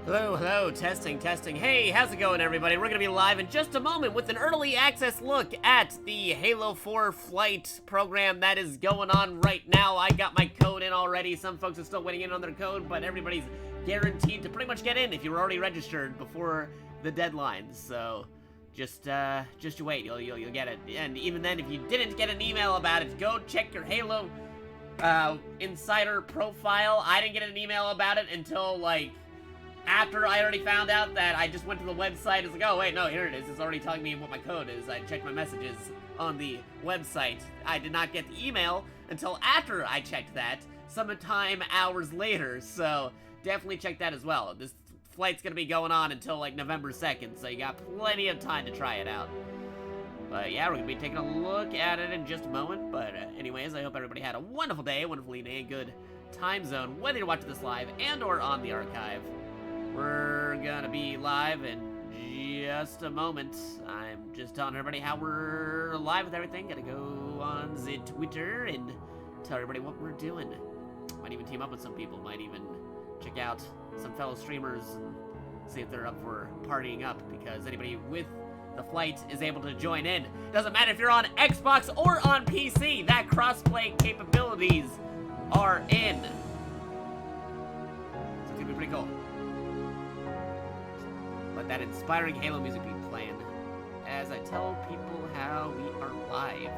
Hello, hello, testing, testing. Hey, how's it going, everybody? We're gonna be live in just a moment with an early access look at the Halo 4 flight program that is going on right now. I got my code in already. Some folks are still waiting in on their code, but everybody's guaranteed to pretty much get in if you were already registered before the deadline. So just you wait. You'll get it. And even then, if you didn't get an email about it, go check your Halo insider profile. I didn't get an email about it until like after I already found out that I just went to the website. It's like, oh wait, no, here it is. It's already telling me what my code is. I checked my messages on the website. I did not get the email until after I checked that, sometime hours later. So definitely check that as well. This flight's gonna be going on until like November 2nd, so you got plenty of time to try it out. But yeah, we're gonna be taking a look at it in just a moment. But anyways, I hope everybody had a wonderful day, a wonderful evening, a good time zone, whether you're watching this live and or on the archive. We're gonna be live in just a moment. I'm just telling everybody how we're live with everything. Gotta go on the Twitter and tell everybody what we're doing. Might even team up with some people. Might even check out some fellow streamers and see if they're up for partying up, because anybody with the flight is able to join in. Doesn't matter if you're on Xbox or on PC, that crossplay capabilities are in. So it's gonna be pretty cool. Let that inspiring Halo music be playing as I tell people how we are live.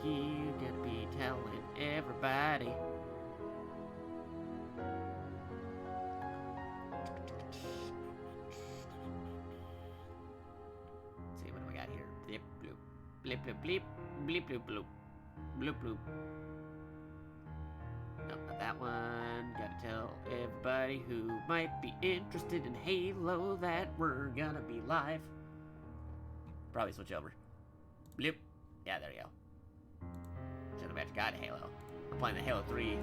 You gotta be telling everybody. Let's see, what do we got here? Blip, bloop, blip, bloop, bleep, bleep, bloop, bloop, bloop, bloop. Nope, not that one. Gotta tell everybody who might be interested in Halo that we're gonna be live. Probably switch over. Blip. Yeah, there you go. Should have actually got Halo. I'm playing the Halo 3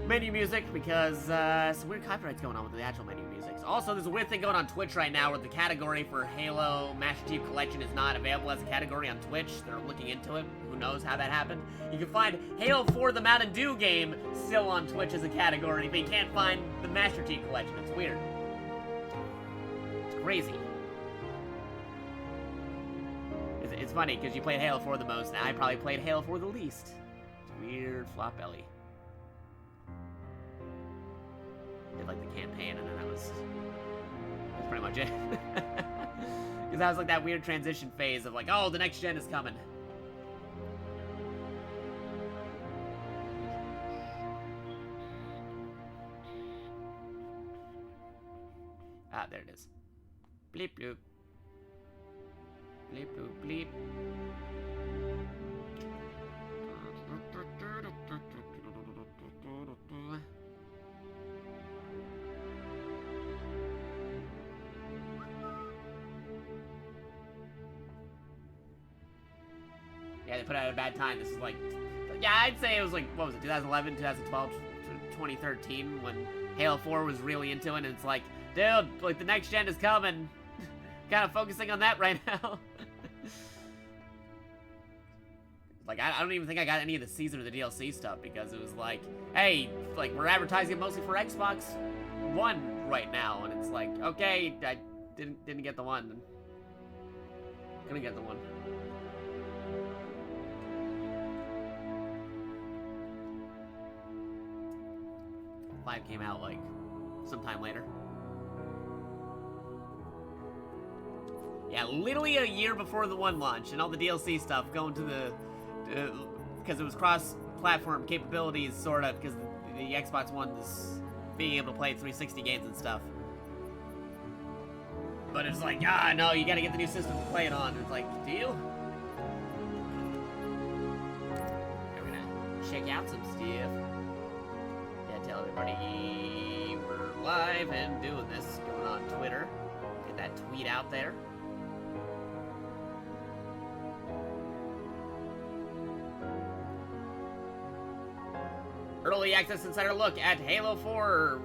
menu music because some weird copyrights going on with the actual menu music. Also, there's a weird thing going on Twitch right now where the category for Halo Master Chief Collection is not available as a category on Twitch. They're looking into it. Who knows how that happened? You can find Halo 4 the Mountain Dew game still on Twitch as a category, but you can't find the Master Chief Collection. It's weird. It's crazy. It's funny because you played Halo 4 the most, and I probably played Halo 4 the least. It's weird flop belly. Did like the campaign, and then that's pretty much it. Because that was like that weird transition phase of like, oh, the next gen is coming. Ah, there it is. Bleep bloop. Bleep bloop bleep. Yeah, they put out at a bad time. This is like, yeah, I'd say it was like, what was it, 2011, 2012, 2013, when Halo 4 was really into it, and it's like, dude, like, the next gen is coming. Kind of focusing on that right now. Like, I don't even think I got any of the season or the DLC stuff, because it was like, hey, like, we're advertising it mostly for Xbox One right now, and it's like, okay, I didn't get the one. Gonna get the one. Five came out like sometime later. Yeah, literally a year before the one launch, and all the DLC stuff going to the because it was cross-platform capabilities, sort of, because the Xbox One is being able to play 360 games and stuff. But it's like, ah, no, you gotta get the new system to play it on. It's like, do you? We're gonna check out some stuff. Yeah, tell everybody we're live and doing this, going on Twitter. Get that tweet out there. Early access insider look at Halo 4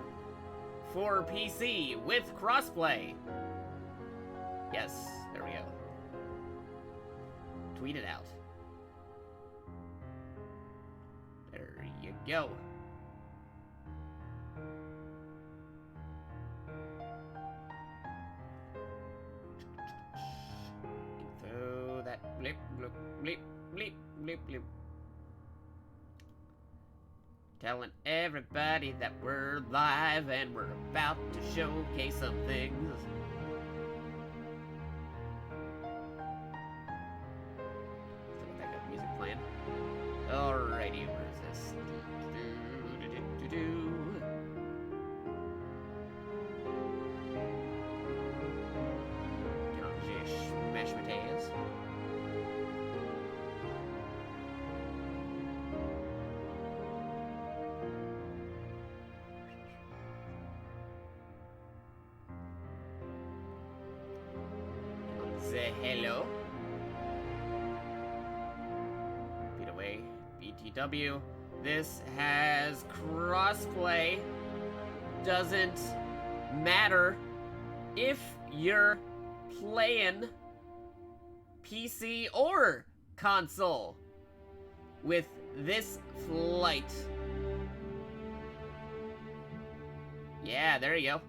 for PC with crossplay. Yes, there we go. tweet it out. There you go. Throw that blip, blip, blip, blip, blip, blip. Telling everybody that we're live and we're about to showcase some things. Still got that good music playing. Alrighty, where's this? Get on the mashed potatoes. Say hello. Beat away. BTW. This has crossplay. Doesn't matter if you're playing PC or console with this flight. Yeah, there you go.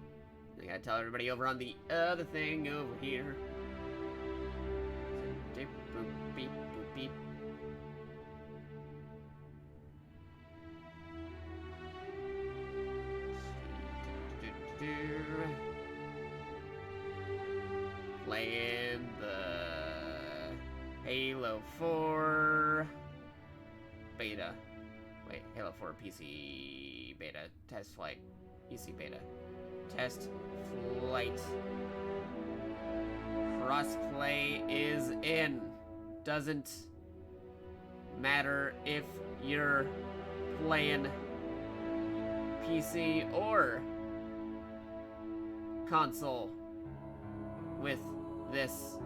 I gotta tell everybody over on the other thing over here. Beep, boop, beep, boop, beep. Playing the Halo 4 beta. Wait, Halo 4 PC beta. Test flight. PC beta. Test flight. Crossplay is in. Doesn't matter if you're playing PC or console with this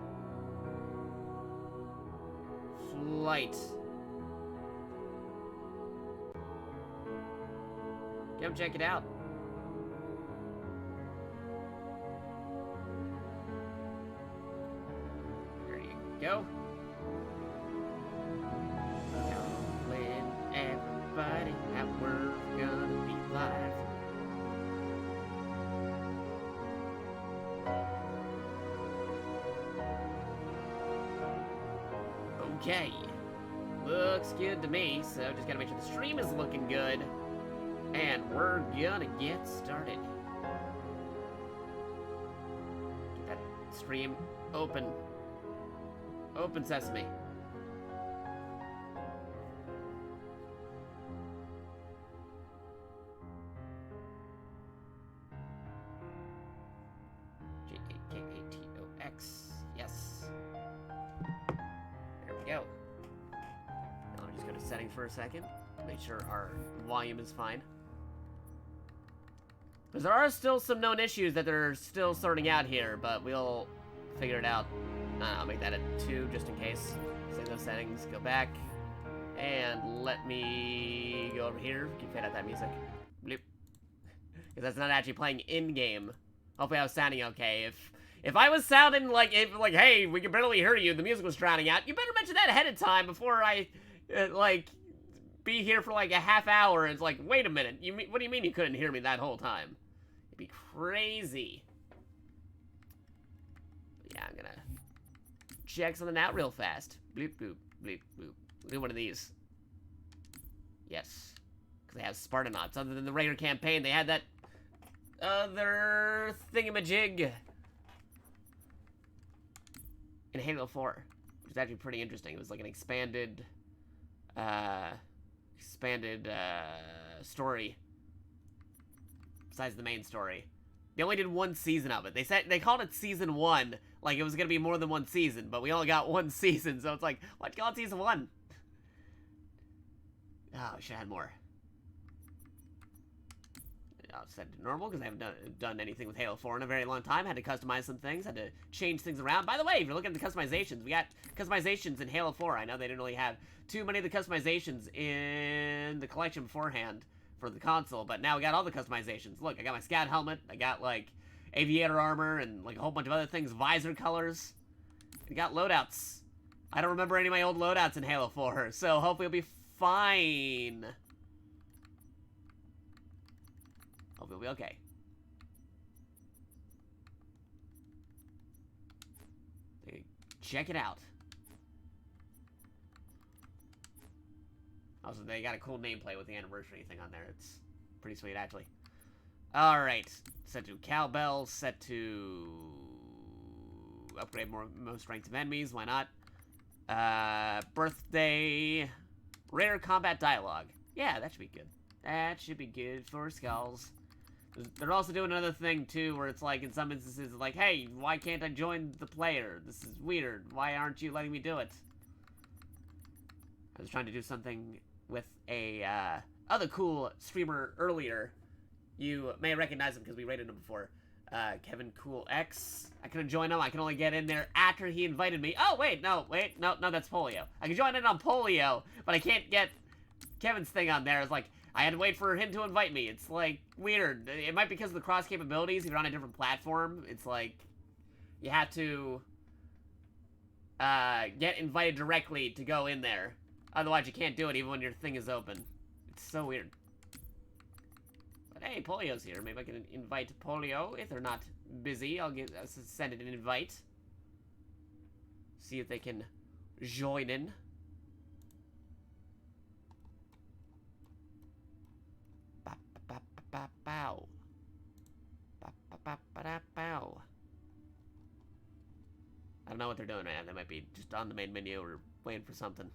flight. Come check it out. Go. Telling everybody that we're gonna be live. Okay. Looks good to me, so just gotta make sure the stream is looking good. And we're gonna get started. Get that stream open. Open sesame. JakatoX. Yes. There we go. Now I'll just go to settings for a second. Make sure our volume is fine. Because there are still some known issues that they're still sorting out here, but we'll figure it out. I'll make that a 2 just in case. Save those settings, go back, and let me go over here. Can fade out that music. Bloop. Because that's not actually playing in-game. Hopefully I was sounding okay. If I was sounding like, hey, we can barely hear you, the music was drowning out, you better mention that ahead of time before I, be here for like a half hour and it's like, wait a minute, what do you mean you couldn't hear me that whole time? It'd be crazy. But yeah, I'm gonna check something out real fast. Bloop, bloop, bloop, bloop. We'll do one of these. Yes. Because they have Spartanauts. Other than the regular campaign, they had that other thingamajig in Halo 4. Which is actually pretty interesting. It was like an expanded story. Besides the main story. They only did one season of it. They called it season 1, like it was gonna be more than one season, but we only got one season, so it's like, why'd you call it season 1? Oh, we should have had more. I'll set it to normal because I haven't done anything with Halo 4 in a very long time. Had to customize some things, had to change things around. By the way, if you're looking at the customizations, we got customizations in Halo 4. I know they didn't really have too many of the customizations in the collection beforehand for the console, but now we got all the customizations. Look, I got my scout helmet, I got like aviator armor and like a whole bunch of other things, visor colors. We got loadouts. I don't remember any of my old loadouts in Halo 4, so hopefully it'll be fine. Hopefully it'll be okay. Check it out. Also, they got a cool nameplate with the anniversary thing on there. It's pretty sweet, actually. Alright. Set to cowbell. Set to... upgrade most ranks of enemies. Why not? Birthday. Rare combat dialogue. Yeah, that should be good. That should be good for skulls. They're also doing another thing, too, where it's like, in some instances, like, hey, why can't I join the player? This is weird. Why aren't you letting me do it? I was trying to do something with a, other cool streamer earlier. You may recognize him because we rated him before. Kevin Cool X. I couldn't join him. I can only get in there after he invited me. Oh, wait, no, that's Polio. I can join in on Polio, but I can't get Kevin's thing on there. It's like, I had to wait for him to invite me. It's, like, weird. It might be because of the cross capabilities. If you're on a different platform, it's like, you have to, get invited directly to go in there. Otherwise, you can't do it even when your thing is open. It's so weird. But hey, Polio's here. Maybe I can invite Polio if they're not busy. I'll send it an invite. See if they can join in. Bow. Bow. I don't know what they're doing right now. They might be just on the main menu or waiting for something.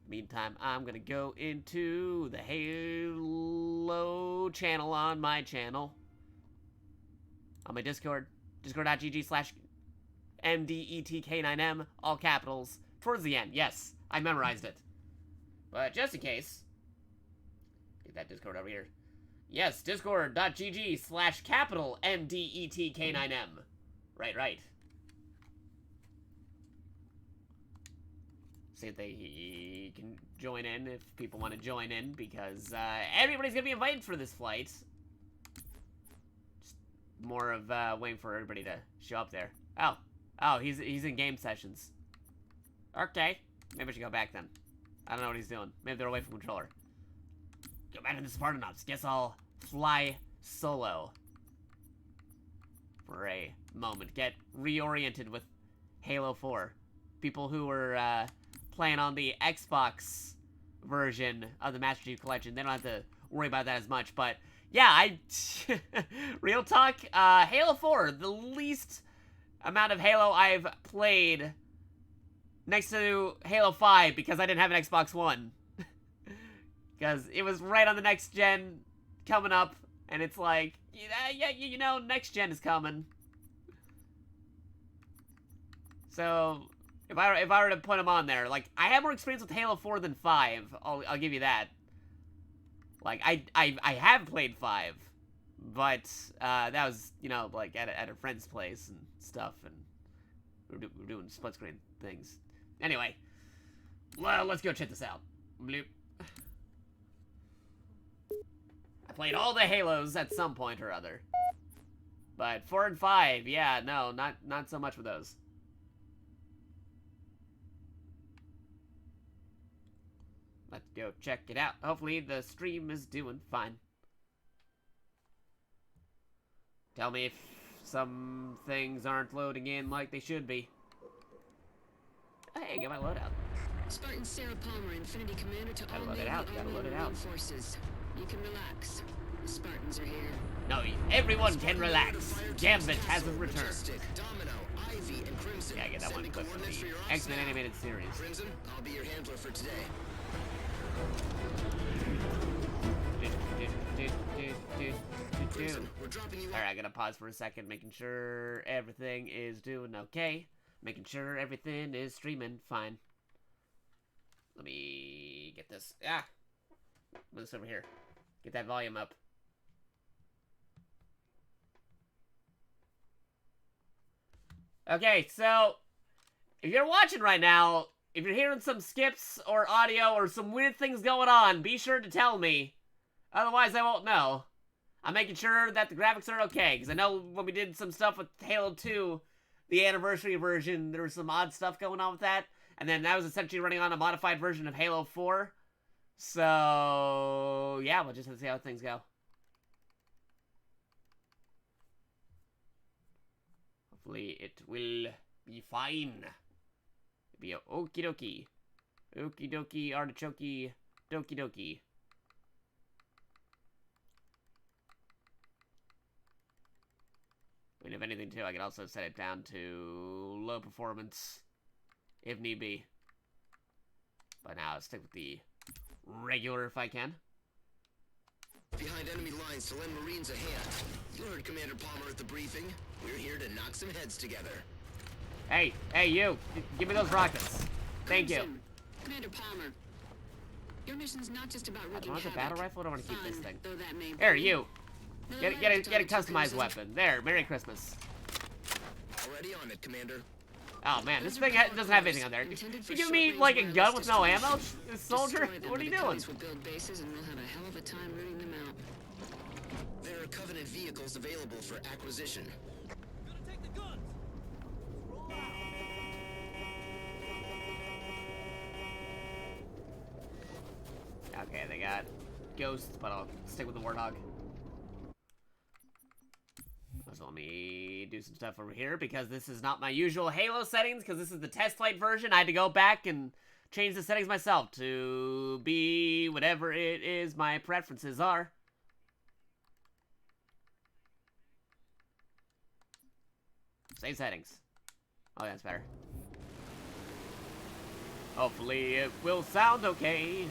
Meantime, I'm gonna go into the Halo channel on my channel. On my Discord. Discord.gg/MDETK9M, all capitals, towards the end. Yes, I memorized it. But just in case, get that Discord over here. Yes, discord.gg/capital MDETK9M. Right. See if they can join in, if people want to join in, because everybody's gonna be invited for this flight. Just more of waiting for everybody to show up there. Oh, he's in game sessions. Okay, maybe I should go back then. I don't know what he's doing. Maybe they're away from controller. Go back to the Spartanauts. Guess I'll fly solo for a moment. Get reoriented with Halo 4. People who were playing on the Xbox version of the Master Chief Collection, they don't have to worry about that as much. But yeah, real talk, Halo 4, the least amount of Halo I've played next to Halo 5 because I didn't have an Xbox One. Because it was right on the next gen coming up, and it's like, yeah, you know, next gen is coming. So if I were to put them on there, like, I have more experience with Halo 4 than 5. I'll give you that. Like, I have played 5, but that was, you know, like at a friend's place and stuff, and we're doing split screen things. Anyway, well, let's go check this out. Bloop. I played all the Halos at some point or other. But 4 and 5, yeah, no, not so much with those. Let's go check it out. Hopefully the stream is doing fine. Tell me if some things aren't loading in like they should be. Hey, get my loadout. Spartan Sarah Palmer, Infinity Commander to all Navy Army Forces. You can relax. The Spartans are here. No, everyone can relax. Gambit hasn't returned. Yeah, I get that one clip from the X-Men animated series. Crimson, I'll be your handler for today. Alright, I gotta pause for a second, making sure everything is doing okay. Making sure everything is streaming fine. Let me get this. Move this over here. Get that volume up. Okay, so if you're watching right now, if you're hearing some skips or audio or some weird things going on, be sure to tell me. Otherwise, I won't know. I'm making sure that the graphics are okay, because I know when we did some stuff with Halo 2, the anniversary version, there was some odd stuff going on with that. And then that was essentially running on a modified version of Halo 4. So, yeah, we'll just have to see how things go. Hopefully it will be fine. It'll be a okie dokie. Okie dokie, artichoke, dokie dokie. I mean, if anything, too, I can also set it down to low performance, if need be. But now, I'll stick with the regular if I can. Behind enemy lines to lend Marines a hand. You heard Commander Palmer at the briefing. We're here to knock some heads together. Hey, you! Give me those rockets. Thank you. Commander Palmer, your mission's not just about wreaking I want havoc. the battle rifle. I don't want to keep this thing. Though that may Here, be. you. No Get a attitude, customized Crimson. weapon. There, Merry Christmas. Already on it, Commander. Oh man, this thing doesn't have anything on there. You give me like a gun with no ammo, soldier? What are you doing? Will build bases and we'll have a hell of a time rooting them out. There are Covenant vehicles available for acquisition. Okay, they got ghosts, but I'll stick with the Warthog. So let me do some stuff over here, because this is not my usual Halo settings, because this is the test flight version. I had to go back and change the settings myself to be whatever it is my preferences are. Same settings. Oh, that's better. Hopefully it will sound okay.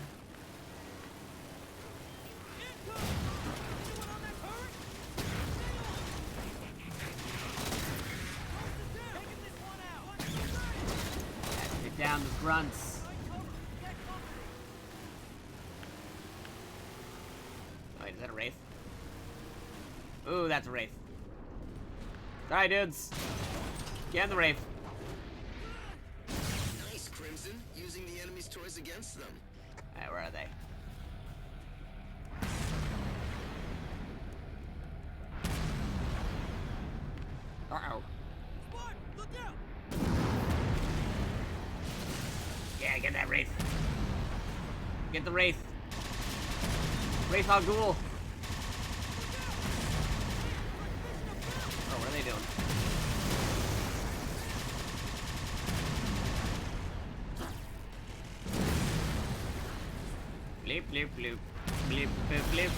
Get down the grunts. Wait, is that a Wraith? Ooh, that's a Wraith. Alright, dudes. Get in the Wraith. Nice, Crimson. Using the enemy's toys against them. Alright, where are they? Uh-oh. Yeah, get that Wraith. Get the Wraith. Wraith al Ghul. Oh, what are they doing? Bleep, bleep, bloop. Bleep, bleep, bleep.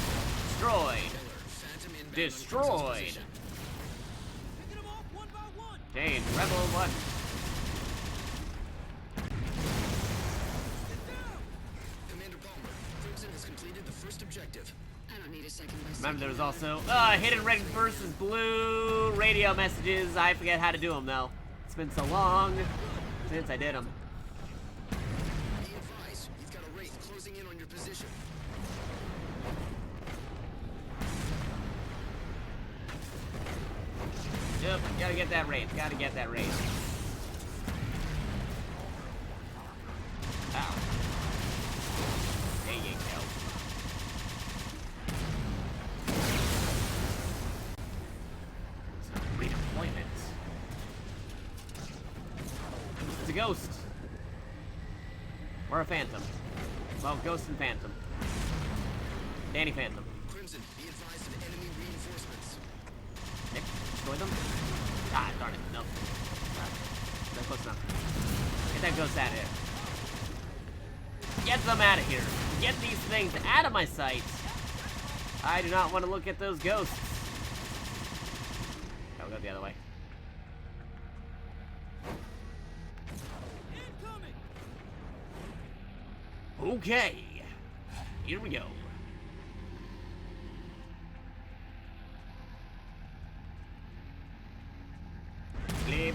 Destroyed. Phantom inbound on Destroyed. Crimson's position. Change. Rebel 1. Commander Palmer, Crimson has completed the first objective. I don't need a second by Remember, there was second. also hidden red versus blue radio messages. I forget how to do them though. It's been so long since I did them. Be advised, you've got a Wraith closing in on your position. Yep, gotta get that Wraith. Gotta get that Wraith. Ow. There you go. Some redeployment. It's a ghost. Or a phantom. Well, ghost and phantom. Danny Phantom. Crimson, be advised of enemy reinforcements. Nick, destroy them? Ah, darn it. No. Not close enough. Get that ghost out of here. Get them out of here. Get these things out of my sight. I do not want to look at those ghosts. I'll go the other way. Okay. Here we go. Bleep,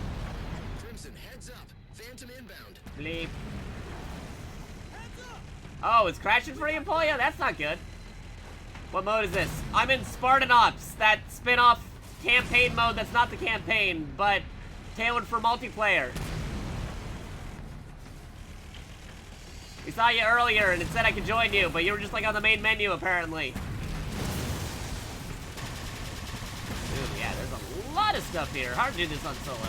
Crimson, heads up. Phantom inbound. bleep. Oh, it's crashing for you, Empolia? That's not good. What mode is this? I'm in Spartan Ops, that spin-off campaign mode that's not the campaign, but tailored for multiplayer. We saw you earlier and it said I could join you, but you were just like on the main menu apparently. Ooh, yeah, there's a lot of stuff here. Hard to do this on solo.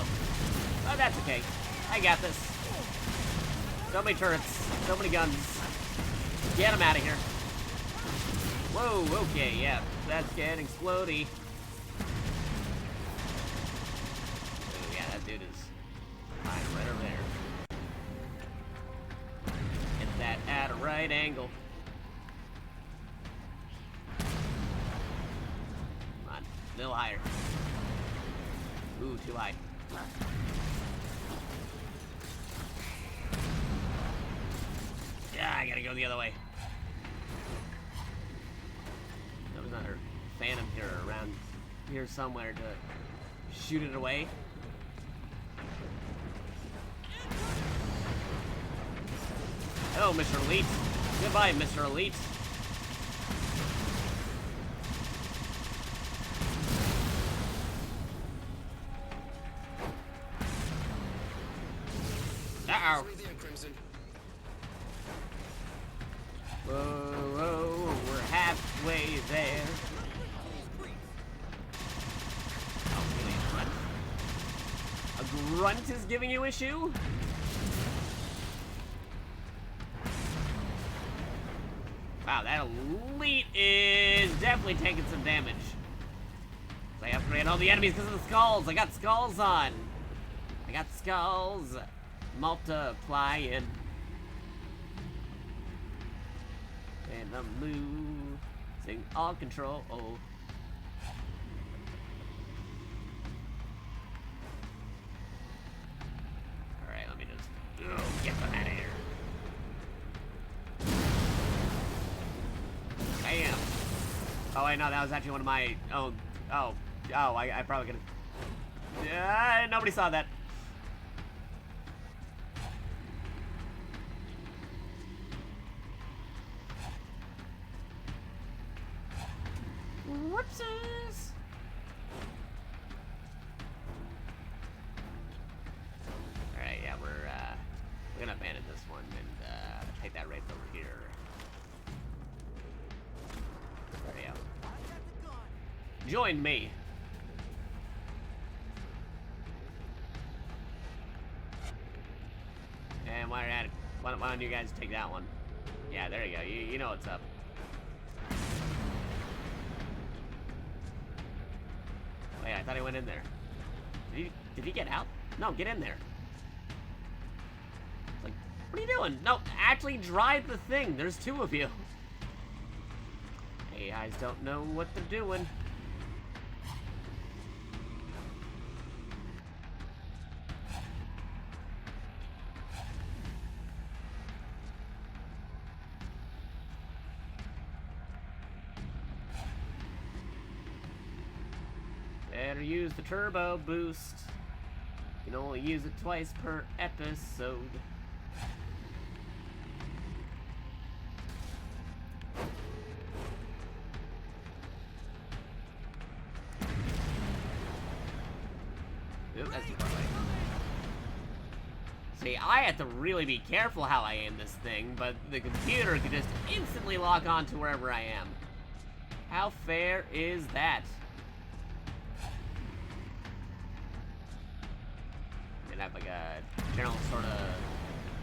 Oh, that's okay. I got this. So many turrets. So many guns. Get them out of here. Whoa, okay, yeah. That's getting explodey. Oh, yeah, that dude is right over there. Hit that at a right angle. Come on, a little higher. Ooh, too high. Yeah, I gotta go the other way. There was another phantom here around here somewhere to shoot it away. Hello, Mr. Elite. Goodbye, Mr. Elite. Uh-oh. Whoa, we're halfway there. Oh, really, a grunt? A grunt is giving you issue? Wow, that elite is definitely taking some damage. I upgrade all the enemies because of the skulls. I got skulls on. I got skulls multiplying. And I'm losing all control. Oh. Alright, let me just get them out of here. Bam. Oh, wait, no, that was actually one of my... I probably could have... nobody saw that. Whoopsies! Alright, yeah, we're gonna abandon this one and take that right over here. There we go. Join me. And while you're at it, why don't you guys take that one? Yeah, there you go. You know what's up. Wait, I thought he went in there. Did he get out? No, get in there. It's like, what are you doing? No, actually drive the thing. There's two of you. AIs don't know what they're doing. Better use the turbo boost. You can only use it twice per episode. Oop, that's too far away. See, I have to really be careful how I aim this thing, but the computer can just instantly lock on to wherever I am. How fair is that? Have like a general sort of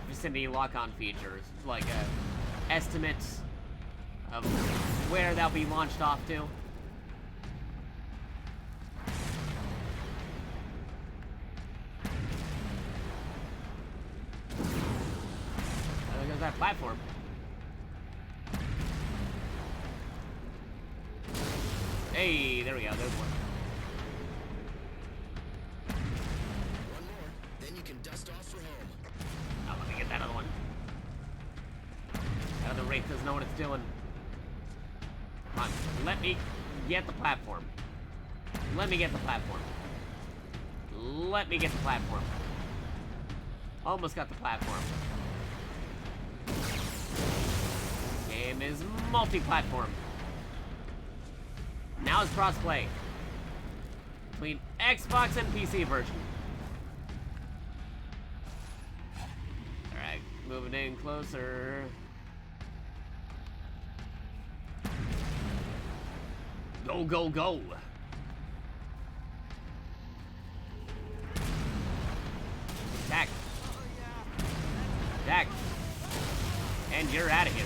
vicinity lock-on features, like a estimate of where that'll be launched off to. There goes that platform. Hey, there we go. There's one. That other one. That other Wraith doesn't know what it's doing. Come on, let me get the platform. Let me get the platform. Let me get the platform. Almost got the platform. Game is multi-platform. Now it's cross-play between Xbox and PC version. Moving in closer. Go, go, go. You're out of here.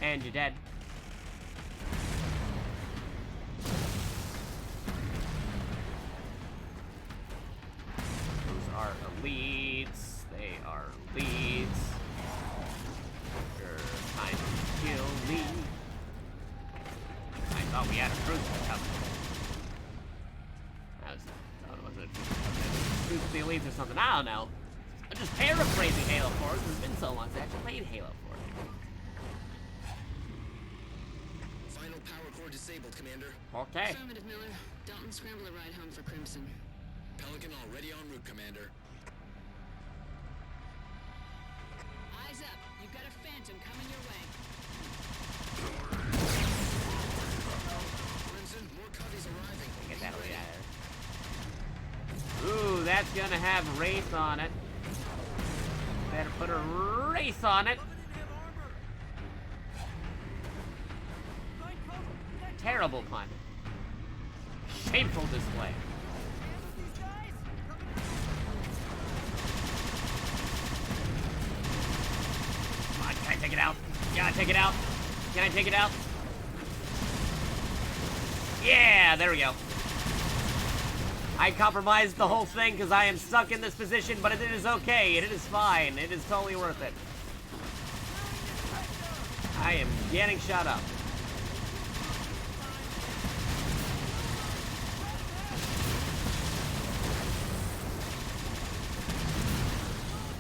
And you're dead. Those are elites. They are elites. You're trying to kill me. I thought we had a cruiser coming. Was it Cruise with the Elites or something? I don't know. I'm just paraphrasing Halo 4 because it's been so long since I actually played Halo 4. Final power core disabled, Commander. Okay. Affirmative, Miller. Dalton, scramble a ride home for Crimson. Pelican already en route, Commander. Eyes up. You've got a Phantom coming your way. Crimson, more coveys arriving. Get that way out of there. Ooh, that's gonna have Wraith on it. Better put a Wraith on it. Terrible pun. Shameful display. Come on, can I take it out? Can I take it out? Can I take it out? Yeah, there we go. I compromised the whole thing because I am stuck in this position, but it is okay. It is fine. It is totally worth it. I am getting shut up.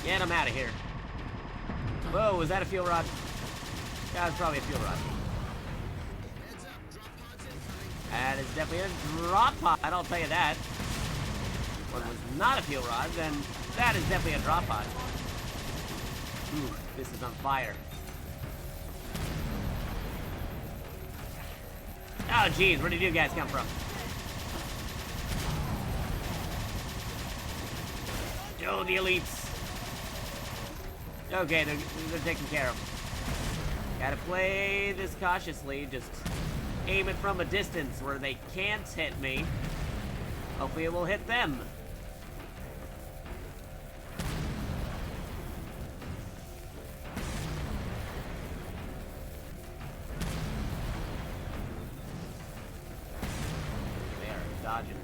Get him out of here. Whoa, was that a fuel rod? Yeah, it's probably a fuel rod. That is definitely a drop pod, I'll tell you that. When it was not a fuel rod, then that is definitely a drop pod. Ooh, this is on fire. Oh, geez, where did you guys come from? Oh, the elites. Okay, they're taken care of. Gotta play this cautiously, just aim it from a distance where they can't hit me. Hopefully it will hit them. They are dodging,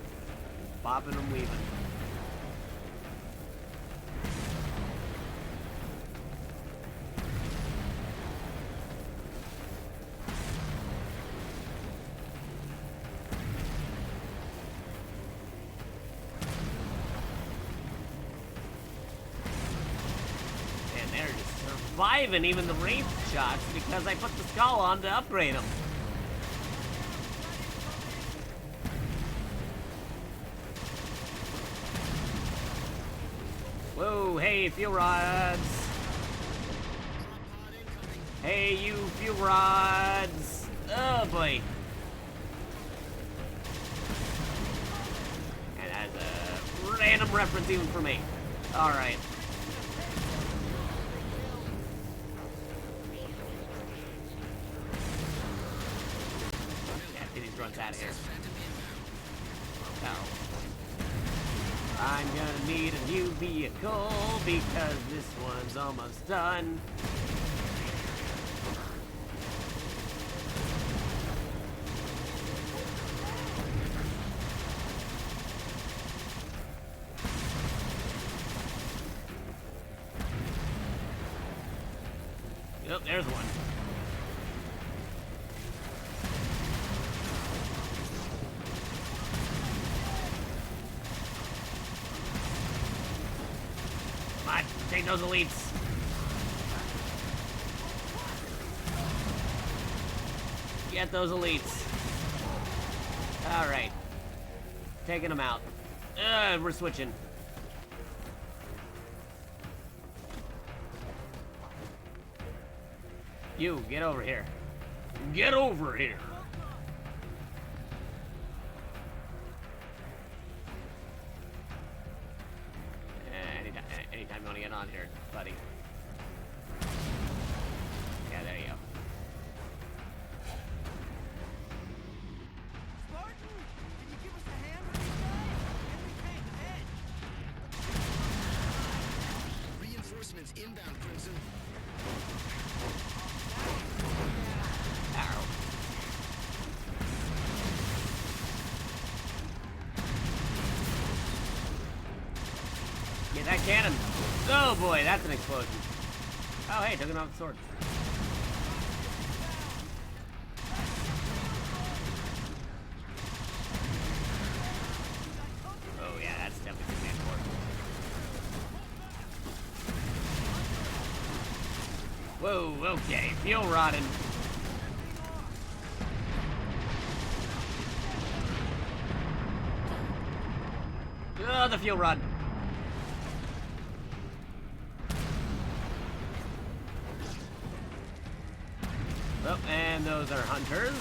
bobbing and weaving. Surviving even the Wraith shots because I put the skull on to upgrade them. Whoa, hey, fuel rods. Hey, you fuel rods. Oh, boy. And that's a random reference even for me. Alright. Runs out of here. Oh. I'm gonna need a new vehicle because this one's almost done. Yep, there's one. Take those elites. Get those elites. Alright. Taking them out. We're switching. You, get over here. Get over here. Anytime you want to get on here, buddy. Yeah, there you go. Spartan, can you give us a hand with these guys? Enemy tank ahead. Shipments inbound, Crimson. Ow. Get that cannon. Oh boy, that's an explosion. Oh hey, took it off the sword. Oh yeah, that's definitely something important. Whoa, okay, fuel rodding. Oh, the fuel rod. Oh, and those are hunters.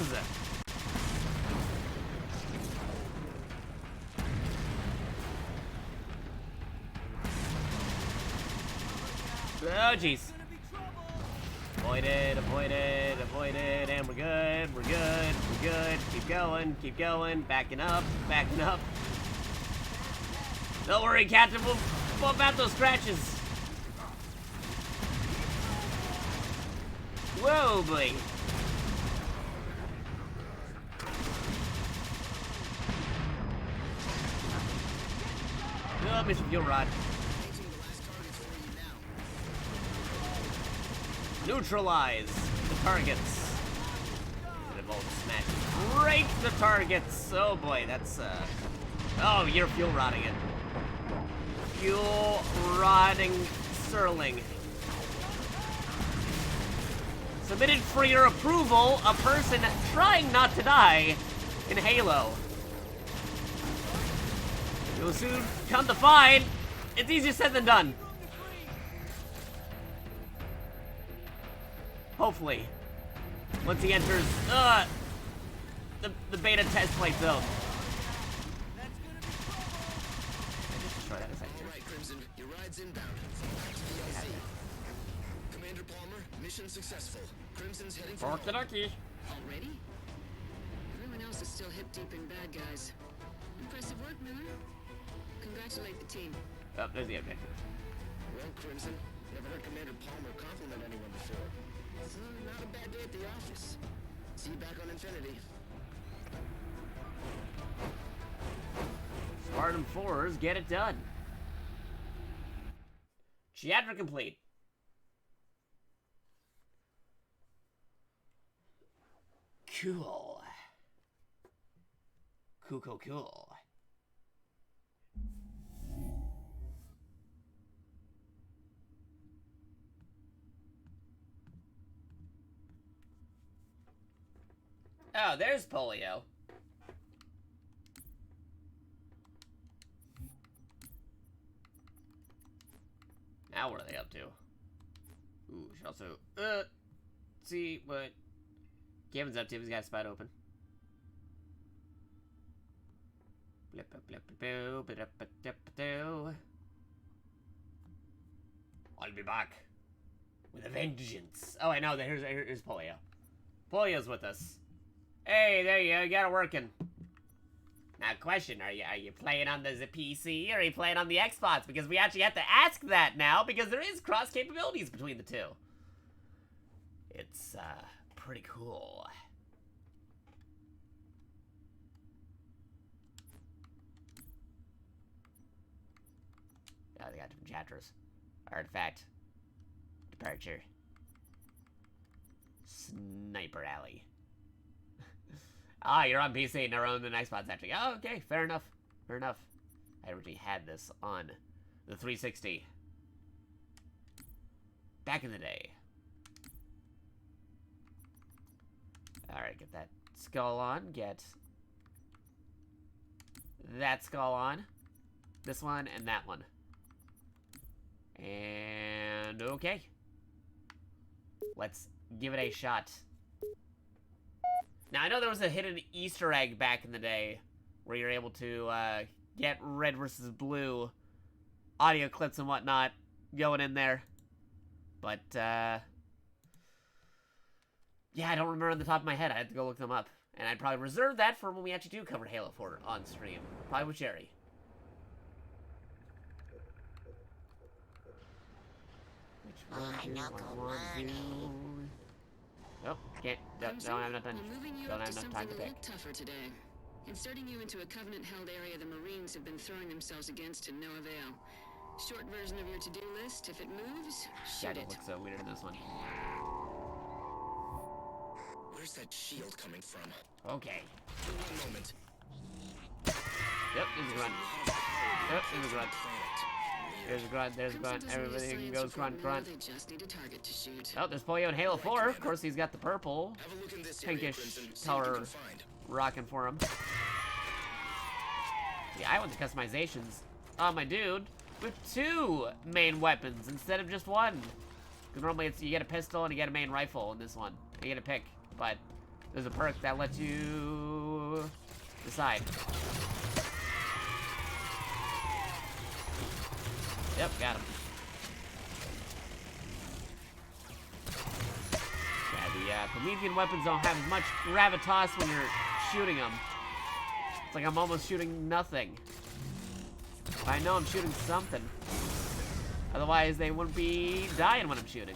Oh, jeez. Avoided, and we're good. Keep going. Backing up. Don't worry, Captain, we'll bump out those scratches. Whoa, boy. Oh, Mr. Fuel Rod. Neutralize the targets. They've all smashed. Break the targets. Oh boy, that's oh, you're fuel rodding it. Fuel rodding Sterling. Submitted for your approval, a person trying not to die in Halo. You'll soon come to find it's easier said than done. Hopefully. Once he enters the beta test flight zone. Alright, Crimson, your ride's inbound. PLC. Commander Palmer, mission successful. Crimson's heading for home. Already? Everyone else is still hip deep in bad guys. Impressive work, Miller. Congratulate the team. Oh, there's the objective. Well, Crimson, never heard Commander Palmer compliment anyone before. So, not a bad day at the office. See you back on Infinity. Spartan 4s get it done. Chapter complete. Cool. Cool. Oh, there's Polio. Now what are they up to? Ooh, should also, see what Gavin's up to if he's got a spot open. I'll be back with a vengeance. Oh, I know. Here's Polio. Polio's with us. Hey, there you go. You got it working. Now, question: Are you playing on the PC or are you playing on the Xbox? Because we actually have to ask that now because there is cross capabilities between the two. It's pretty cool. Oh, they got different chapters. Artifact. Departure. Sniper Alley. Ah, you're on PC, never owned an Xbox actually. Oh, okay, fair enough. I originally had this on the 360. Back in the day. Alright, get that skull on. Get that skull on. This one and that one. And okay. Let's give it a shot. Now, I know there was a hidden Easter egg back in the day where you're able to get red versus blue audio clips and whatnot going in there. But, yeah, I don't remember on the top of my head. I had to go look them up. And I'd probably reserve that for when we actually do cover Halo 4 on stream. Probably with Jerry. Oh, can't. Don't have enough time. Don't have enough time to pick. Tougher today. Inserting you into a Covenant-held area the Marines have been throwing themselves against to no avail. Short version of your to-do list. If it moves, shoot Shadow it. looks so weird in this one. Where's that shield coming from? Okay. For one moment. Yep, there's a grunt. Yep, there's a grunt. There's a grunt, there's a grunt. Everything goes grunt, grunt. They just need a target to shoot. Oh, there's Polio in Halo 4. Of course, he's got the purple, Have a look in this area, pinkish Crimson. See what you color can find. rocking for him. Yeah, I want the customizations on my dude with 2 main weapons instead of just 1. Because normally it's you get a pistol and you get a main rifle in this one. You get a pick, but there's a perk that lets you decide. Yep, got him. Yeah, the Promethean weapons don't have as much gravitas when you're shooting them. It's like I'm almost shooting nothing. But I know I'm shooting something. Otherwise, they wouldn't be dying when I'm shooting.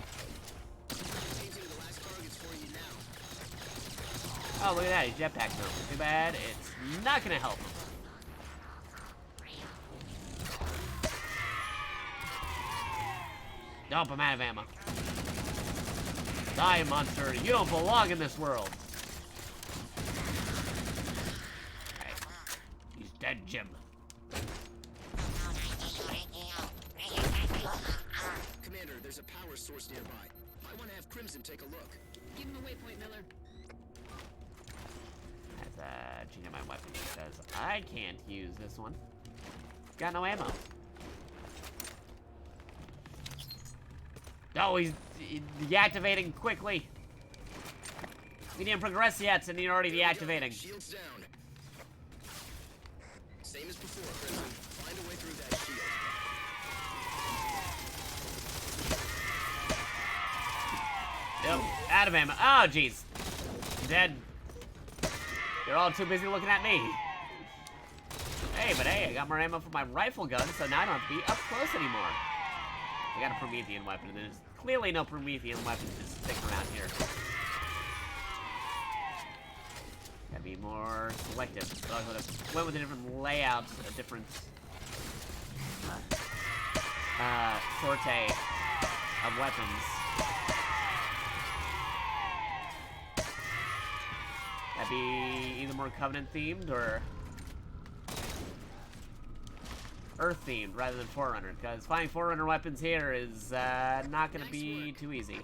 Oh, look at that, he's jetpack now. Too bad, it's not gonna help him. Nope, I'm out of ammo. Die, monster. You don't belong in this world. Alright. He's dead, Jim. Commander, there's a power source nearby. I want to have Crimson take a look. Give him a waypoint, Miller. That's a cheating my weapon because I can't use this one. Got no ammo. Oh, he's deactivating quickly. We didn't progress yet, and he's already deactivating. Shields down. Same as before, Crimson. Find a way through that shield. Yep, out of ammo. Oh, jeez. Dead. You're all too busy looking at me. Hey, but hey, I got more ammo for my rifle gun, so now I don't have to be up close anymore. I got a Promethean weapon, and there's clearly no Promethean weapons to stick around here. Gotta be more selective. So I would have went with a different layout, a different sorte of weapons. That'd be either more Covenant themed or Earth themed rather than Forerunner, because finding Forerunner weapons here is not going to be too easy.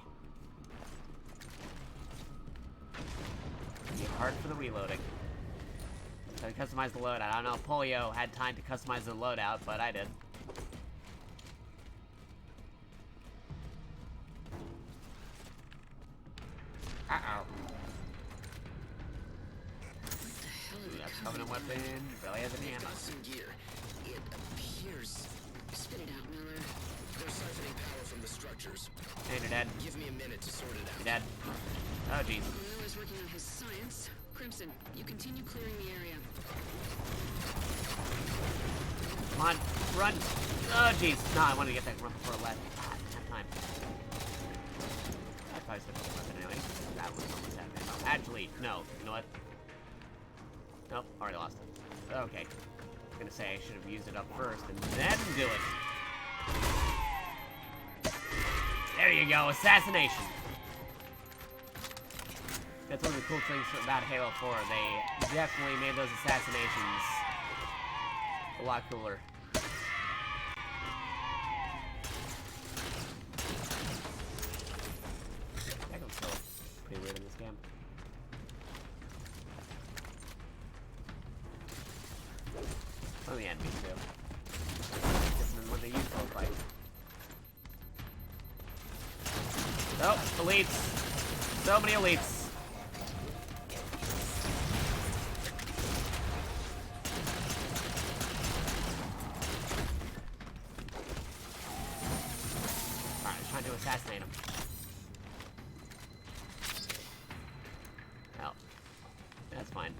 It'll be hard for the reloading. So I customize the loadout. I don't know if Polio had time to customize the loadout, but I did. Uh-oh. That's Covenant weapon. Barely has any ammo. Got some gear. It appears. Spit it out, Miller. They're siphoning power from the structures. And you're dead. Give me a minute to sort it out. You're dead. Oh, jeez. Miller's working on his science. Crimson, you continue clearing the area. Come on, run. Oh, jeez. No, I wanted to get that run before it left. Ah, I didn't have time. I probably switched the weapon anyway. That was almost happening. Actually, no. You know what? Nope, already lost it. Okay. I was gonna say I should have used it up first and then do it. There you go, assassination. That's one of the cool things about Halo 4. They definitely made those assassinations a lot cooler. That goes still pretty weird in this game. Some of the enemies too. Different than what they use for a fight. Oh, elites. So many elites. Alright, trying to assassinate him. Oh. That's fine.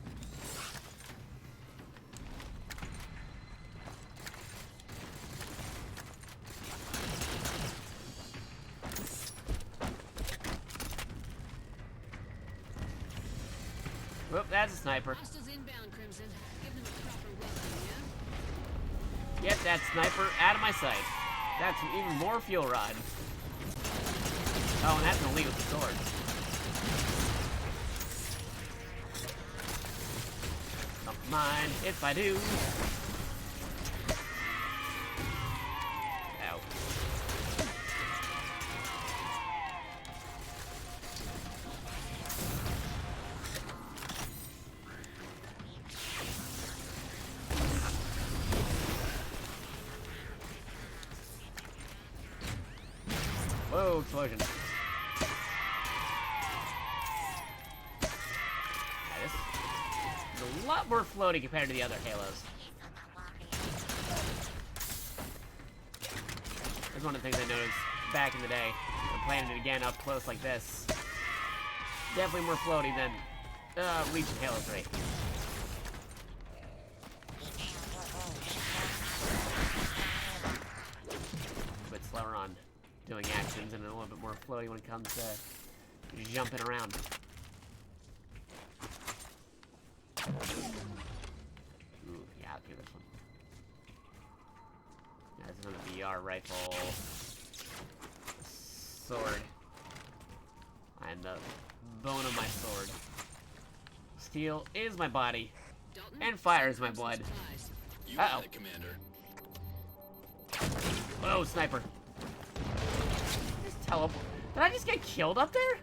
Whoop, that's a sniper. Hostiles inbound, Crimson. Give them a proper welcome, yeah? Get that sniper out of my sight. That's even more fuel rod. Oh, and that's gonna leave with the sword. Don't mind if I do. Ow. Whoa, explosion. Yeah, this is a lot more floaty compared to the other Halos. That's one of the things I noticed back in the day. I'm playing it again up close like this. Definitely more floaty than Reach and Halo 3. A bit slower on doing actions and a little bit more floaty when it comes to jumping around. Ooh, yeah, I'll do this one. Yeah, this is another VR rifle. Sword. And the bone of my sword. Steel is my body. Dalton, And fire is send my Crimson blood. supplies. You got Uh-oh. it, Commander. Whoa, sniper. Just teleport. Did I just get killed up there?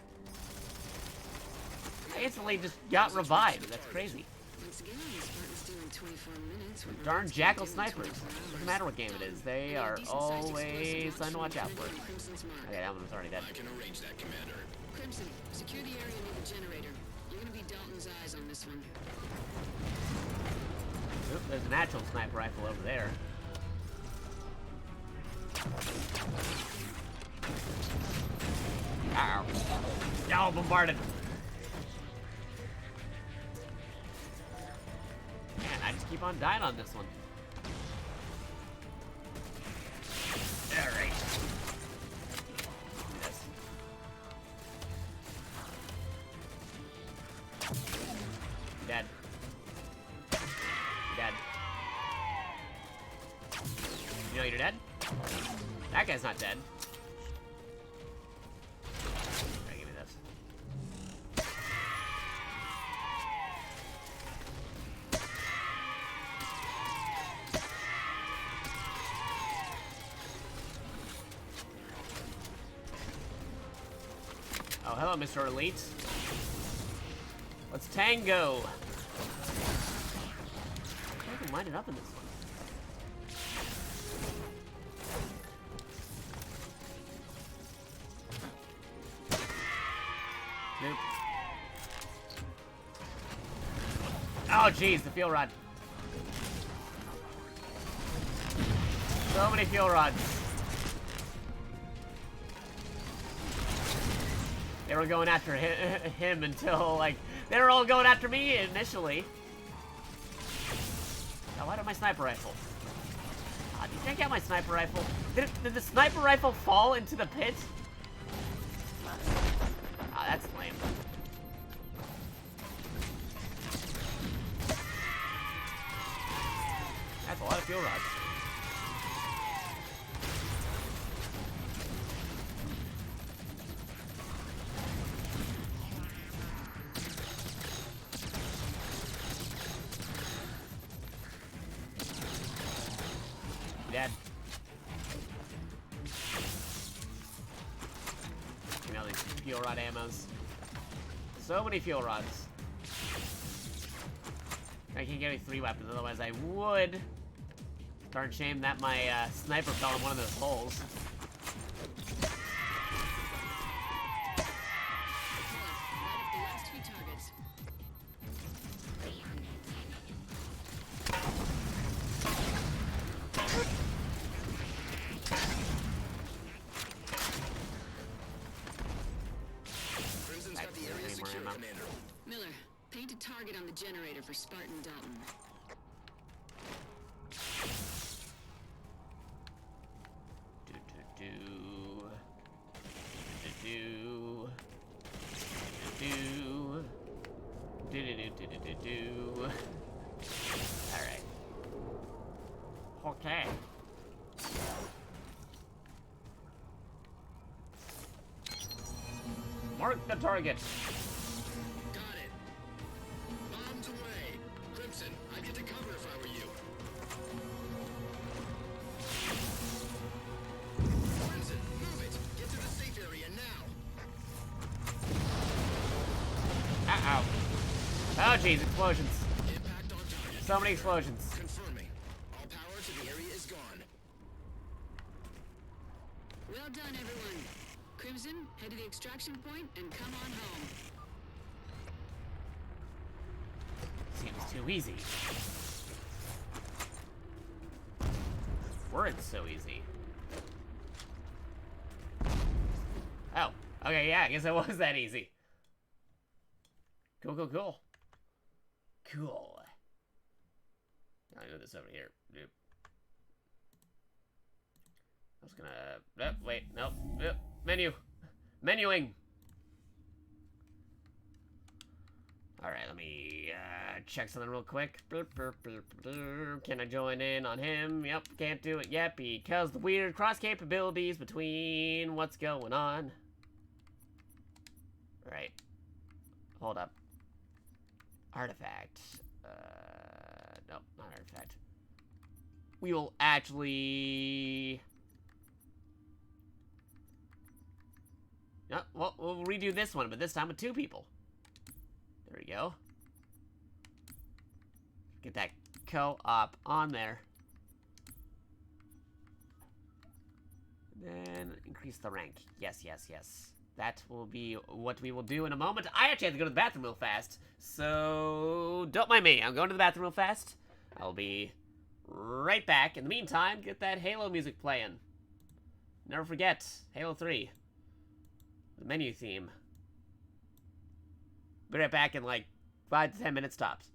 I instantly just got revived. That's crazy. Once again, the Spartans do in 24 minutes. what Darn Marines jackal can't do in snipers. 24 Doesn't hours. matter what game it is. They Dalton, I are need a decent-sized always explosive something to watch out launcher for. on Crimson's mark. Okay, that one was already dead. I can arrange that, Commander. Crimson, secure the area near the generator. You're gonna be Dalton's eyes on this one. Oop, there's an actual sniper rifle over there. Ow. Oh, bombarded. Man, I just keep on dying on this one. Alright. Do this. You're dead. You're dead. You know you're dead? That guy's not dead. Alright, give me this. Oh, hello, Mr. Elite. Let's tango. I can line it up in this one. Nope. Oh, jeez, the fuel rod. So many fuel rods. They were going after him until, like, they were all going after me initially. Now, why did my sniper rifle? Did you take out my sniper rifle? Did the sniper rifle fall into the pit? That's lame. That's a lot of fuel rods. Dead. You know, these fuel rod ammos. So many fuel rods. I can't get me 3 weapons, otherwise I would. Darn shame that my sniper fell in one of those holes. Light up the last few targets. Crimson's got the area secure, ammo. Commander. Miller, paint a target on the generator for Spartan Dalton. Mark the target. Got it. Bombs away. Crimson, I'd get to cover if I were you. Crimson, move it. Get to the safe area now. Uh-oh. Oh, jeez, explosions. Impact on target. So many explosions. Confirming. All power to the area is gone. Well done, everyone. Crimson, head to the extraction point and come on home. Seems too easy. Weren't so easy. Oh, okay, yeah, I guess it was that easy. Cool, cool, cool. Cool. I'll do this over here. Nope. I was gonna... Oh, wait, nope. Nope. Menu. Menuing. Alright, let me check something real quick. Can I join in on him? Yep, can't do it yet because the weird cross capabilities between what's going on. Alright. Hold up. Artifact. Nope, not artifact. We will actually... No, well, we'll redo this one, but this time with 2 people. There we go. Get that co-op on there. Then increase the rank. Yes, yes, yes. That will be what we will do in a moment. I actually have to go to the bathroom real fast, so don't mind me. I'm going to the bathroom real fast. I'll be right back. In the meantime, get that Halo music playing. Never forget, Halo 3. The menu theme. Be right back in like 5 to 10 minutes tops.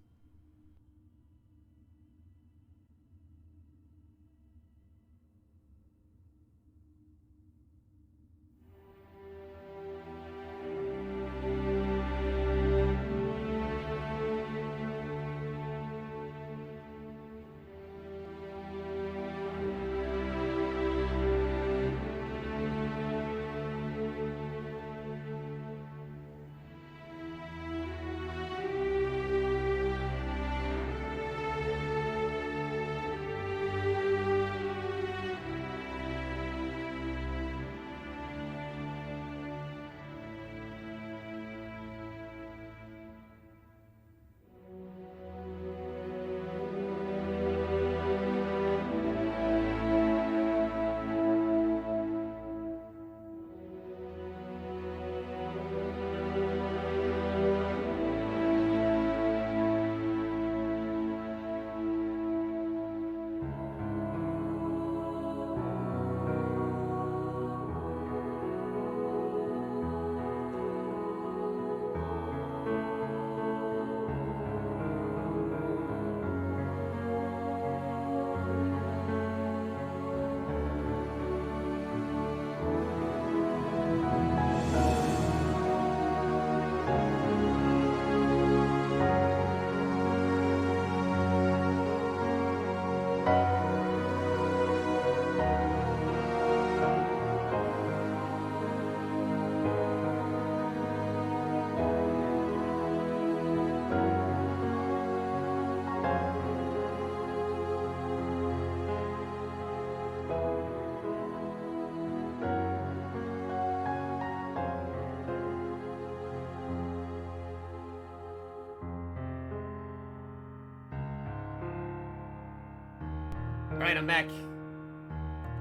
Alright, I'm back.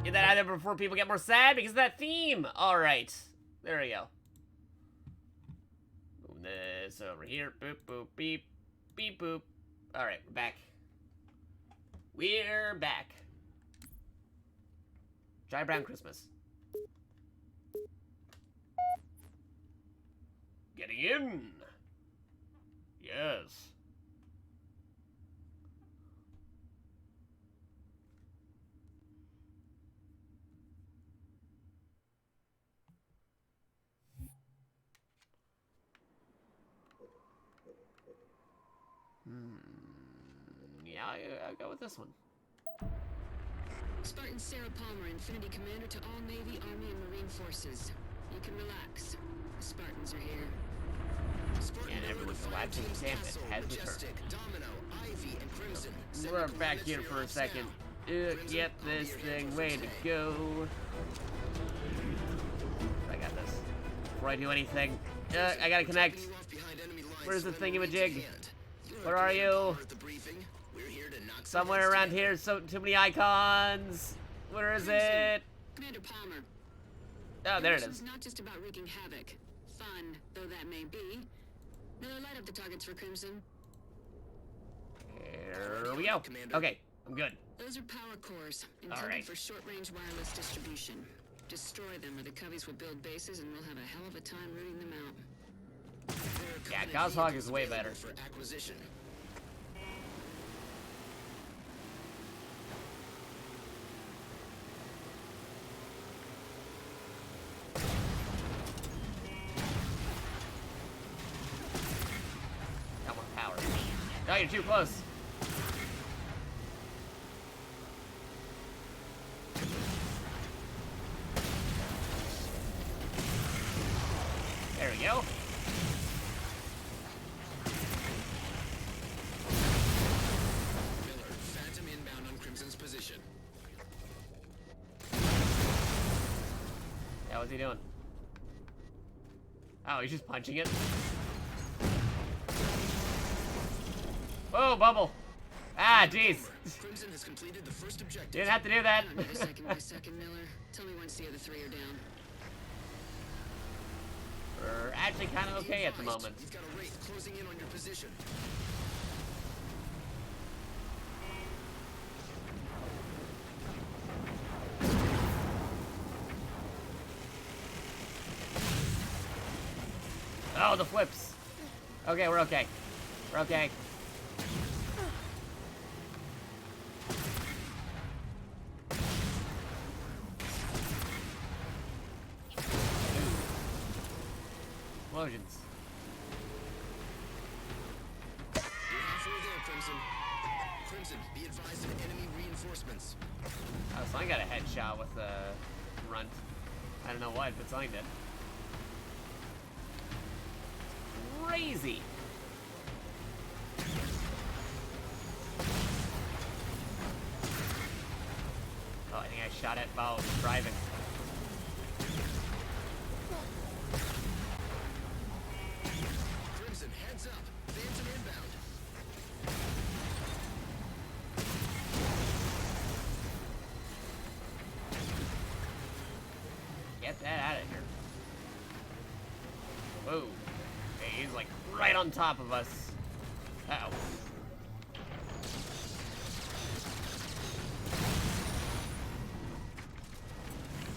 Get that out of there before people get more sad because of that theme. Alright. There we go. Move this over here. Boop, boop, beep. Beep, boop. Alright, we're back. We're back. Dry Brown Christmas. Getting in. Yes. Yeah, I'll go with this one. Spartan Sarah Palmer, Infinity Commander to all Navy, Army, and Marine forces. You can relax. Spartans are here. Spartan And everyone notified collapsing Teams camp Castle, has Majestic, Domino, Ivy, and Crimson. Send We're the back coordinates here your for a office second. now. Crimson, Get I'll be this your thing handler for ready to today. go. I got this. Before I do anything, I gotta connect. Dropping you off behind enemy lines Where's the so when Marines thingamajig? at hand. You heard Where are Commander you? Palmer at the briefing. We're here to knock some Somewhere heads around together. here. So too many icons. Where is it? Commander Palmer. Oh, there it This is. not just about wreaking havoc. Fun, though that may be. Miller, light up the targets for Crimson. Here we go. Okay, I'm good. Those are power cores, intended Alright. for short-range wireless distribution. Destroy them, or the Coveys will build bases, and we'll have a hell of a time rooting them out. There are Yeah, Covenant Goshawk vehicles is way available better. for acquisition. Got more power. No, you're too close. There we go. Miller, Phantom inbound on Crimson's position. Yeah, what's he doing? Oh, he's just punching it. Whoa, bubble. Ah, jeez. Crimson has completed the first objective. Didn't have to do that. Down to the second by second, Miller. Tell me once the other three are down. We're actually kind of okay at the moment. You've got a wraith closing in on your position. Oh, the flips. Okay, we're okay. We're okay. Explosions. You're halfway there, Crimson. Crimson, be advised of enemy reinforcements. Oh, so I got a headshot with a runt. I don't know what, but something did. Crazy. Oh, I think I shot it while I was driving. Crimson, heads up. Phantom inbound. Get that out of here. Whoa. Okay, he's like right on top of us. Uh-oh.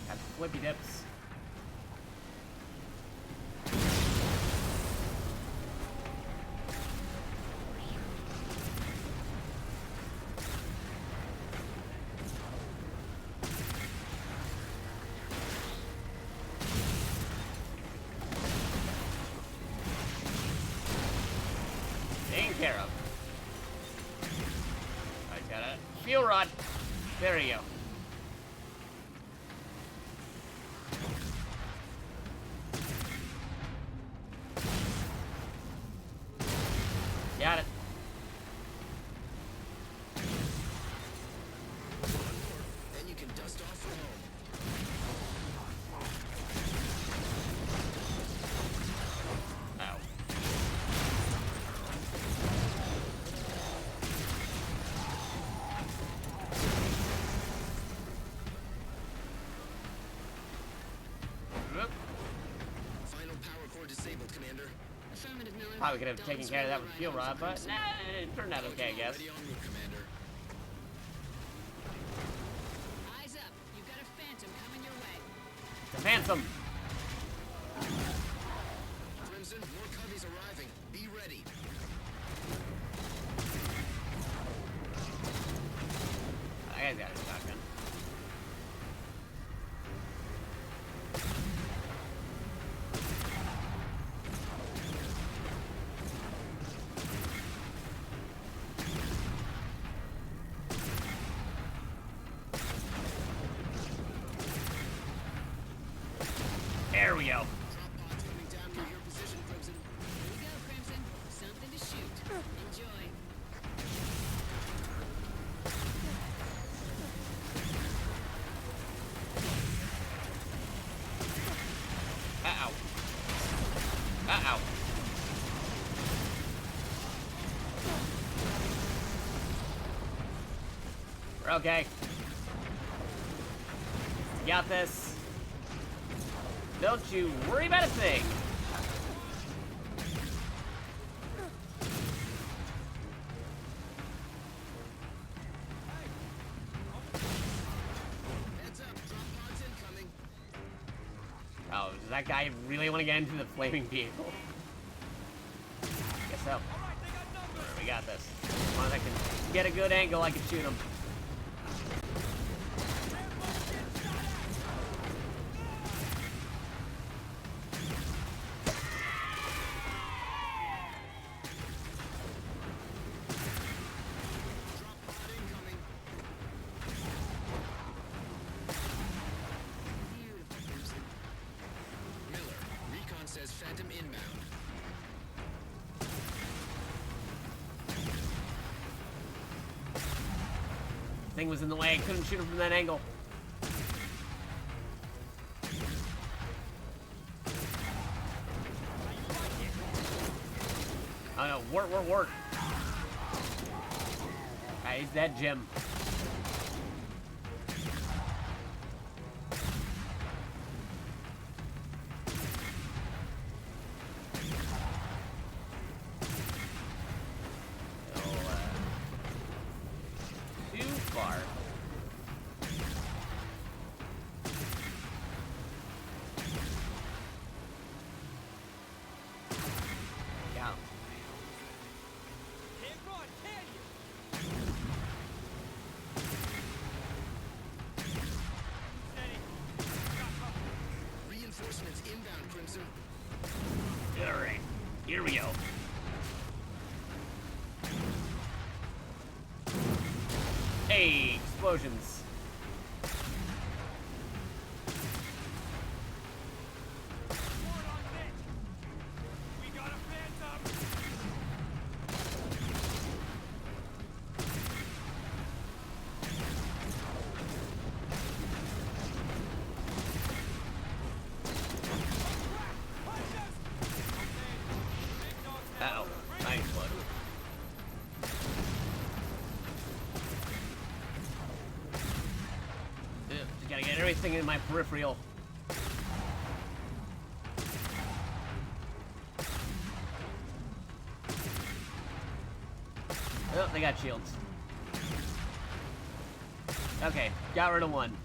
Got flippy dips. Taken care of. I got a fuel rod. There you go. Got it. Then you can dust off for home. Ow. Whoop. Final power core disabled, Commander. Affirmative, Miller. Probably could have taken Dalton's care of that right with fuel home rod, for but Crimson. nah, it turned out okay, I guess. Ready en route, Commander. Eyes up. You've got a phantom coming your way. The Phantom. Crimson, more Coveys arriving. Be ready. That guy's got a shotgun. There we go. Drop pods coming down Uh-oh. We're okay. You got this. Don't you worry about a thing. Heads up, drop pods incoming. Oh, does that guy really want to get into the flaming vehicle? Guess so. We got this. As long as I can get a good angle, I can shoot him. Drop pod incoming. Beautiful, Crimson. Miller, recon says Phantom inbound. Thing was in the way. I couldn't shoot him from that angle. Oh no, work. Alright, he's dead, Jim. Too far. Yeah. Can't run, can you? Steady. Got cover. Reinforcements inbound, Crimson. Alright, here we go. Hey, explosions. Forward on net. We got a phantom. Punches! Okay. Big dog's down. Uh-oh, I exploded. Just gotta get everything in my peripheral. Oh, they got shields. Okay, got rid of one.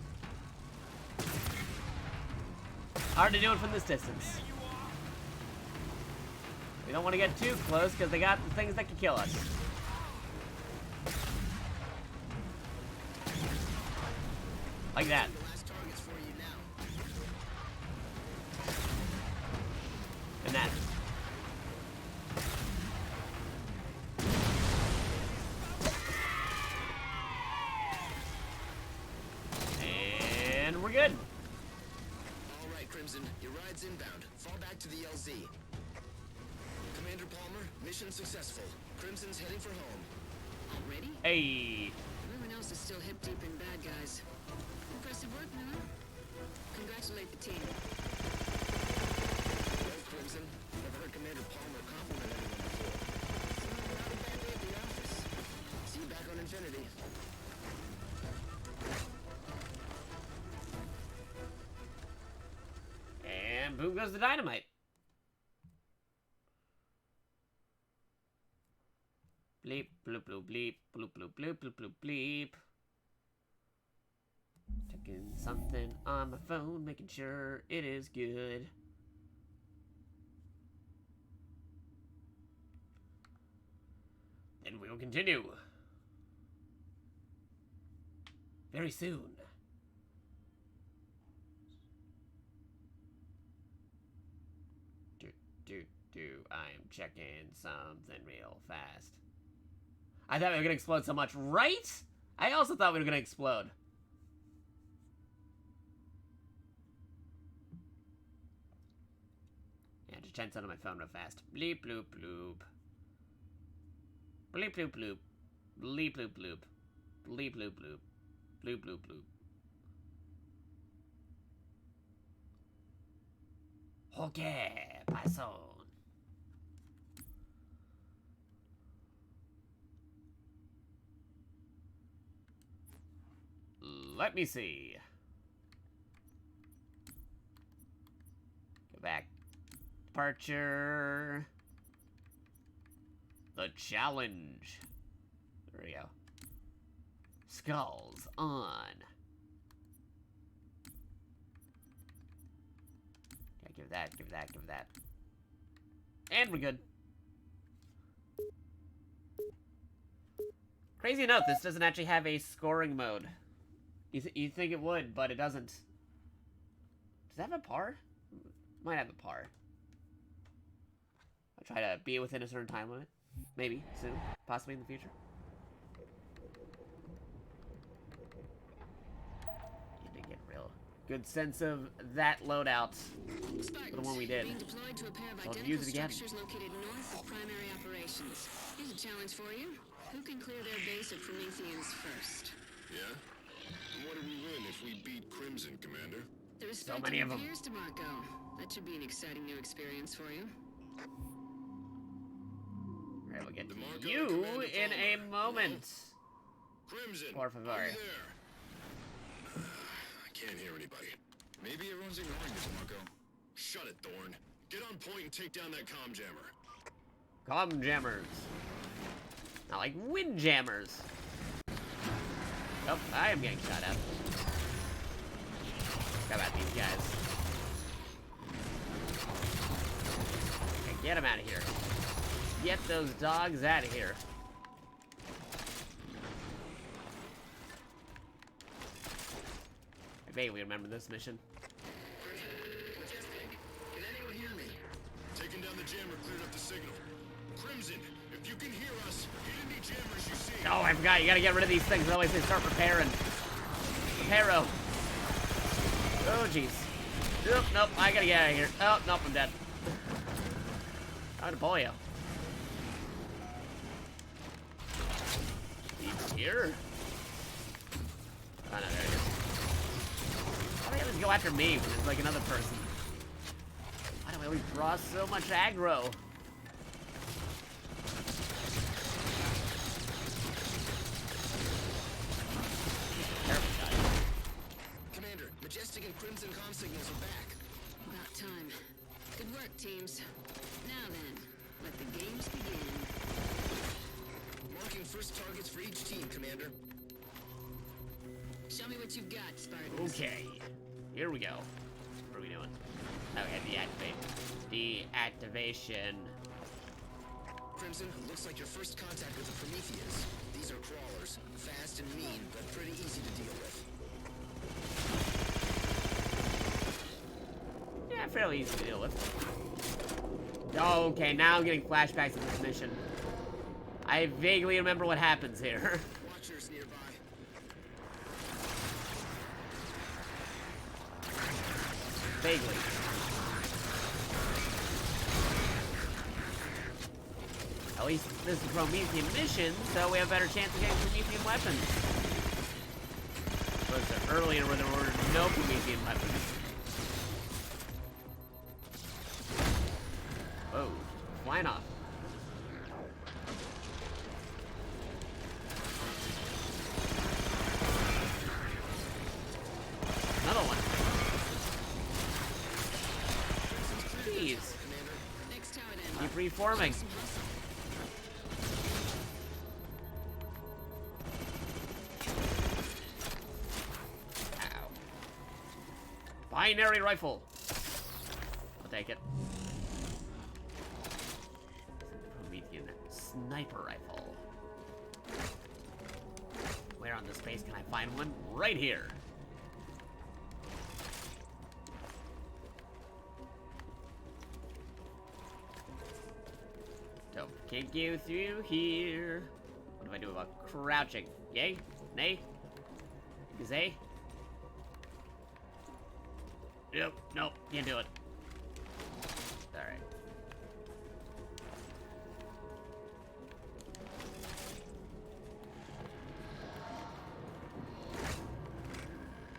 Hard to do it from this distance. We don't want to get too close because they got the things that can kill us. Like that. The last target's for you now. And that. And we're good. All right, Crimson, your ride's inbound. Fall back to the LZ. Commander Palmer, mission successful. Crimson's heading for home. Already? Hey. Everyone else is still hip deep in bad guys. Impressive work, Miller. Congratulate the team. Well, Crimson, never heard Commander Palmer compliment anyone before. So, not a bad day at the office. See you back on Infinity. And boom goes the dynamite. Bleep, bloop, bloop, bleep, bloop, bloop, bloop, bloop, bloop, bleep. Checking something on my phone, making sure it is good. Then we will continue. Very soon. I am checking something real fast. I thought we were gonna explode so much, right? I also thought we were gonna explode. Yeah, just trying something on my phone real fast. Bleep bloop bloop. Bleep bloop bloop. Bleep bloop bloop. Bleep bloop bloop. Bloop bloop bloop. Okay, pass on. let me see. Go back. Departure. The challenge. There we go. Skulls on. Yeah, give that, give that, give that. And we're good. Crazy enough, this doesn't actually have a scoring mode. You think it would, but it doesn't. Does that have a par? Might have a par. I'll try to be within a certain time limit. Maybe, soon. Possibly in the future. You did get real good sense of that loadout for the one we did. Being deployed to a pair of So I'll identical use it again. structures located north of primary operations. Here's a challenge for you. Who can clear their base of Prometheans first? Yeah? And what do we win if we beat Crimson, Commander? The respect many of 'em. appears to Marco. That should be an exciting new experience for you. Alright, we'll get to DeMarco you and Commander in a Palmer. moment. Crimson, Por favor. are you there? I can't hear anybody. Maybe everyone's ignoring us, Marco. Shut it, Thorn. Get on point and take down that comm jammer. Comm jammers. Not like wind jammers. Oh, I am getting shot at. How about these guys? Okay, get them out of here. Get those dogs out of here. I bet we remember this mission. Can anyone hear me? Taking down the jammer cleared up the signal. Crimson, if you can hear us, hit any jammers you see. Oh, I forgot. You gotta get rid of these things, otherwise they start repairing. Reparo. Oh, jeez. Nope, nope. I gotta get out of here. Oh, nope, I'm dead. I'm gonna pull you. He's here. Oh, no, there he is. Why do they always go after me when there's like another person? Why do I always draw so much aggro? Terrible shot. Commander, Majestic and Crimson comm signals are back. About time. Good work, teams. Now then, let the games begin. Marking first targets for each team, Commander. Show me what you've got, Spartans. Okay, here we go. What are we doing? Okay, deactivation. Crimson, looks like your first contact with the Prometheus. These are crawlers. Fast and mean, but pretty easy to deal with. Yeah, fairly easy to deal with. Okay, now I'm getting flashbacks of this mission. I vaguely remember what happens here. Watchers nearby. Vaguely. At least this is a Promethean mission, so we have a better chance of getting Promethean weapons. Was there earlier where there were no Promethean weapons? Whoa, flying off. Another one. Jeez. Next tower then. Keep reforming. Some hustle. Ow. Binary rifle. I'll take it. Promethean sniper rifle. Where on this base can I find one? Right here. So, can't go through here. What do I do about crouching? Yay? Nay? Zay? Nope, nope, can't do it. Alright.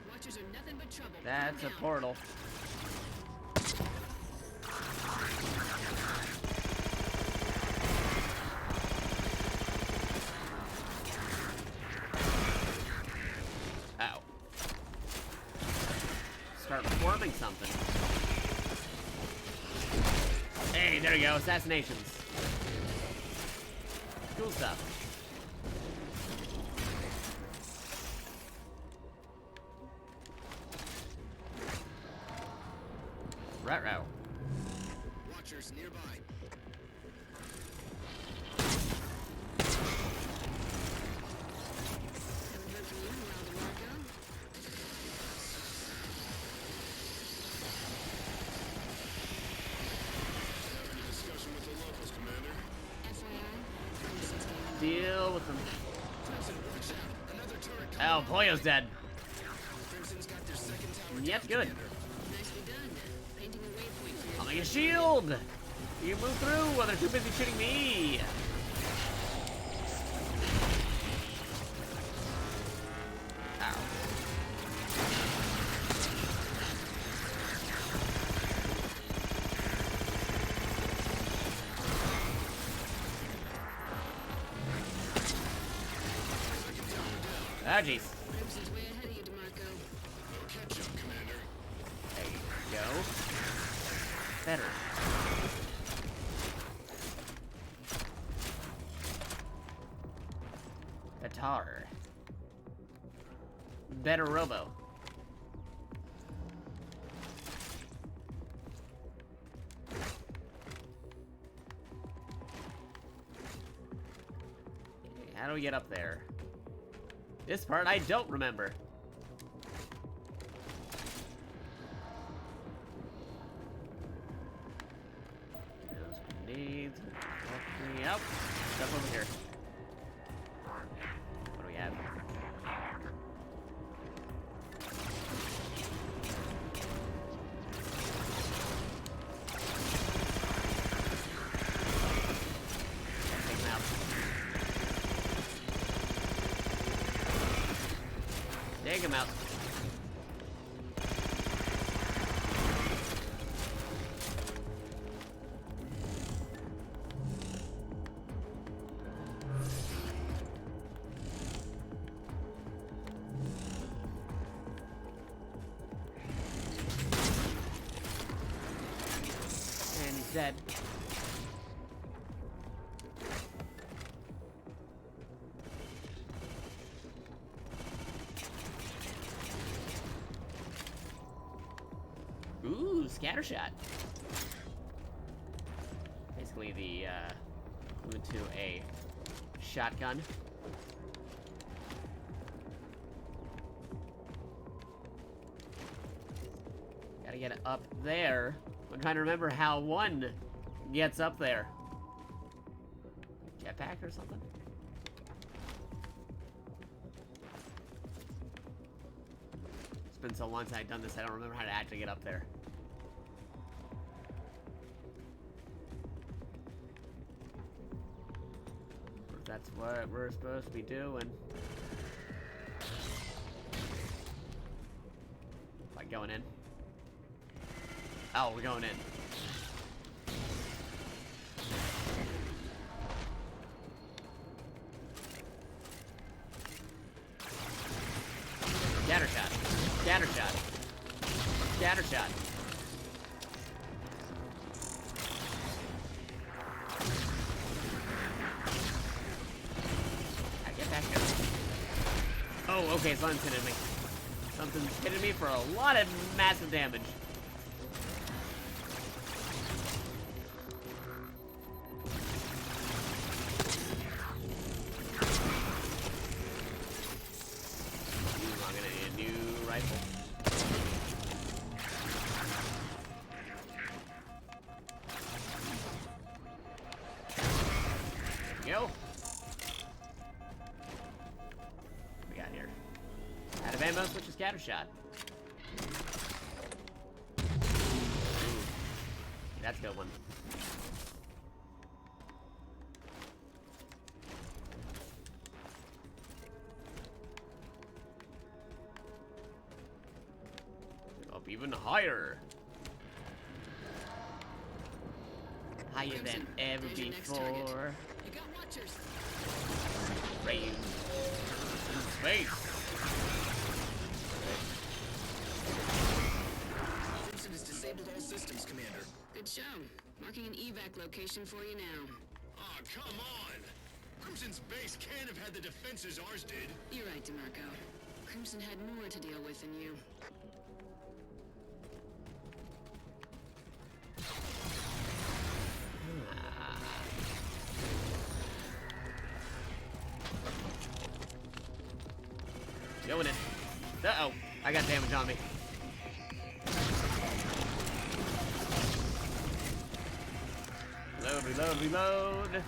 Watchers are nothing but trouble. That's a Calm down. portal. Ow. doing something. Hey, there you go, assassinations. Cool stuff. Ruh-roh. Watchers nearby. Haven't heard from you in a while, DeMarco. Having a discussion with the locals, Commander. FYI, Crimson's game. Deal with them. Crimson, watch out! Another turret Oh, coming. Pollo's dead. Crimson's got their second tower Yep, down, good. Commander. Nicely done. Painting a waypoint for I'll your make a shield! You move through while they're too busy shooting me! Ow. Ah, jeez. Crimson's way ahead of you, DeMarco. No catch up, Commander. There you go. Better. Guitar. Better robo. Okay, how do we get up there? This part I don't remember. Those grenades. Yep. Stuff over here. What do we have? Take them out. Take him out. And he's dead. Ooh, scatter shot. Basically the equivalent to a shotgun. Gotta get it up there. I'm trying to remember how one gets up there. Jetpack or something? It's been so long since I've done this, I don't remember how to actually get up there. Or if that's what we're supposed to be doing. Like going in? Oh, we're going in. Scatter shot. Scatter shot. Scatter shot. I get back here. Oh, okay, something's hitting me. Something's hitting me for a lot of massive damage. I'm gonna need a new rifle. There we go. What we got here? Out of ammo, switch to scatter shot. Ooh. That's a good one. Up even higher. Higher than Crimson, ever there's your next target. before. You got watchers. Range in space. disabled all systems, Commander. Good show. Marking an evac location for you now. Aw, come on! Crimson's base can't have had the defenses ours did. You're right, DeMarco. Crimson had more to deal with than you. Going in. Uh-oh. I got damage on me. Reload, reload, reload.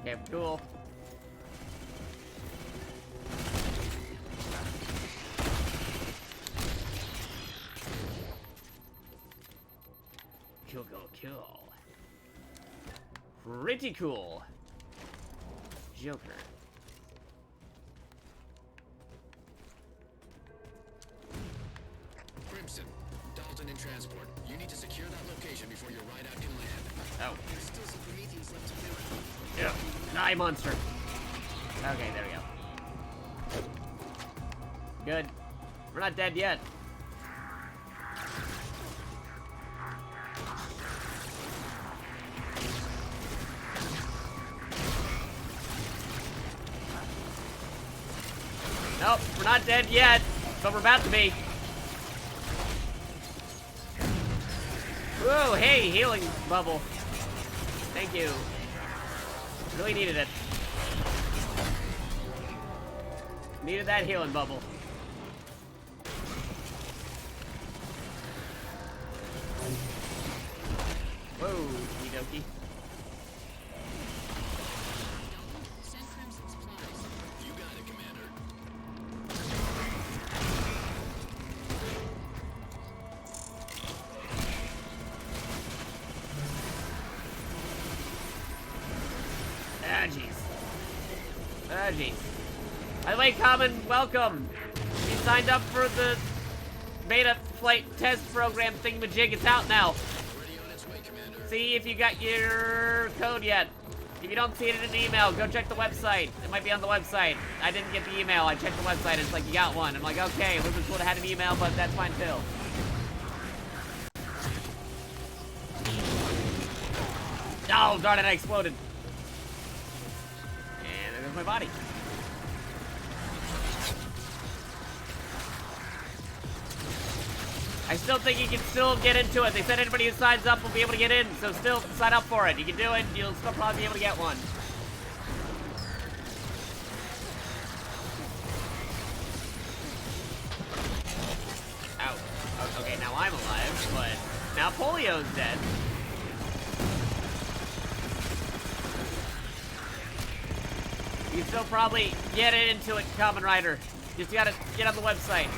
Okay, cool. Cool, cool, cool. Pretty cool. Joker. Crimson, Dalton in transport. You need to secure that location before your rideout can land. Oh. There's still some Prometheans left to do. Yeah. Die, monster. Okay, there we go. Good. We're not dead yet. Nope, we're not dead yet, but we're about to be. Whoa, hey, healing bubble. Thank you. Really needed it. Needed that healing bubble. Whoa, okie dokie. Send Crimson supplies. You got it, Commander. Ah, jeez. Ah, jeez. By the way, Common, welcome. You signed up for the beta flight test program thingamajig. It's out now. Ready on its way, Commander. See if you got your code yet. If you don't see it in an email, go check the website. It might be on the website. I didn't get the email. I checked the website. It's like, you got one. I'm like, okay, Lizards would have had an email, but that's fine too. Oh, darn it, I exploded. And there goes my body. I still think you can still get into it. They said anybody who signs up will be able to get in, so still sign up for it. You can do it. You'll still probably be able to get one. Ow. Oh, okay, now I'm alive, but now Polio's dead. You can still probably get into it, Kamen Rider. Just gotta get on the website.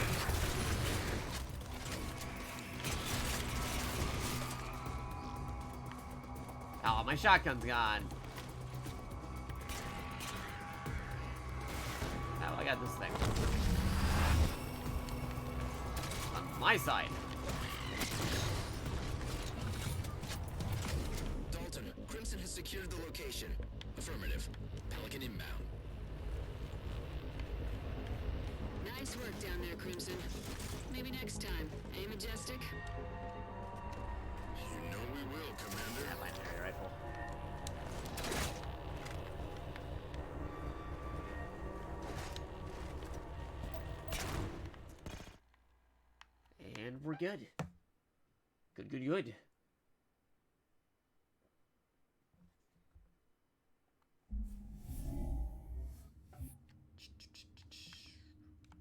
Oh, my shotgun's gone. Oh, I got this thing. On my side. Dalton, Crimson has secured the location. Affirmative. Pelican inbound. Nice work down there, Crimson. Maybe next time. Eh, Majestic? You know we will, Commander. That legendary rifle. And we're good. Good, good, good.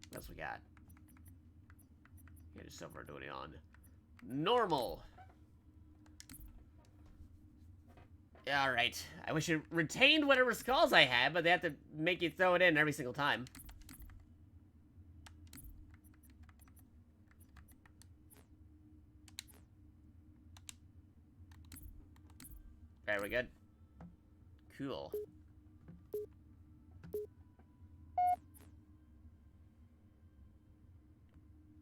What else we got? Here's silver duty on. Normal. Alright. I wish it retained whatever skulls I had, but they have to make you throw it in every single time. Very good. Cool.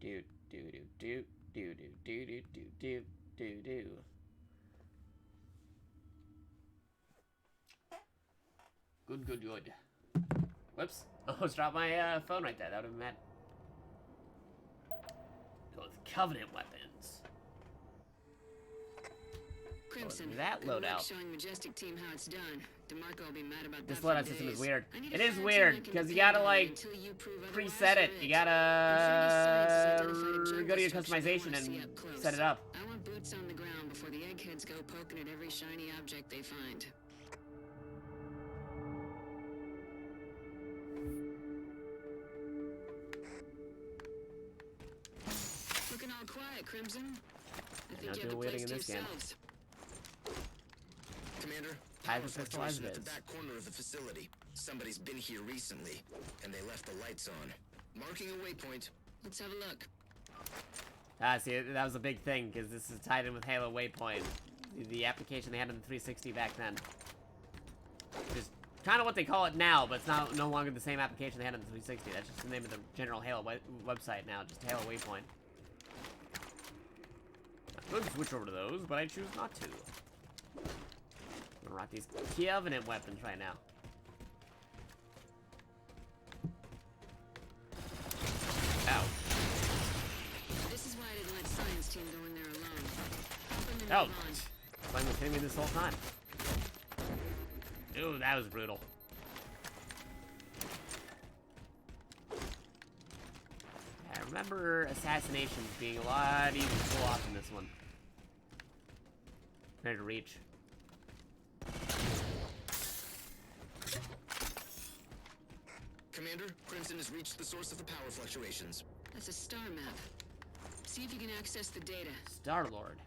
Do do do do do do do do do do do. Good, good, good. Whoops. Almost dropped my phone right there. That would have been mad. Those Covenant weapons. Crimson, that good luck loadout. showing Majestic Team how it's done. DeMarco will be mad about This that for loadout system is days. weird. I need It a is fire weird, team that can because you depend gotta, on it like, until you prove preset it. otherwise, You or gotta go to your structure they customization wanna see and up close. set it up. I want boots on the ground before the eggheads go poking at every shiny object they find. Looking all quiet, Crimson. I think not you doing have the waiting place in to this game. yourselves. Commander, Hide power the pistol as fluctuation it at the is. back corner of the facility. Somebody's been here recently, and they left the lights on. Marking a waypoint. Let's have a look. Ah, see, that was a big thing, because this is tied in with Halo Waypoint. The application they had on the 360 back then. Which is kind of what they call it now, but it's no longer the same application they had on the 360. That's just the name of the general Halo website now, just Halo Waypoint. I could switch over to those, but I choose not to. I'm gonna rock these Covenant weapons right now. Ow. This is why I didn't let Science Team go in there alone. Hop in and Oh, move on. Flame was hitting me this whole time. Ooh, that was brutal. I remember assassinations being a lot easier to pull off in this one. Compared to Reach. Commander, Crimson has reached the source of the power fluctuations. That's a star map. See if you can access the data. Star-Lord.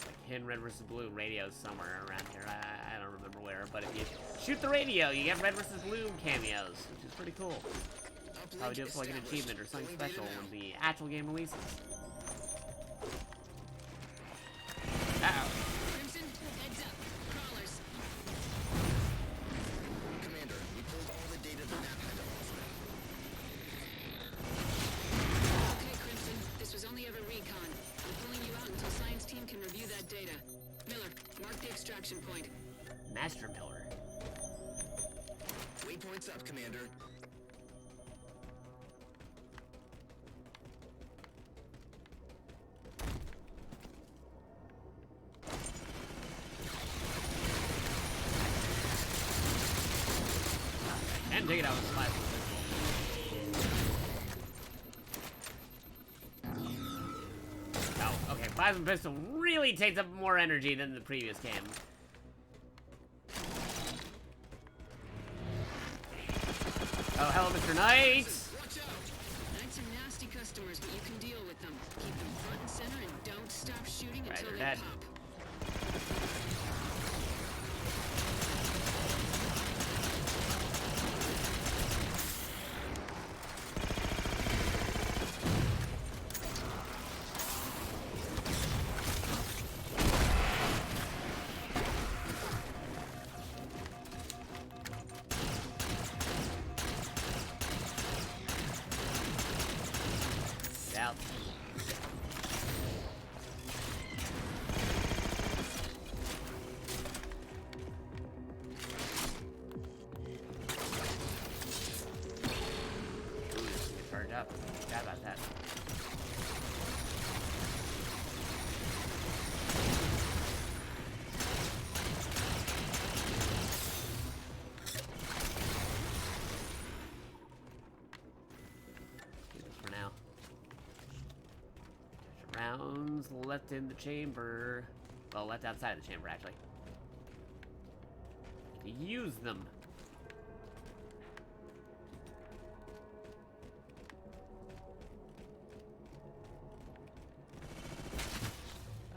Like hidden red versus blue radios somewhere around here. I don't remember where, but if you shoot the radio, you get red versus blue cameos, which is pretty cool. Probably do it for like an achievement or something special when the actual game releases. Uh-oh. Crimson, heads up. Crawlers. Commander, we pulled all the data the map had to offer. Okay, Crimson. This was only ever recon. I'm pulling you out until Science Team can review that data. Miller, mark the extraction point. Master Miller. Waypoint's up, Commander. And take it out with the plasma pistol. Oh, okay. Plasma pistol really takes up more energy than the previous game. Oh, hello, Mr. Knight! Watch out! Knights are nasty customers, but you can deal with them. Keep them front and center and don't stop shooting Right, until they're they dead. pop. Out. Ooh, this is gonna charge up. Forgot about that. Do this for now. Rounds left in the chamber. Well, left outside of the chamber, actually. Use them.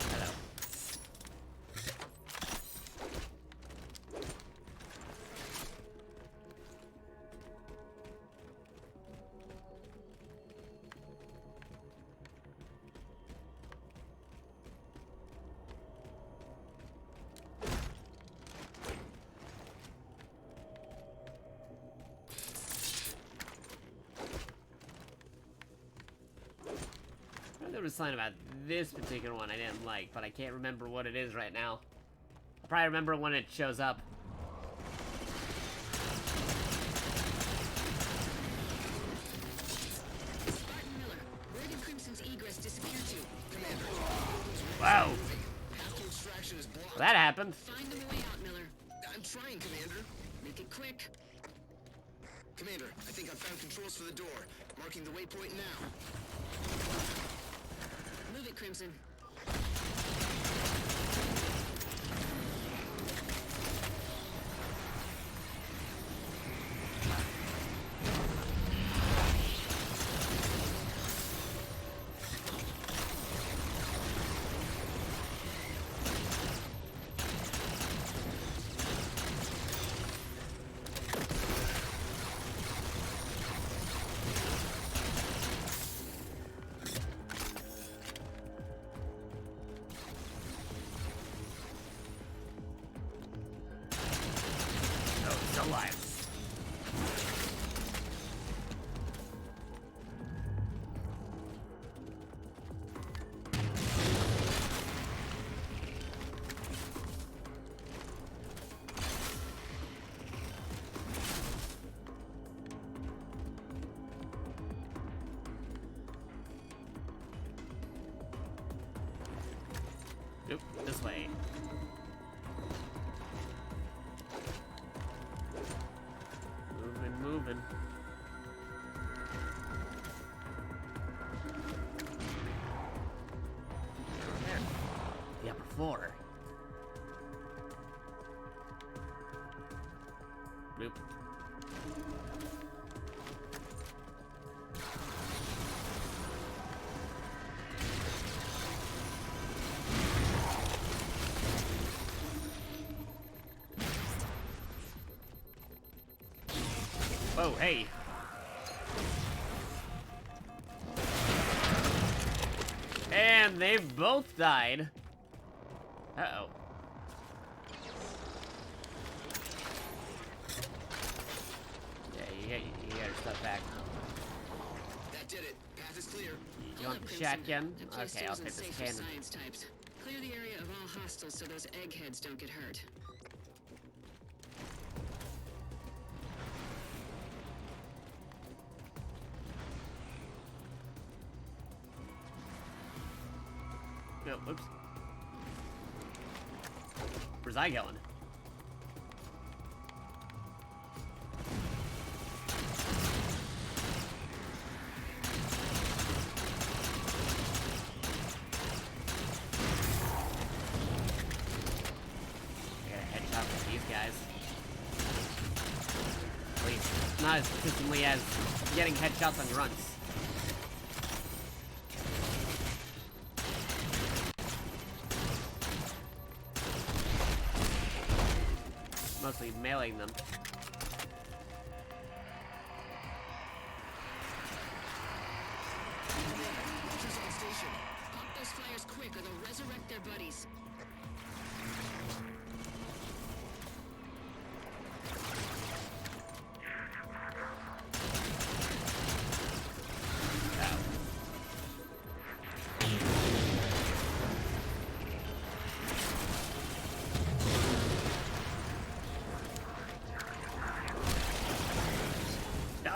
Hello. There was something about this particular one I didn't like, but I can't remember what it is right now. I'll probably remember when it shows up. Spartan Miller, That happened. Find them a way out, Miller. I'm trying, Commander. Make it quick. Commander, I think I've found controls for the door. Marking the waypoint now. Move it, Crimson. Oh, it's alive. Nope, this way. Moving. There. The upper floor. Nope. Whoa, hey. And they've both died. Uh-oh. Yeah, you got your stuff back. That did it. Path is clear. You want the Crimson. shotgun? That place Okay, I'll still take isn't this safe for cannon. science types. Clear the area of all hostiles so those eggheads don't get hurt. No, whoops. Where's I going? I gotta headshot with these guys. At least, not as consistently as getting headshots on grunts. Mostly mailing them. Watchers on station. Pop those flyers quick or they'll resurrect their buddies.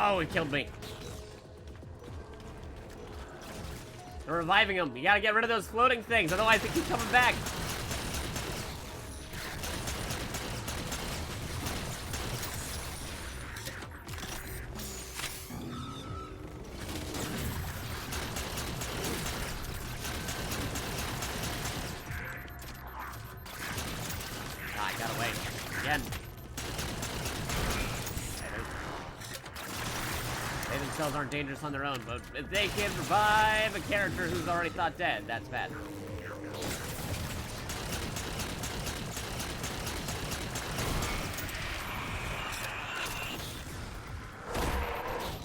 Oh, it killed me. They're reviving him. You gotta get rid of those floating things, otherwise they keep coming back. Ah, I got away. Again. They themselves aren't dangerous on their own, but if they can revive a character who's already thought dead, that's bad.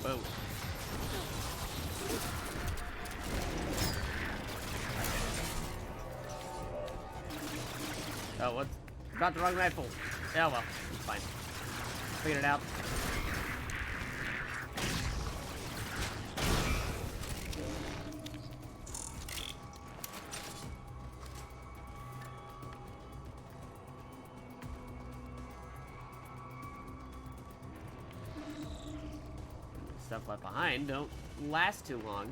Whoa. Oh, what? Got the wrong rifle. Yeah, well, it's fine. Figured it out. Stuff left behind don't last too long.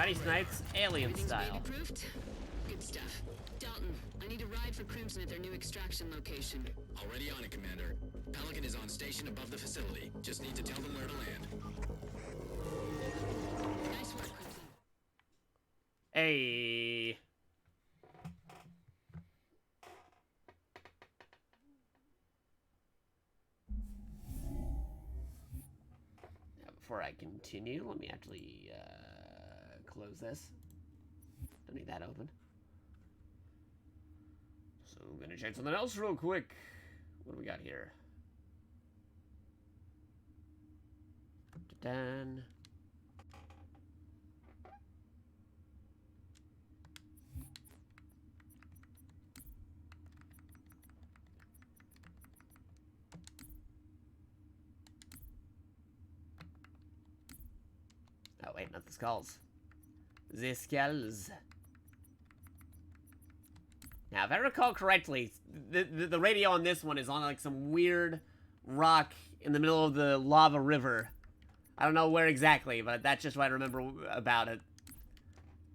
Johnny Snipes, alien Everything's style. baby-proofed? Good stuff. Dalton, I need a ride for Crimson at their new extraction location. Already on it, Commander. Pelican is on station above the facility. Just need to tell them where to land. Nice work, Crimson. Hey. Now, before I continue, let me actually close this. Don't need that open. So I'm gonna check something else real quick. What do we got here? Done. Oh wait, not the skulls. The skulls. Now, if I recall correctly, the radio on this one is on like some weird rock in the middle of the lava river. I don't know where exactly, but that's just what I remember about it.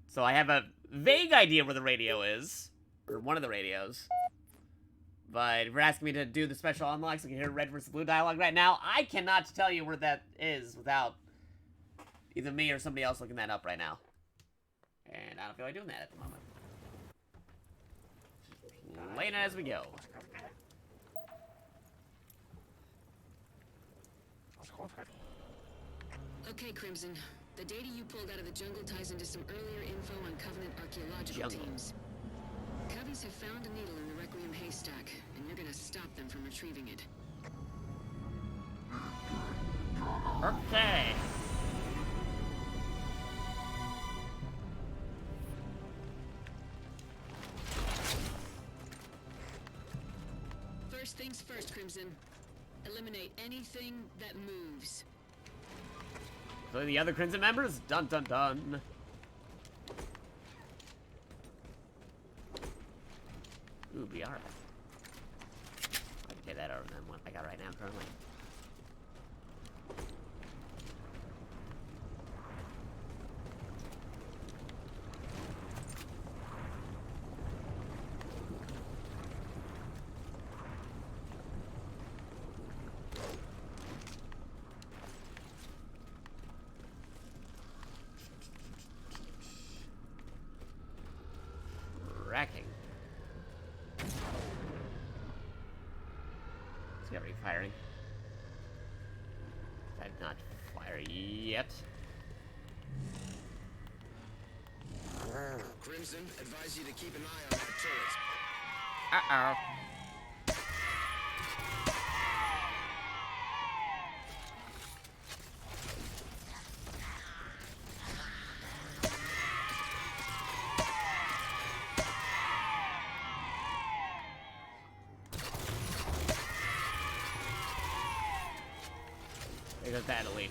So I have a vague idea where the radio is, or one of the radios. But if you're asking me to do the special unlocks, so you can hear red versus blue dialogue right now, I cannot tell you where that is without either me or somebody else looking that up right now. And I don't feel like doing that at the moment. Playing it as we go. Okay, Crimson. The data you pulled out of the jungle ties into some earlier info on Covenant archaeological teams. Covies have found a needle in the Requiem haystack, and you're gonna stop them from retrieving it. Okay. First things first, Crimson. Eliminate anything that moves. So the other Crimson members? Dun dun dun. Ooh, BR. I can take that over than what I got right now currently. Racking. Let's get refiring. I did not fire yet. Crimson, advise you to keep an eye on that turret. Uh-oh. There goes that elite.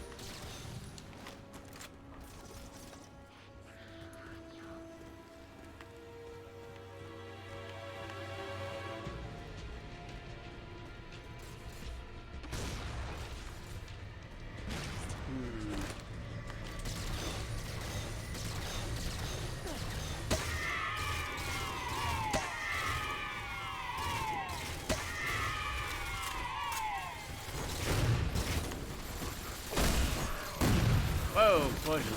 Whoa, explosion.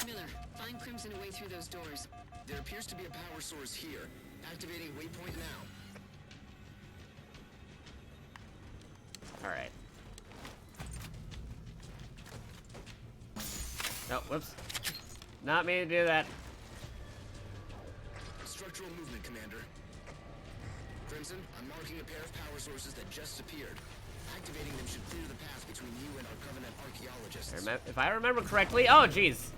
Miller, find Crimson a way through those doors. There appears to be a power source here. Activating waypoint now. Alright. No, whoops. Not me to do that. Structural movement, Commander. Crimson, I'm marking a pair of power sources that just appeared. Activating them should clear the path between you and our Covenant archaeologists. If I remember correctly, oh jeez.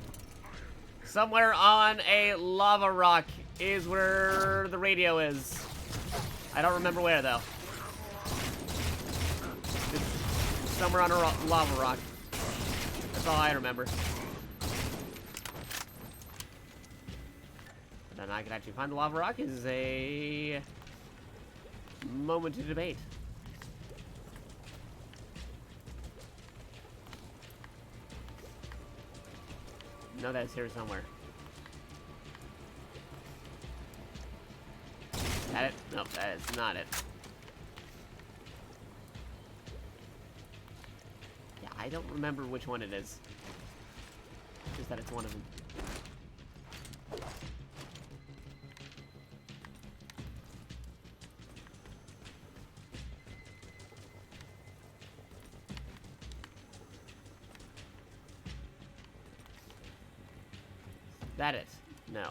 Somewhere on a lava rock is where the radio is. I don't remember where though. It's somewhere on a lava rock. That's all I remember. But then I can actually find the lava rock is a moment to debate. No, that's here somewhere. Is that it? Nope, that is not it. Yeah, I don't remember which one it is. Just that it's one of them. That it? No.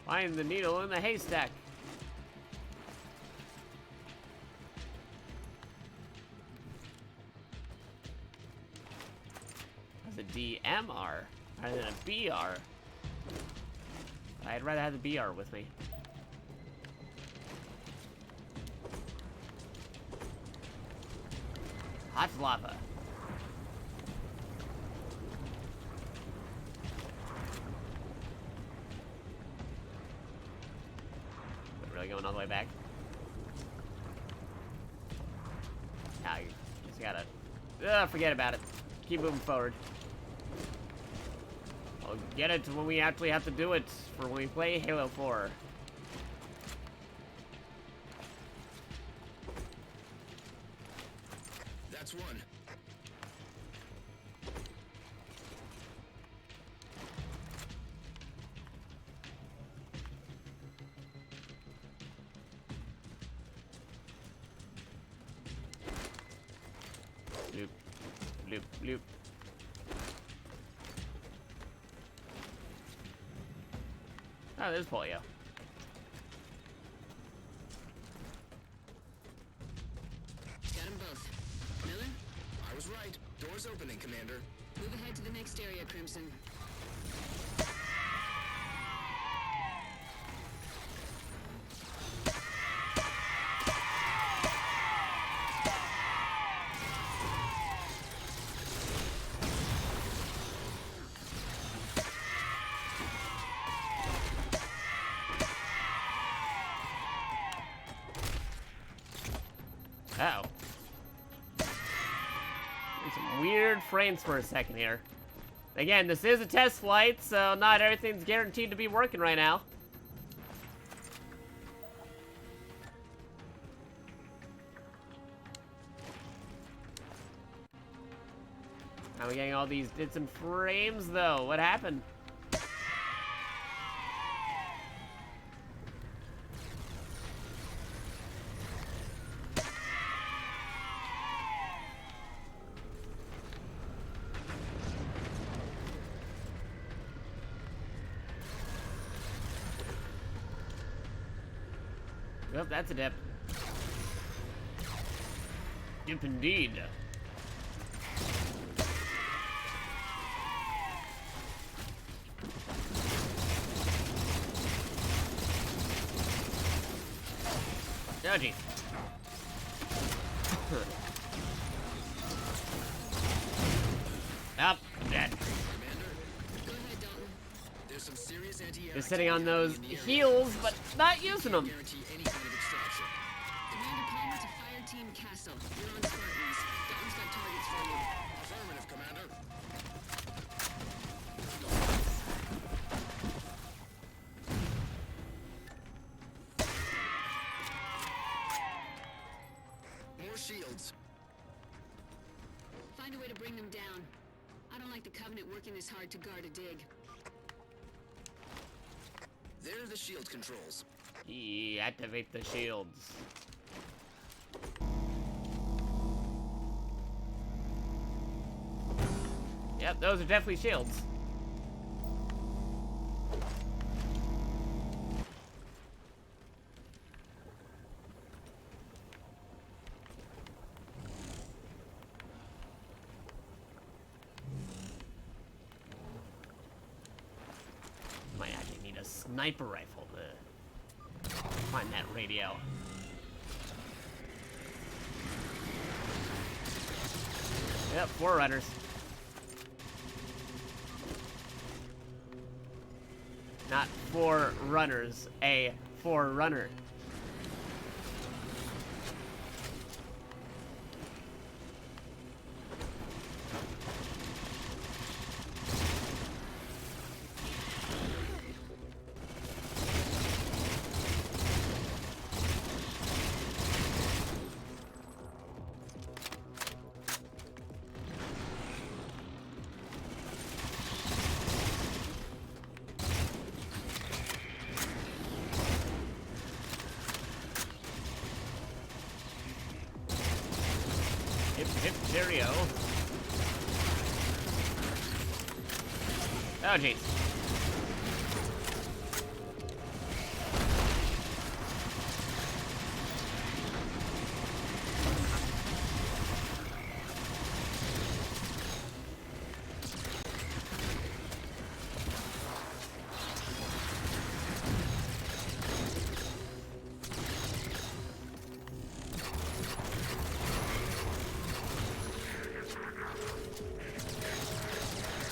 Find the needle in the haystack. That's a DMR rather than a BR. I'd rather have the BR with me. Hot lava. We're really going all the way back? Nah, you just gotta... forget about it. Keep moving forward. I'll get it when we actually have to do it for when we play Halo 4. That's one. Loop. Loop. Loop. Oh, there's polio. Got them both. Miller, I was right. Door's opening, Commander. move ahead to the next area, Crimson. Uh-oh. Some weird frames for a second here. Again, this is a test flight, so not everything's guaranteed to be working right now. How are we getting all these dits and frames, though? What happened? Well, that's a dip. Dip indeed. Oh, geez. Up, dead. Commander, go ahead, Dalton. There's some serious anti-air Just sitting on those activity in the area. heels, but not using them. Guarantee any kind of extraction. Commander Palmer to Fire Team Castle. You're on Spartans. Dalton's got targets for you. Affirmative, Commander. More shields. Find a way to bring them down. I don't like the Covenant working this hard to guard a dig. There are the shield controls. Activate the shields. Yep, those are definitely shields. Might actually need a sniper rifle to find that radio. Yep, Forerunners. Not four runners, a forerunner. Hip stereo. Oh jeez.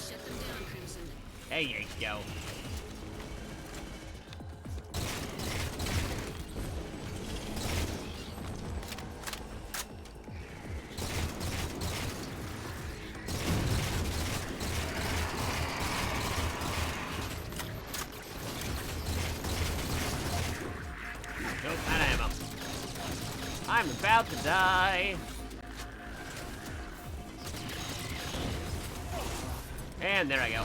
Shut them down, Crimson. There you go. Nope, out of ammo. I'm about to die. And there I go.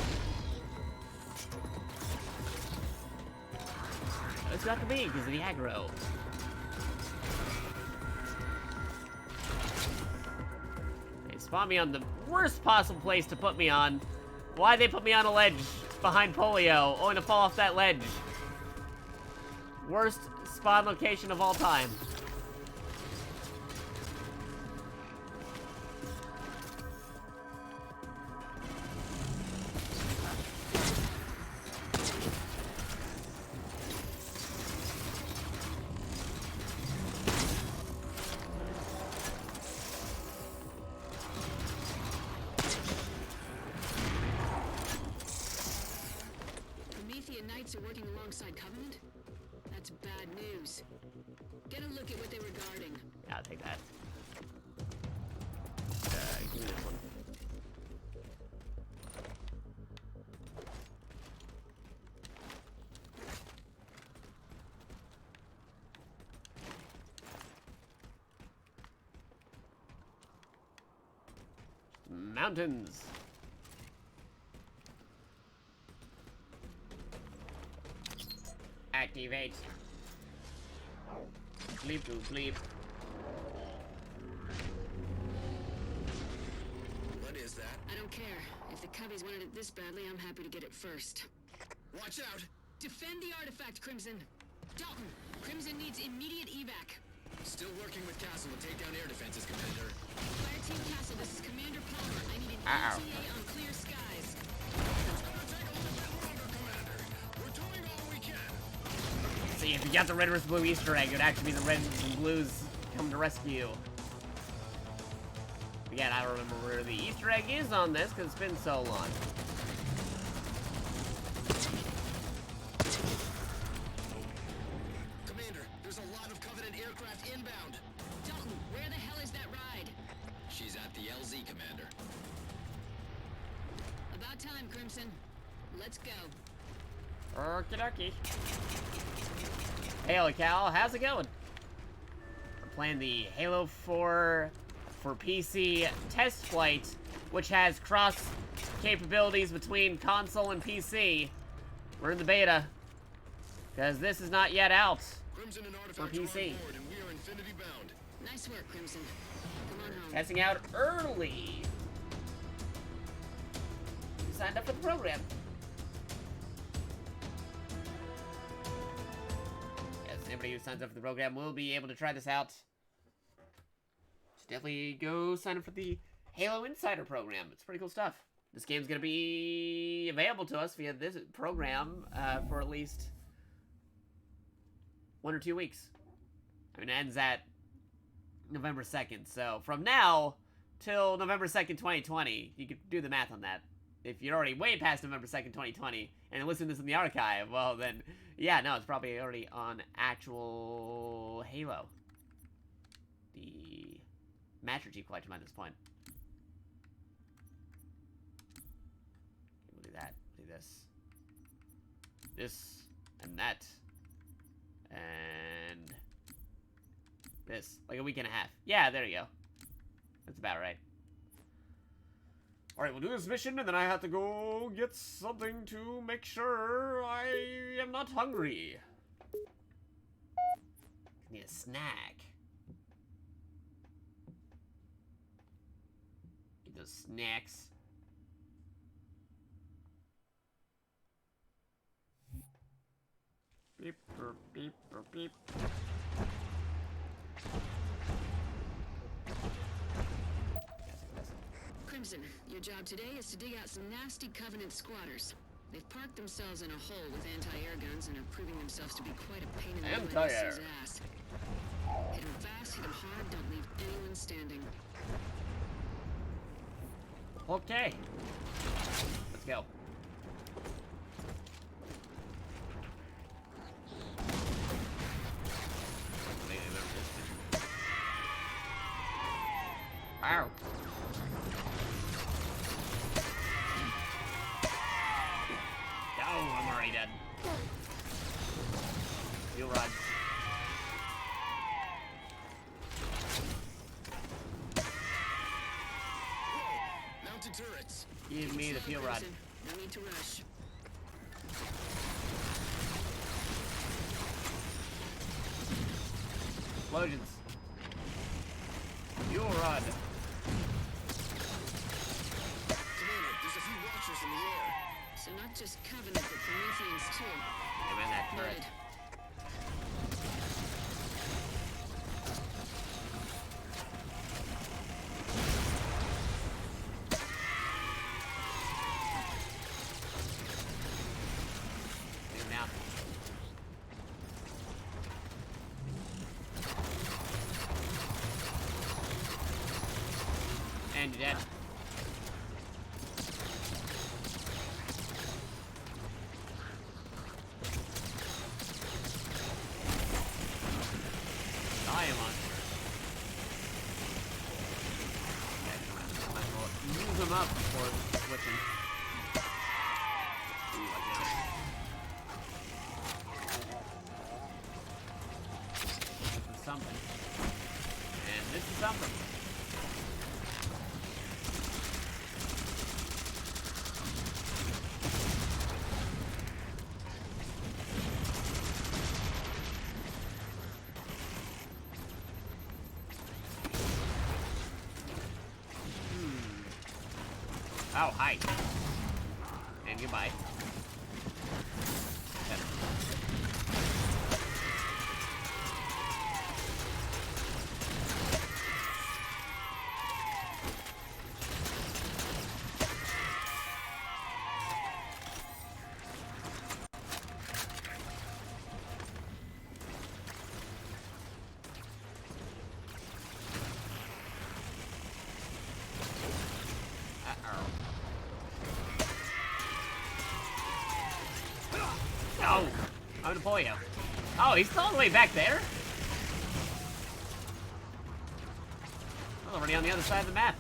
It's got to be because of the aggro. They spawned me on the worst possible place to put me on. Why they put me on a ledge behind Polio, only to fall off that ledge? Worst spawn location of all time. Promethean Knights are working alongside Covenant? That's bad news. Get a look at what they were guarding. Yeah, I'll take that. Give me this one. Mountains. Activate. Sleep to sleep. What is that? I don't care. If the Cubbies wanted it this badly, I'm happy to get it first. Watch out! Defend the artifact, Crimson! Dalton, Crimson needs immediate evac. Still working with Castle to take down air defenses, Commander. Fire Team Castle, this is Commander Palmer. I need an Ow. ETA on clear skies. It's gonna take a little bit longer, Commander. We're doing all we can. See, if you got the red versus blue Easter egg, it would actually be the reds and blues come to rescue you. Again, I don't remember where the Easter egg is on this because it's been so long. Commander, there's a lot of Covenant aircraft inbound. Dalton, where the hell is that ride? She's at the LZ, Commander. About time, Crimson. Let's go. Okie dokie. Hey, Cal, how's it going? We're playing the Halo 4 for PC test flight, which has cross capabilities between console and PC. We're in the beta, because this is not yet out. Crimson and For Artifact are on PC. board, and we are infinity bound. Nice work, Crimson. Come on home. Testing out early. You signed up for the program. Yes, anybody who signs up for the program will be able to try this out. So definitely go sign up for the Halo Insider program. It's pretty cool stuff. This game's going to be available to us via this program for at least 1 or 2 weeks. I mean, it ends at November 2nd. So from now till November 2nd, 2020. You could do the math on that. If you're already way past November 2nd, 2020, and listen to this in the archive, well then, yeah, no, it's probably already on actual Halo. The Master Chief Collection by this point. Okay, we'll do that. We'll do this. This, and that. And this. Like a week and a half. Yeah, there you go. That's about right. Alright, we'll do this mission, and then I have to go get something to make sure I am not hungry. Need a snack. Get those snacks. Beep, burp, beep, burp, beep. Crimson, your job today is to dig out some nasty Covenant squatters. They've parked themselves in a hole with anti-air guns and are proving themselves to be quite a pain in the Anti-air. ass. Hit them fast, hit them hard, don't leave anyone standing. Okay. Let's go. Ow. Oh, I'm already dead. Fuel rod. Mounted turrets. Give me the fuel rod. Crimson, no need to rush. Explosions. Fuel rod. Commander, there's a few watchers in the air. So not just Covenant, but Prometheans too. I'm in that turret. Good. Get him down. And you're dead. Die, monster. Okay, might as well use them up before switching. Ooh, like now. This is something. And this is something. Oh, hi. And goodbye. Uh-oh. No! I'm gonna pull you. Oh, he's still all the way back there? I'm already on the other side of the map.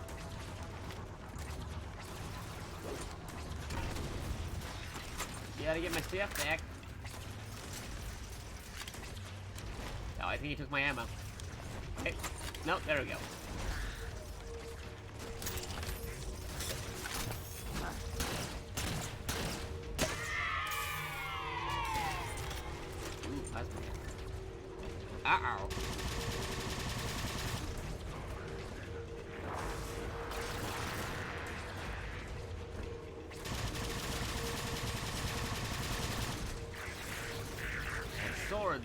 Gotta get my stuff back. Oh, I think he took my ammo. Hey, nope, there we go. Uh-oh. Swords.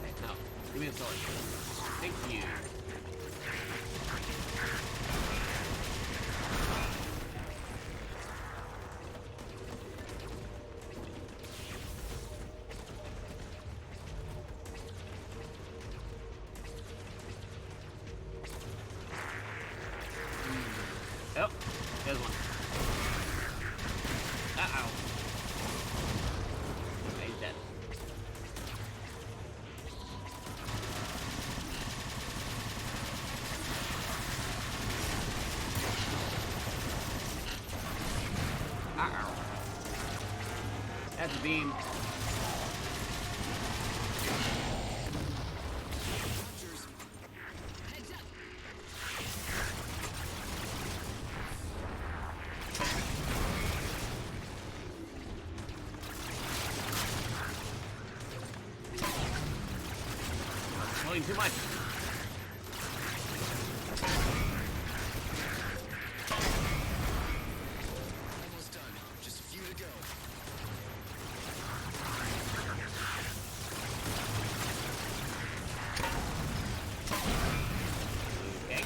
Okay, no. Give me the sword. Thank you. There's one. Uh-oh. Okay, he's dead. Uh-oh. That's a beam. Heads up. Pulling too much. Almost done. Just a few to go. Okay.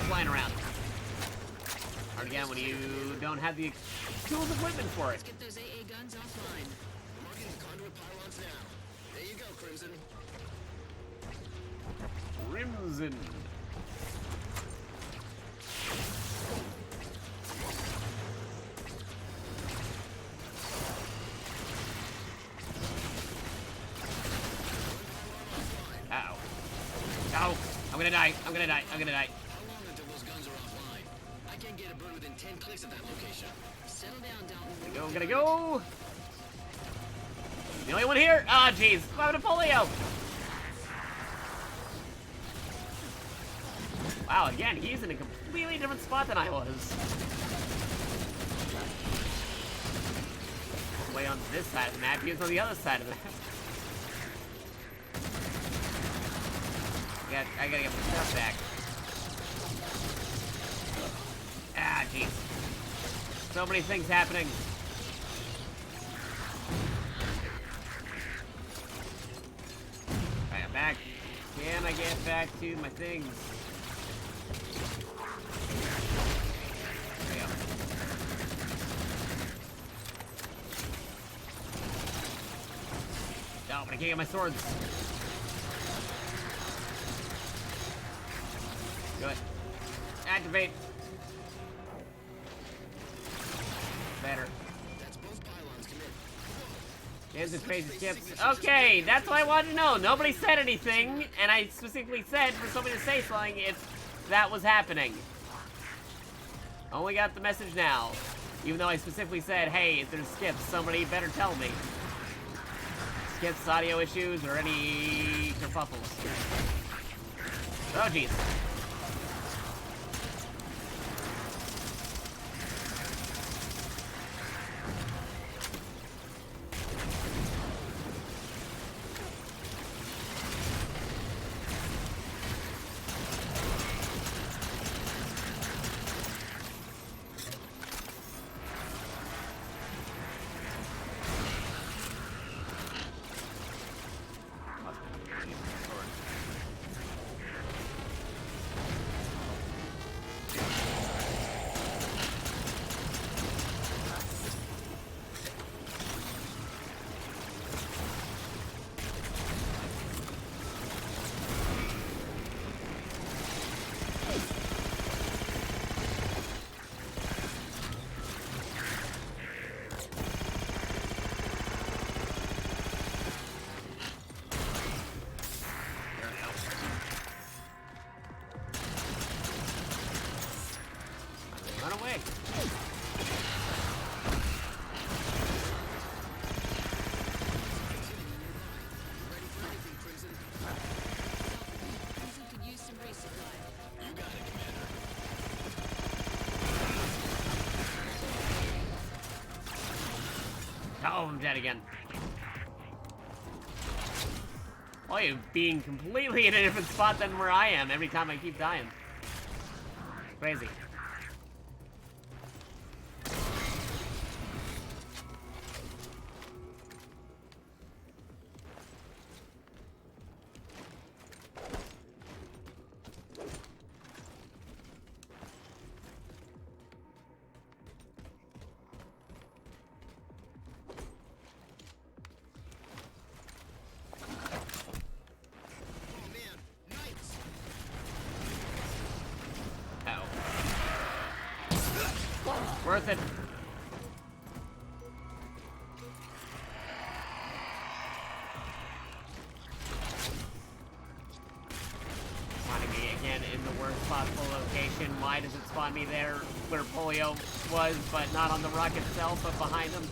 Flying around. Hard again when you don't have the tools equipment for it. Let's get those AA guns offline. Marking the conduit pylons now. There you go, Crimson. Crimson. Uh-oh. Oh, I'm gonna die. I'm gonna die. I'm gonna die. How long until those guns are offline? I can't get a bird within 10 clicks of that location. Settle down, Dalton. Go, gonna go. The only one here. Ah, oh, jeez. Why would a polio? Wow, again, he's in a completely different spot than I was. Way on this side of the map, he was on the other side of the map. I gotta get my stuff back. Ah, jeez. So many things happening. Alright, I'm back. Can I get back to my things? There we go. No, but I can't get my swords. Good. Activate. Better. That's both pylons committed. Here's the crazy skips. Okay, that's what I wanted to know. Nobody said anything, and I specifically said for somebody to say something if that was happening. Only got the message now. Even though I specifically said, hey, if there's skips, somebody better tell me. Skips, audio issues, or any kerfuffles. Oh, jeez. Run away. Ready for anything, Crimson? Crimson could use some resupply. You got it, Commander. Oh, I'm dead again. Oh, you're being completely in a different spot than where I am every time I keep dying. Crazy. Worth it. Spawning me again in the worst possible location. Why does it spawn me there where Polio was, but not on the rock itself, but behind him?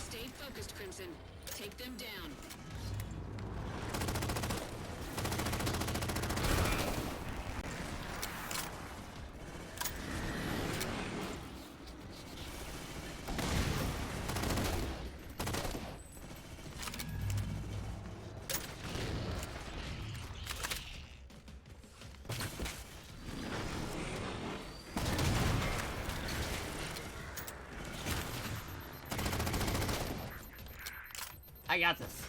Stay focused, Crimson. Take them down. I got this.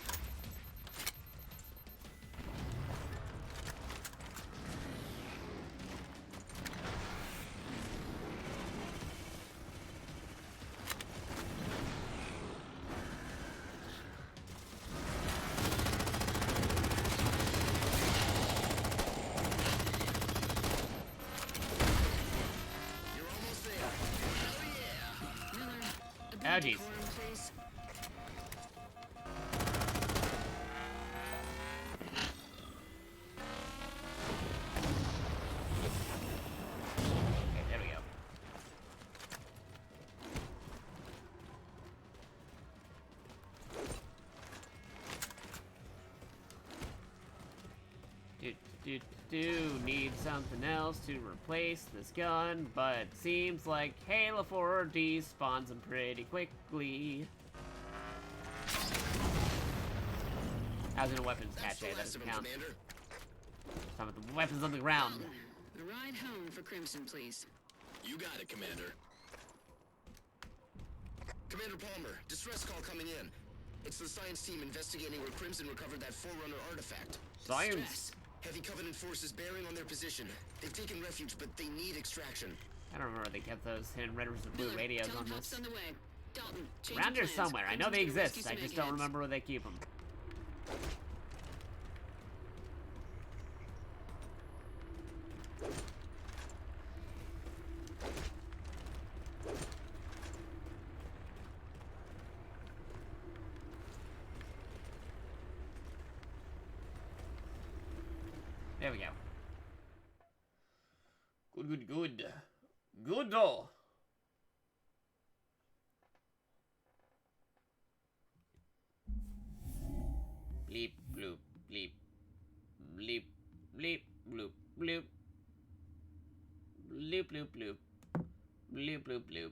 You're almost there. Hell yeah! Miller, a bit Oh, of jeez. decorum, please. Okay, there we go. Need something else to replace this gun, but seems like Halo 4 despawns them pretty quickly. I was in a weapons That's cache, the that last of doesn't them, count. Commander. Some of the weapons on the ground. Dalton, a ride home for Crimson, please. You got it, Commander. Commander Palmer, distress call coming in. It's the science team investigating where Crimson recovered that Forerunner artifact. Science. Stress. Heavy Covenant forces bearing on their position. They've taken refuge, but they need extraction. I don't remember they kept those hidden red versus blue Miller, radios tell on them help's this. on the way. Dalton, change Around your here plans. somewhere. I know Crimson's they gonna rescue exist. some I just don't eggheads. remember where they keep them. There we go. Good. Good-o. Bleep, bloop, bleep. Bleep, bleep, bloop, bloop. Bloop, bloop, bloop. Bloop, bloop, bloop.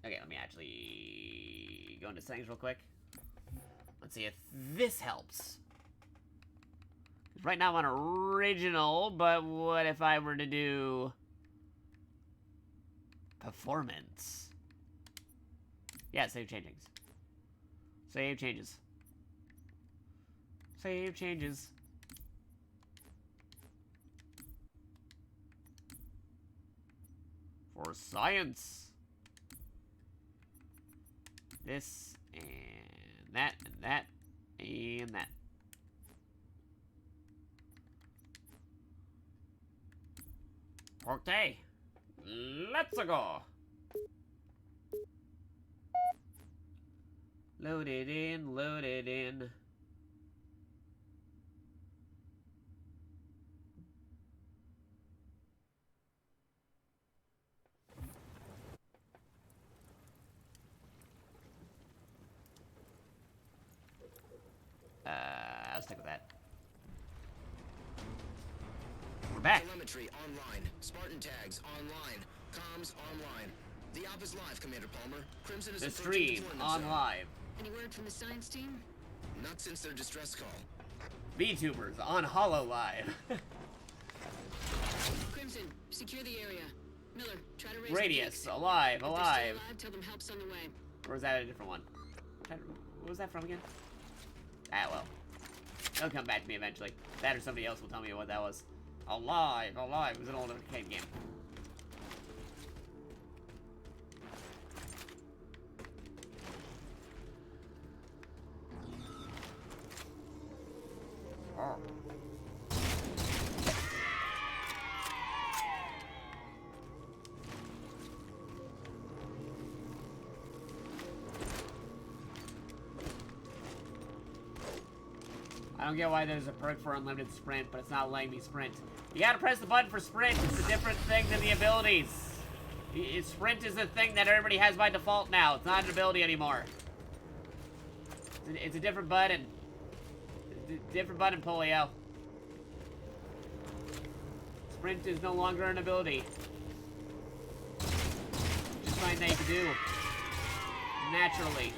Okay, let me actually go into settings real quick. Let's see if this helps. 'Cause right now I'm on original, but what if I were to do performance? Yeah, save changes. Save changes. Save changes. For science. This and that and that and that. Okay. Let's go. Load it in, load it in. I'll stick with that. We're back. Telemetry online. Spartan tags online. Comms online. The op is live, Commander Palmer. Crimson is The approaching stream deployment on zone. live. Any word from the science team? Not since their distress call. VTubers on Hollow Live. Crimson, secure the area. Miller, try to raise Radius, the alive, If they're alive. still alive, tell them help's on the way. Or was that a different one? What was that from again? Ah, well. It'll come back to me eventually. That or somebody else will tell me what that was. Alive, alive. It was an old arcade game. I don't get why there's a perk for unlimited sprint, but it's not letting me sprint. You gotta press the button for sprint. It's a different thing than the abilities. Sprint is the thing that everybody has by default now. It's not an ability anymore. It's a different button. Different button, Polio. Sprint is no longer an ability. Just something that you can do naturally.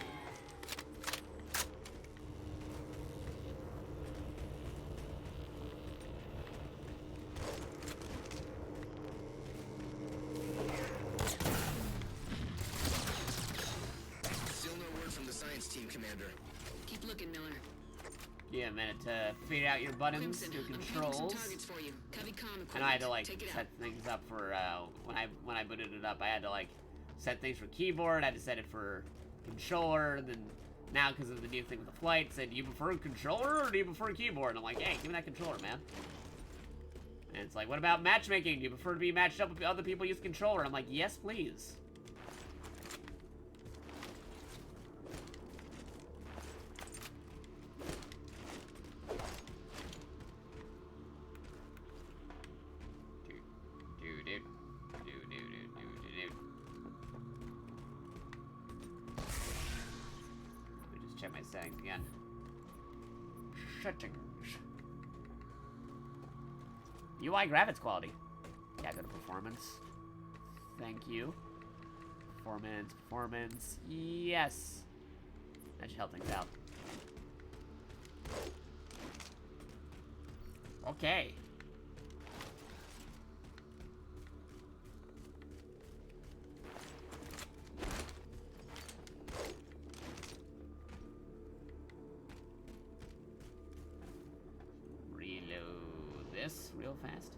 Still no word from the science team, Commander. Keep looking, Miller. Give you a minute to figure out your buttons, Crimson, your I'm painting controls. some targets for you. Covey comm equipment. And I had to like Take it set out. things up for when I booted it up. I had to like set things for keyboard. I had to set it for controller. Then now because of the new thing with the flight, it said, "Do you prefer controller or do you prefer keyboard?" And I'm like, "Hey, give me that controller, man." And it's like, "What about matchmaking? Do you prefer to be matched up with other people use controller?" And I'm like, "Yes, please." Let me just check my settings again. Settings. UI graphics quality. Yeah, go to performance. Thank you. Performance. Yes. That should help things out. Okay. Reload this real fast.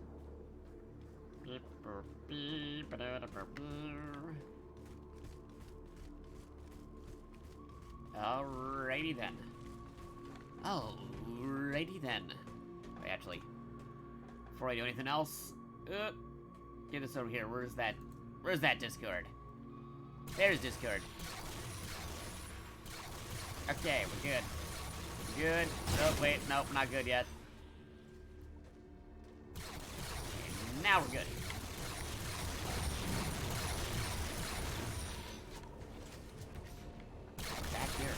Alrighty then. Alrighty then. Wait, actually, before I do anything else, get this over here. Where's that Discord? There's Discord. Okay, we're good. We're good. Oh, wait, nope, not good yet. Okay, now we're good. Back here.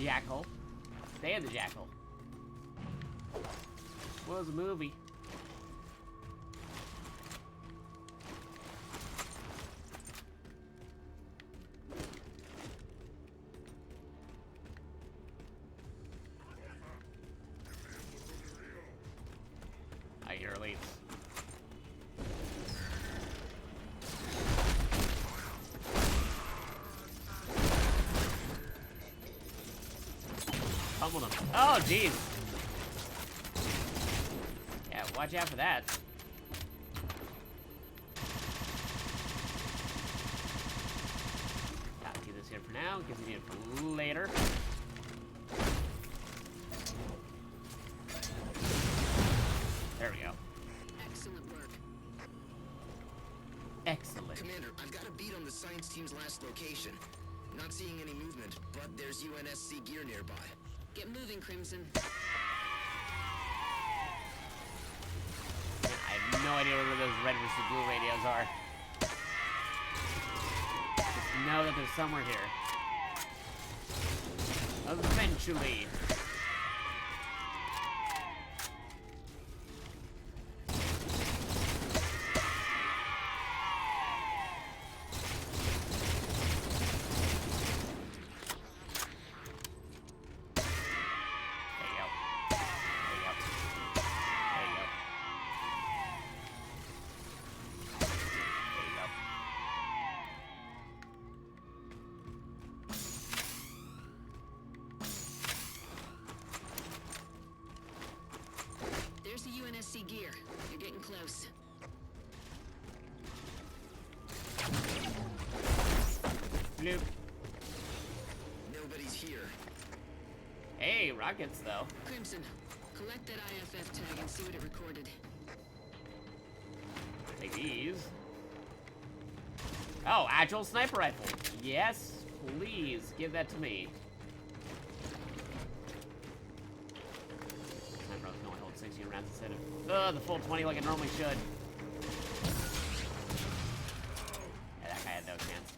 Jackal. Stay in the Jackal. What was a movie? I hear elites. Pummel them. Oh, jeez. Yeah, watch out for that. I'll keep this here for now, because we need it for later. There we go. Excellent work. Excellent. Commander, I've got a beat on the science team's last location. Not seeing any movement, but there's UNSC gear nearby. Get moving, Crimson. I have no idea where those red versus blue radios are. Just know that they're somewhere here. Eventually. There you go. There you go. UNSC gear. You're getting close. Bloop. Nobody's here. Hey, rockets though. Crimson, collect that IFF tag and see what it recorded. Take these. Oh, agile sniper rifle. Yes, please give that to me. Sniper rifle can only hold 16 rounds instead of the full 20 like it normally should. Yeah, that guy had no chance.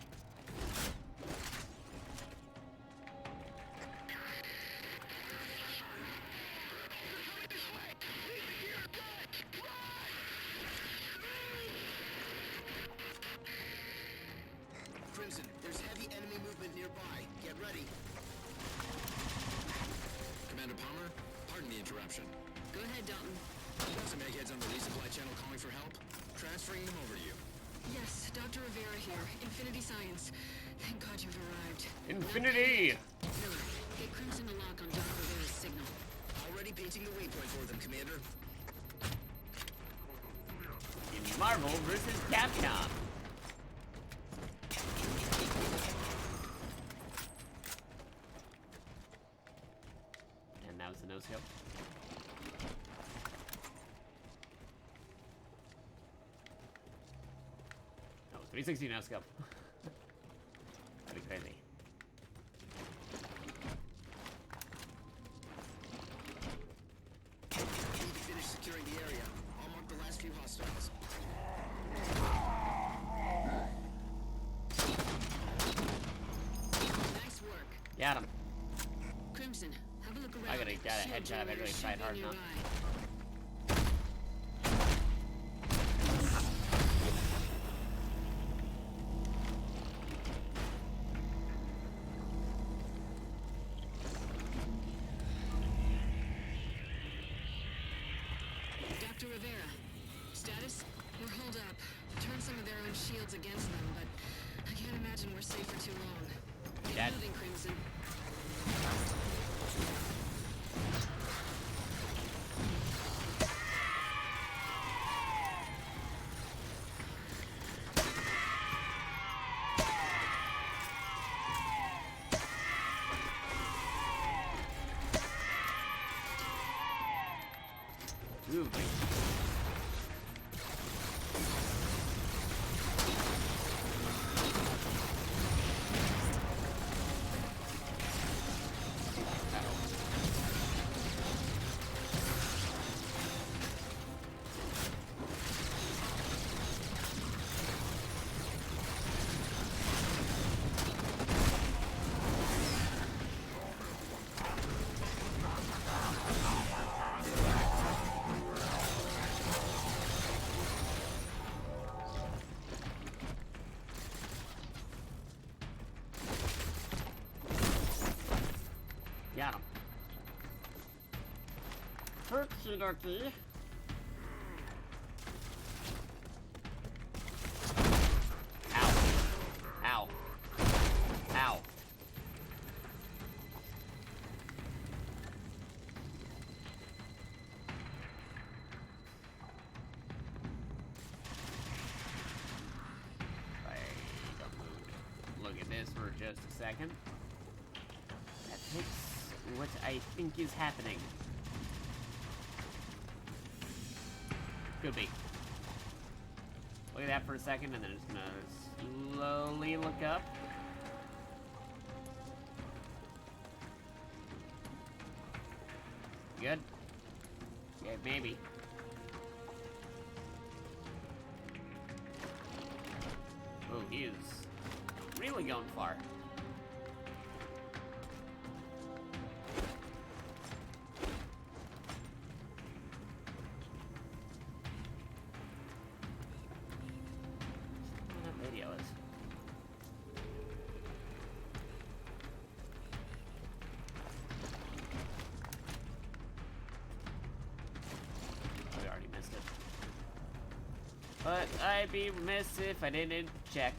Crimson, there's heavy enemy movement nearby. Get ready. Commander Palmer, pardon the interruption. Go ahead, Dalton. You got some eggheads on the resupply channel calling for help? Transferring them over to you. Yes, Dr. Rivera here. Infinity Science. Thank God you've arrived. Infinity! Miller, get Crimson to lock on Doc Rivera's signal. Already painting the waypoint for them, Commander. In Marvel vs. Capcom. And that was the no-scope. No, 360 no-scope. That'd be crazy. Need to finish securing the area. I'll mark the last few hostiles. Nice work. Got him. Crimson, have a look around. I gotta get a Shield headshot. I generators really should tried be hard enough. nearby. Dr. Rivera, status? We're holed up. Turn some of their own shields against them, but I can't imagine we're safe for too long. Get Dad. moving, Crimson. Moving. Got him. Turkey dorky. Ow. Ow. Ow. Right, don't move. Look at this for just a second. That takes what I think is happening. Could be. Look at that for a second, and then it's gonna slowly look up. Good? Yeah, maybe. Oh, he is really going far. Video is. We already missed it. But I'd be remiss if I didn't check.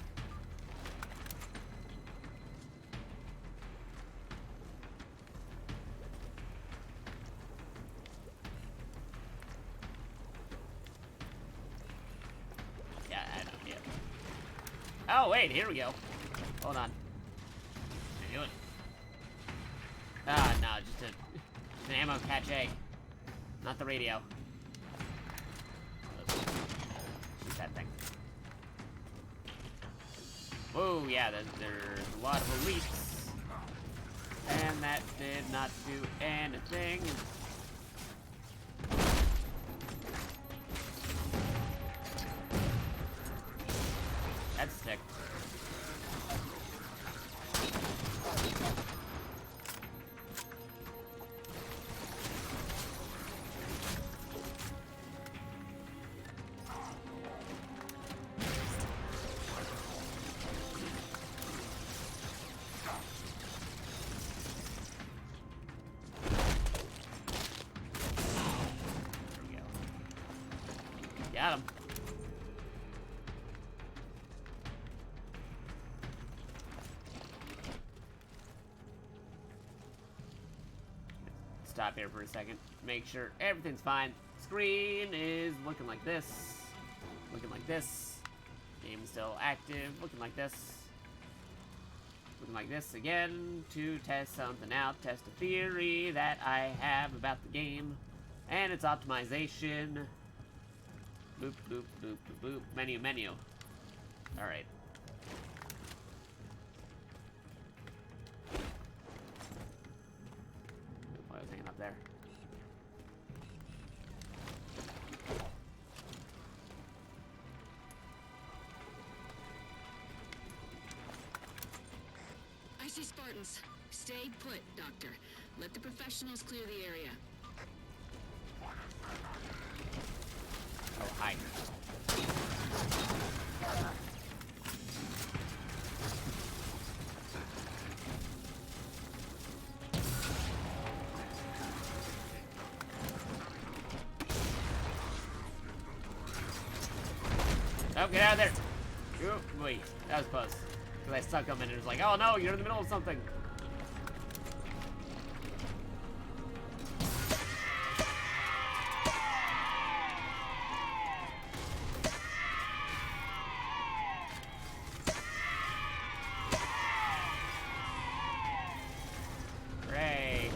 Oh, wait, here we go. Hold on. What are you doing? Ah, no, just an ammo cache. Not the radio. Shoot that thing. Whoa, yeah, there's a lot of elites. And that did not do anything. That's sick. Got him. Stop here for a second. Make sure everything's fine. Screen is looking like this. Looking like this. Game's still active. Looking like this. Looking like this again to test something out. Test a theory that I have about the game and its optimization. Boop, boop, boop, boop, boop. Menu, menu. Alright. I was hanging up there. I see Spartans. Stay put, Doctor. Let the professionals clear the area. Oh, hi. Oh, get out of there! Oh, wait, that was close. Because I stuck him and it was like, oh no, you're in the middle of something. Hooray.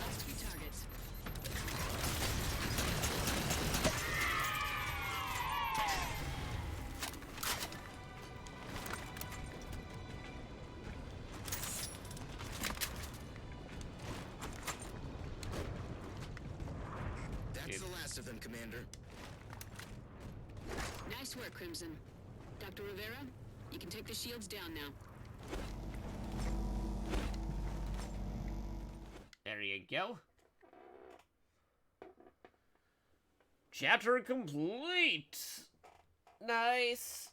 Last few targets. That's the last of them, Commander. Nice work, Crimson. Dr. Rivera, you can take the shields down now. There you go. Chapter complete. Nice.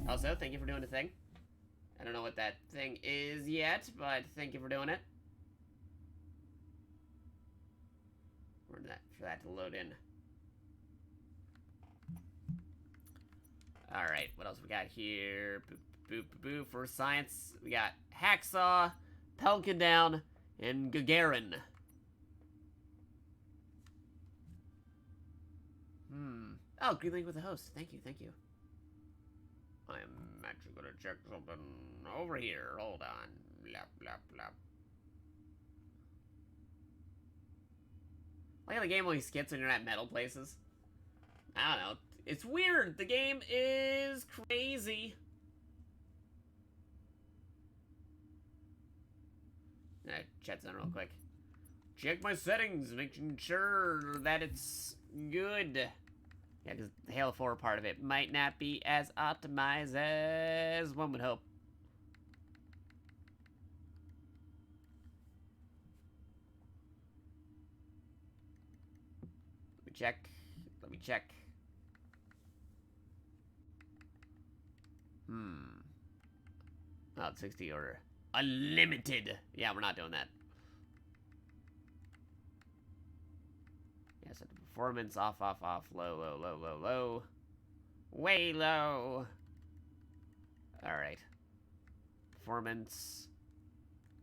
Also, thank you for doing the thing. I don't know what that thing is yet, but thank you for doing it. For that to load in. Alright, what else we got here? Boop, boop, boop, boop. For science, we got Hacksaw, Pelican Down, and Gagarin. Oh, green link with the host. Thank you, thank you. I'm actually gonna check something over here. Hold on. Blah, blah, blah. Like how the game only skips when you're at metal places. I don't know. It's weird. The game is crazy. Chat on real quick. Check my settings, making sure that it's good. Yeah, because the Halo 4 part of it might not be as optimized as one would hope. Let me check. Let me check. Oh, it's 60 or unlimited. Yeah, we're not doing that. Yeah, so the performance off, low, low, low, low, low. Way low. Alright. Performance.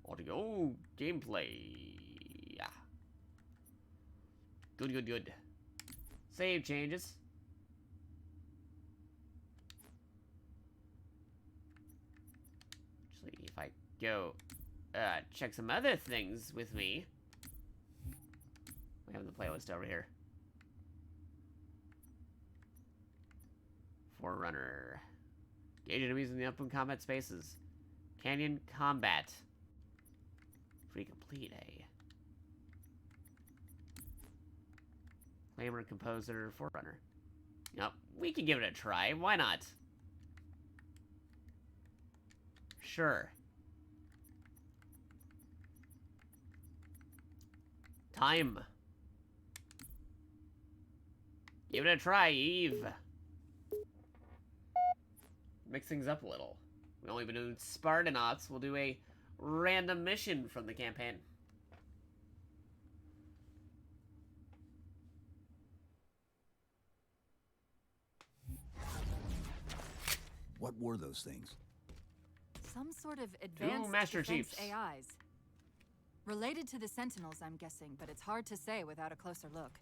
All to go. Gameplay. Yeah. Good, good, good. Save changes. Actually, if I go check some other things with me. We have the playlist over here. Forerunner. Engage enemies in the open combat spaces. Canyon combat. Free complete, eh? Claimer, composer, forerunner. Yep, we can give it a try. Why not? Sure. Time. Give it a try, Eve. Mix things up a little. We've only been doing Spartanauts. We'll do a random mission from the campaign. What were those things? Some sort of advanced Master defense Chiefs. AIs. Related to the Sentinels, I'm guessing, but it's hard to say without a closer look.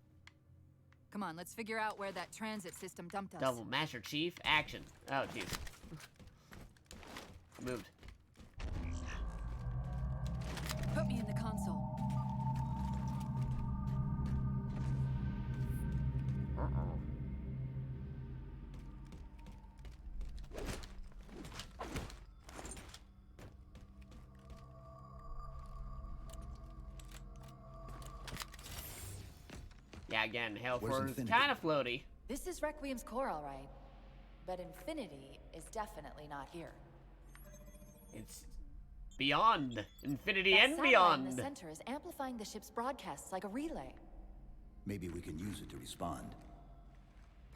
Come on, let's figure out where that transit system dumped us. Double Master Chief, action. Oh, jeez. Moved. Put me in the console. Uh-oh. Yeah, again, Hail Where's 4 is Infinity? kind of floaty. This is Requiem's core, all right. But Infinity is definitely not here. It's beyond infinity That and satellite in the beyond. center is amplifying the ship's broadcasts like a relay. Maybe we can use it to respond.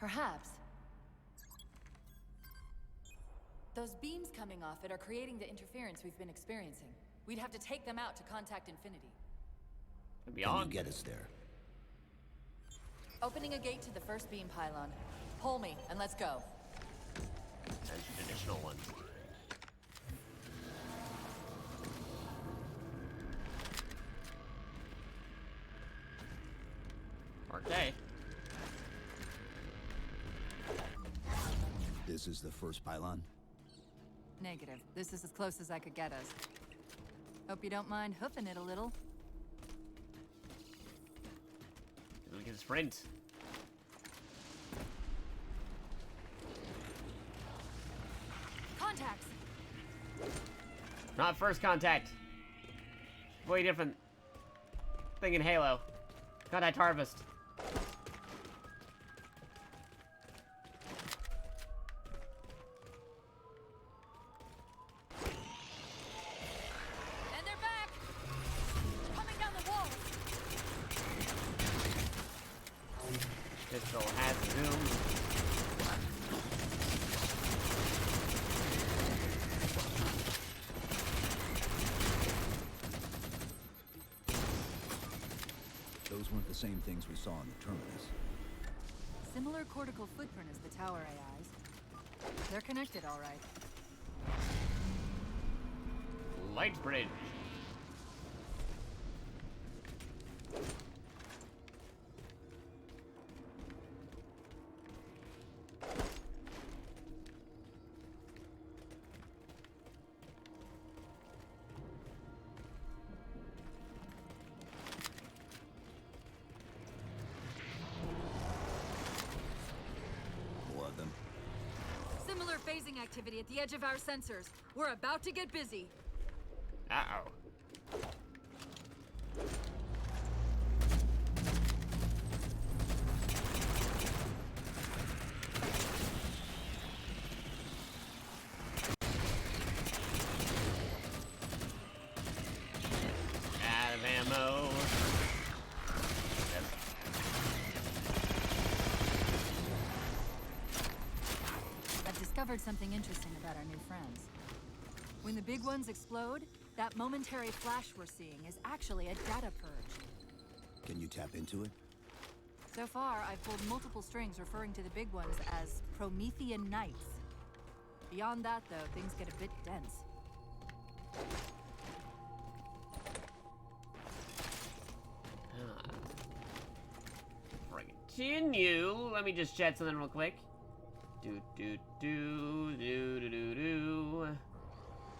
Perhaps. Those beams coming off it are creating the interference we've been experiencing. We'd have to take them out to contact Infinity. And Can beyond. you get us there? Opening a gate to the first beam pylon. Pull me, and let's go. There's an additional one. Okay. This is the first pylon? Negative. This is as close as I could get us. Hope you don't mind hoofing it a little. We can sprint. Contacts! Not first contact. Way different thing in Halo. Contact harvest. And they're back! Coming down the wall! Pistol has zoom. Those weren't the same things we saw in the terminus. Similar cortical footprint as the tower AIs. They're connected, all right. Light bridge. More of them. Similar phasing activity at the edge of our sensors. We're about to get busy. Uh-oh. Out of ammo. I've discovered something interesting about our new friends. When the big ones explode, that momentary flash we're seeing is actually a data purge. Can you tap into it? So far, I've pulled multiple strings referring to the big ones as Promethean Knights. Beyond that, though, things get a bit dense. continue. Let me just chat something real quick. Do do do do do do do.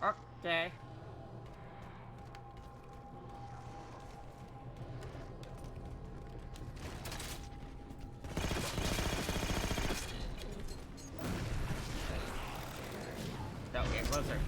Okay. Oh, get closer.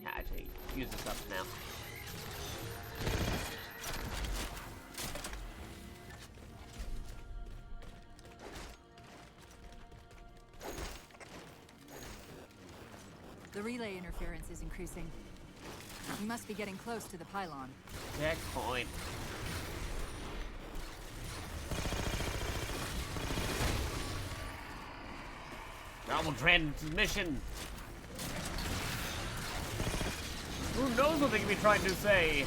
Yeah, actually, use this up now. The relay interference is increasing. We must be getting close to the pylon. Checkpoint. Double transmission. Who knows what they could be trying to say?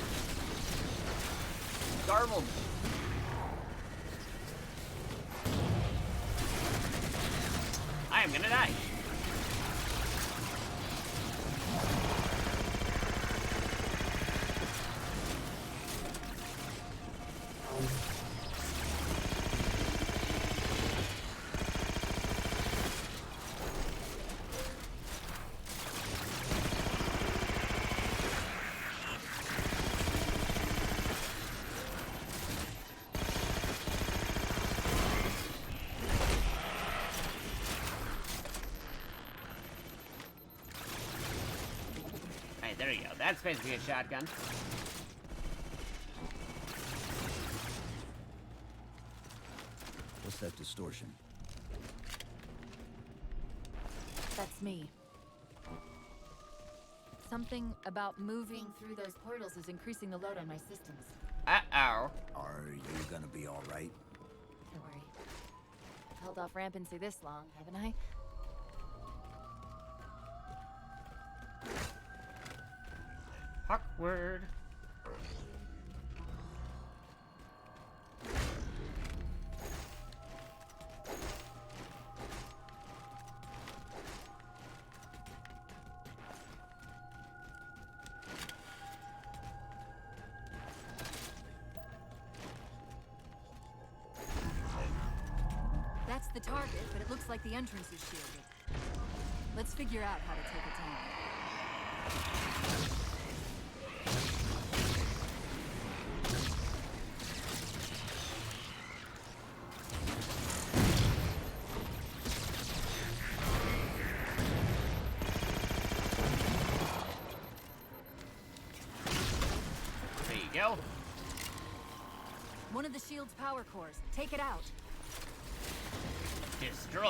Garbled. I am gonna die. Alright, there you go. That's basically a shotgun. What's that distortion? That's me. Something about moving through those portals is increasing the load on my systems. Uh-oh. Are you gonna be all right? Don't worry. I've held off rampancy this long, haven't I? Awkward. That's the target, but it looks like the entrance is shielded. Let's figure out how to take it down. There you go. One of the shield's power cores. Take it out. Destroy. I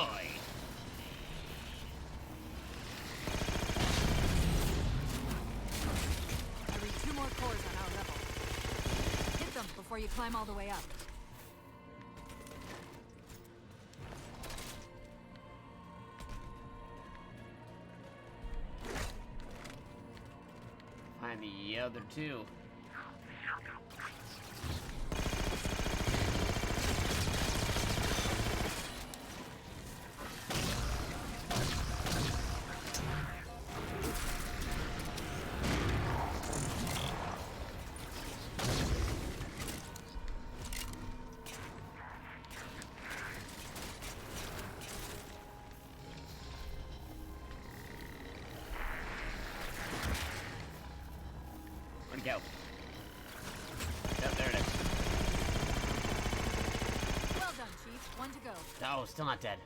read 2 more cores on our level. Hit them before you climb all the way up. Find the other 2. Where'd it go? Oh, there it is. Well done, Chief. 1 to go. Oh, still not dead.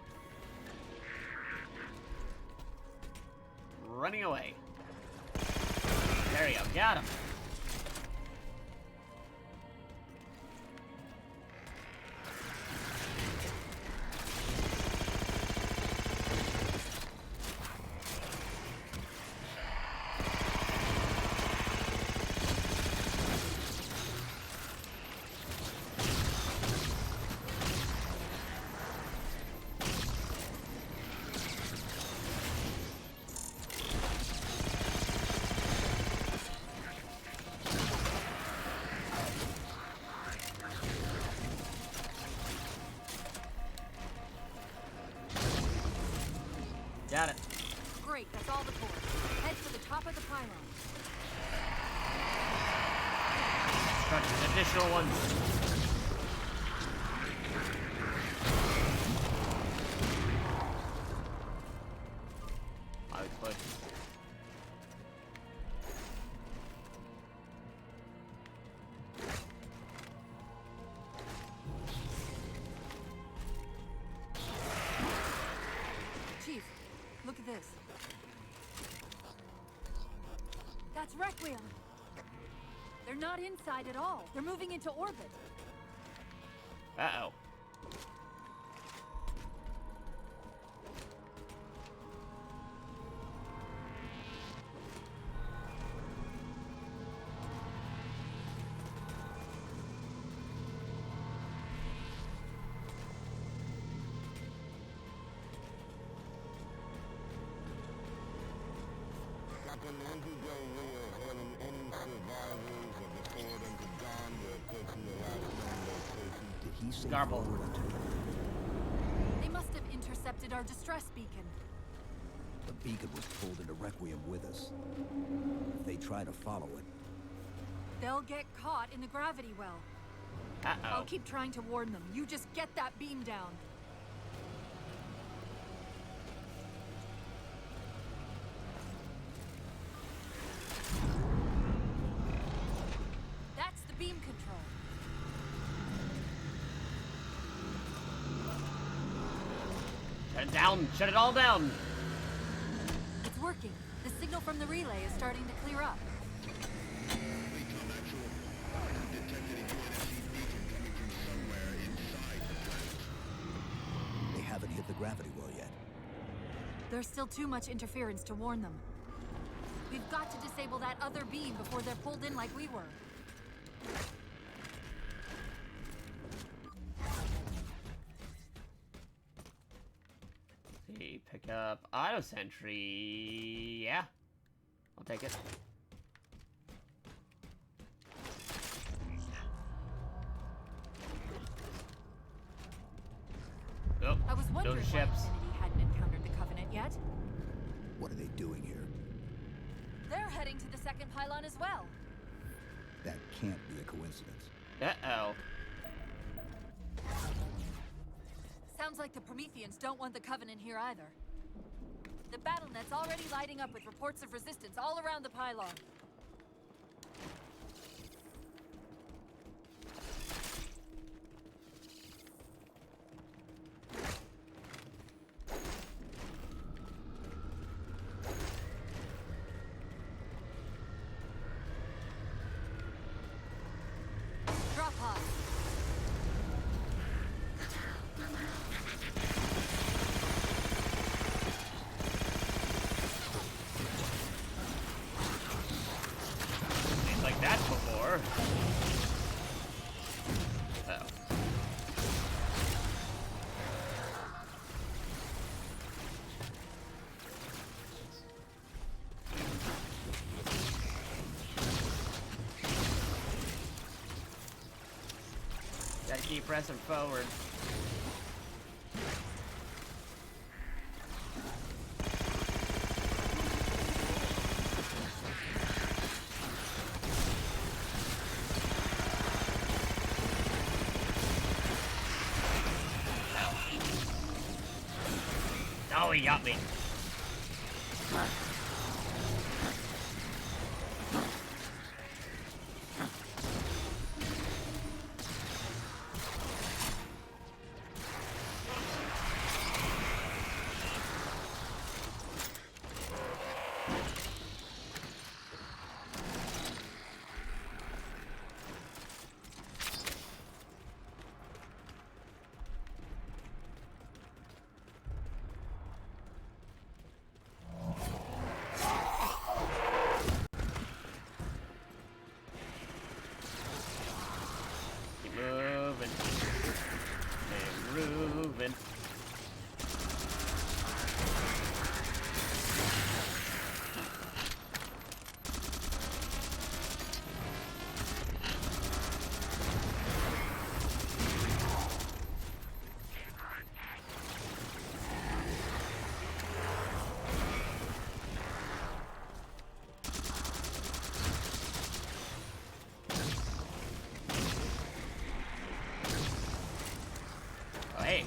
Running away. There you go. Got him. Got it. Great, that's all the core. Head for the top of the pylon. Construct additional ones. I would push. Chief, look at this. That's Requiem. They're not inside at all. They're moving into orbit. Uh-oh. Did he say Garble. forward or to- They must have intercepted our distress beacon. The beacon was pulled into Requiem with us. If they try to follow it, They'll get caught in the gravity well. Uh-oh. I'll keep trying to warn them. You just get that beam down. That's the beam control. Shut it down. Shut it all down. It's working. The signal from the relay is starting to clear up. they haven't hit the gravity well yet. There's still too much interference to warn them. We've got to disable that other beam before they're pulled in like we were. See, pick up auto sentry. Yeah, I'll take it. Oh, I was wondering those why ships. Infinity hadn't encountered the Covenant yet. What are they doing here? They're heading to the second pylon as well. That can't be a coincidence. Uh-oh. Sounds like the Prometheans don't want the Covenant here either. The BattleNet's already lighting up with reports of resistance all around the pylon. Drop pod. Seems like that before. Uh-oh. Gotta keep pressing forward. Oh, he got me.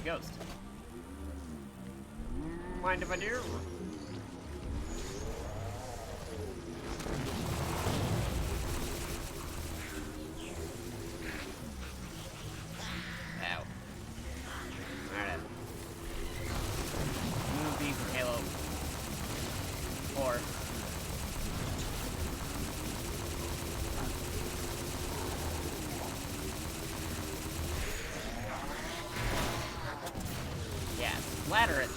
ghost. Mind if I do? Ow. Alright. Move these in Halo 4. Yeah, splatter it.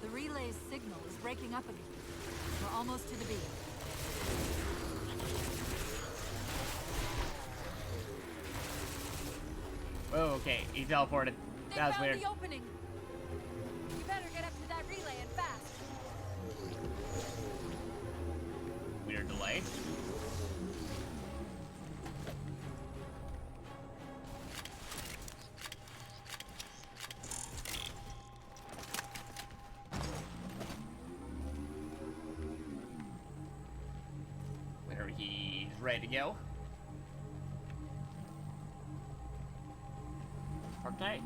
The relay's signal is breaking up again. We're almost to the beam. Oh, okay. He teleported. They That was found weird. the opening. You better get up to that relay and fast. Weird delay. Where he's ready to go. Okay.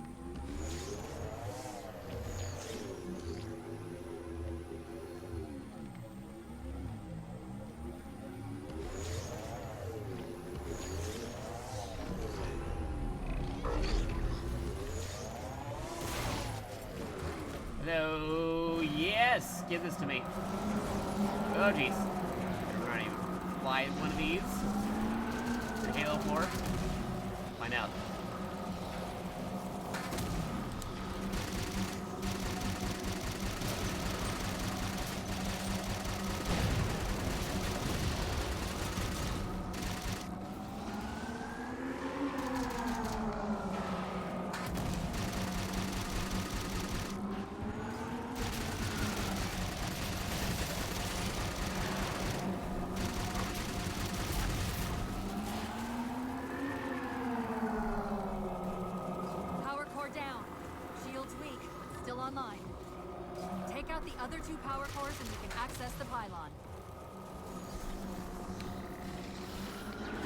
Hello, yes, give this to me. Oh jeez. I'm not even fly one of these. In Halo 4. Find out. Power core down. Shield's weak, but still online. Take out the other two power cores and we can access the pylon.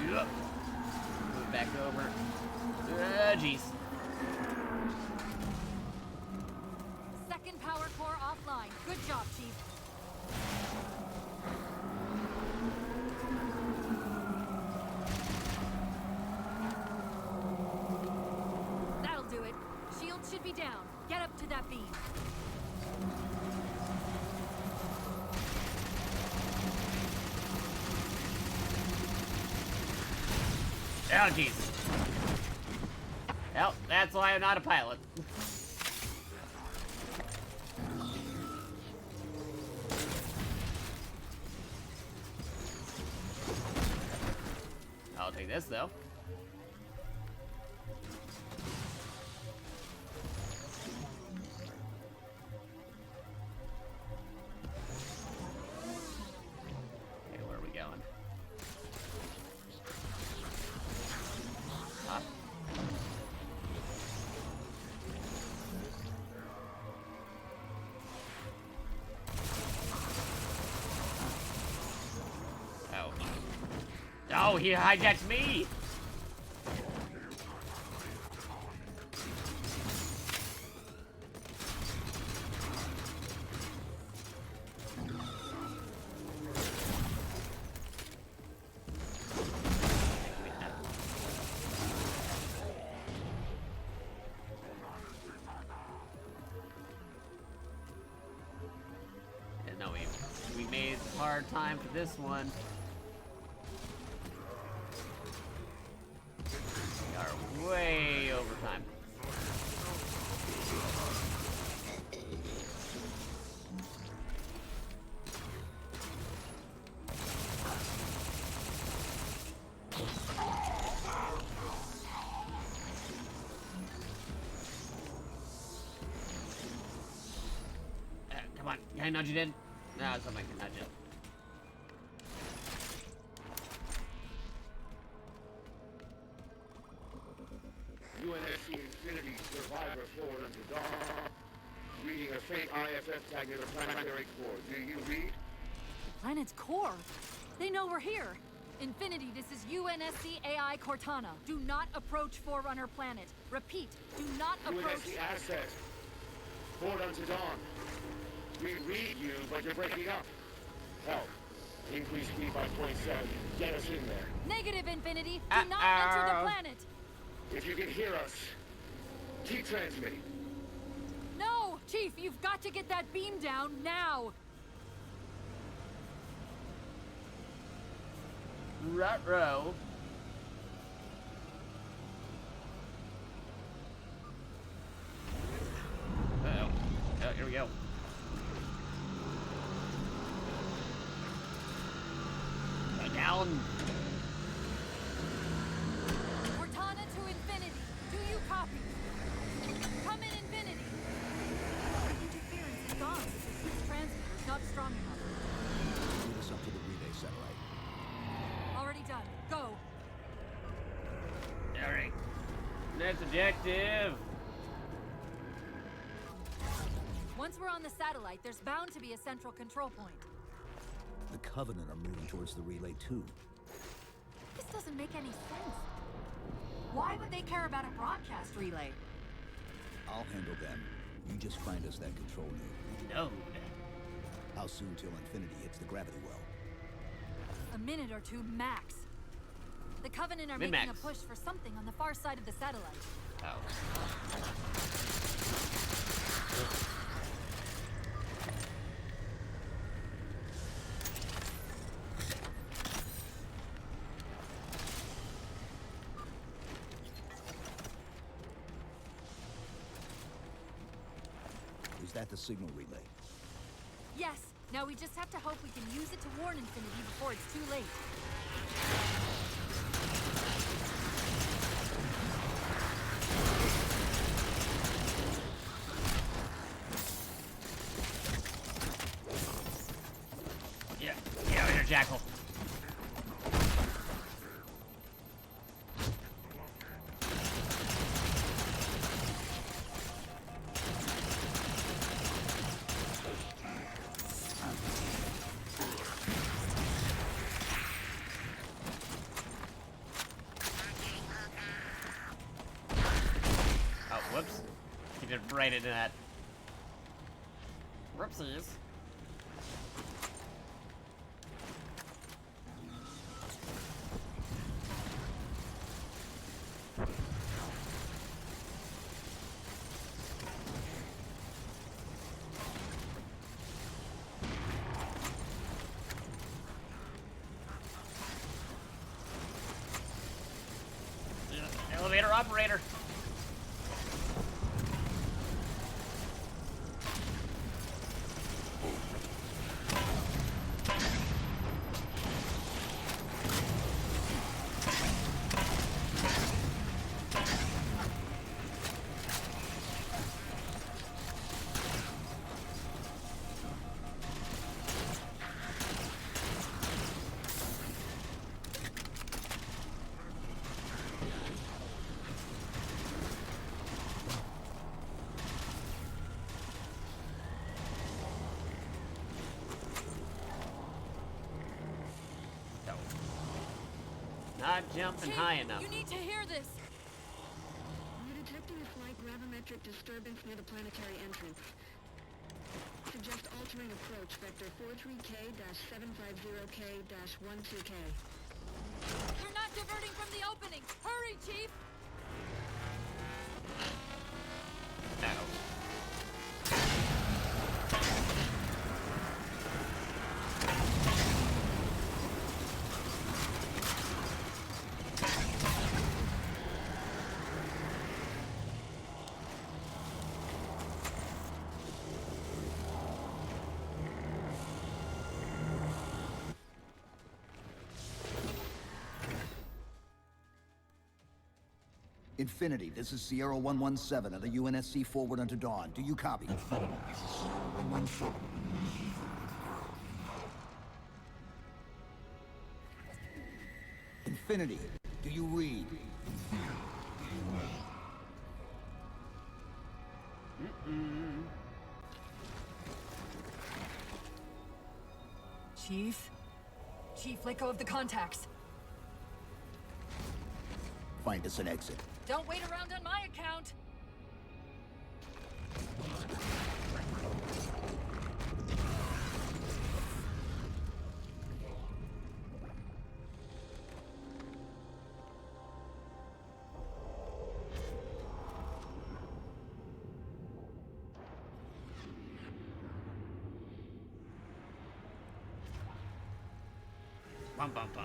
Yep. Move back over. Jeez. Second power core offline. Good job, Chief. That'll do it. Shield should be down. Get up to that beam. Oh, jeez. Well, that's why I'm not a pilot. I'll take this, though. Okay, where are we going? Huh? Oh. Oh, he hijacked me! Yeah, no, we made hard time for this one. We are way over time. Come on, can I nudge it in? No, something can nudge it. Infinity Survivor forward unto dawn. Reading a faint IFF tag near the planetary core. Do you read? The planet's core? They know we're here. Infinity, this is UNSC AI Cortana. Do not approach Forerunner planet. Repeat, do not approach... UNSC Aztec. Forward unto dawn. We read you, but you're breaking up. Help. Increase speed by 0.7. Get us in there. Negative, Infinity. Do not enter the planet. If you can hear us, keep transmitting. No! Chief, you've got to get that beam down now. Ruh-roh. Uh-oh. Oh, here we go. Go down. Cortana to Infinity. Do you copy? Come in, Infinity. Interference is gone because this transmitter's not strong enough. Lead us up to the relay satellite. Already done. Go. Alright. Next objective. Once we're on the satellite, there's bound to be a central control point. The Covenant are moving towards the relay too. This doesn't make any sense. Why would they care about a broadcast relay? I'll handle them. You just find us that control node. No. How soon till Infinity hits the gravity well? A minute or two max. The Covenant are Min-max. making a push for something on the far side of the satellite. Oh. Is that the signal relay? Yes. Now we just have to hope we can use it to warn Infinity before it's too late. Yeah. Get out of here, Jackal. Oh, whoops. He did right into that. Whoopsies. Elevator operator. Not jumping Chief, high enough. You need to hear this. We're detecting a slight gravimetric disturbance near the planetary entrance. Suggest altering approach vector 43K-750K-12K. You're not diverting from the opening. Hurry, Chief. No. Infinity, this is Sierra 117 of the UNSC forward unto dawn. Do you copy? Infinity, do you read? Chief? Chief, let go of the contacts. Find us an exit. Don't wait around on my account. Bum bum bum.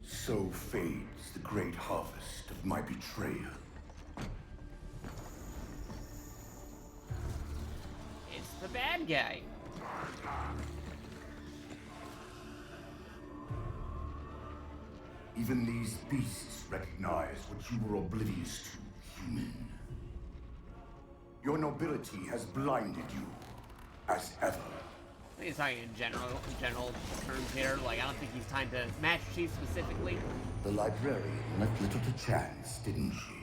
So fades the great harvest of my betrayal. It's the bad guy. Even these beasts recognize what you were oblivious to, human. Your nobility has blinded you, as ever. I think he's talking in general terms here. Like, I don't think he's trying to match Chief specifically. The librarian left little to chance, didn't she?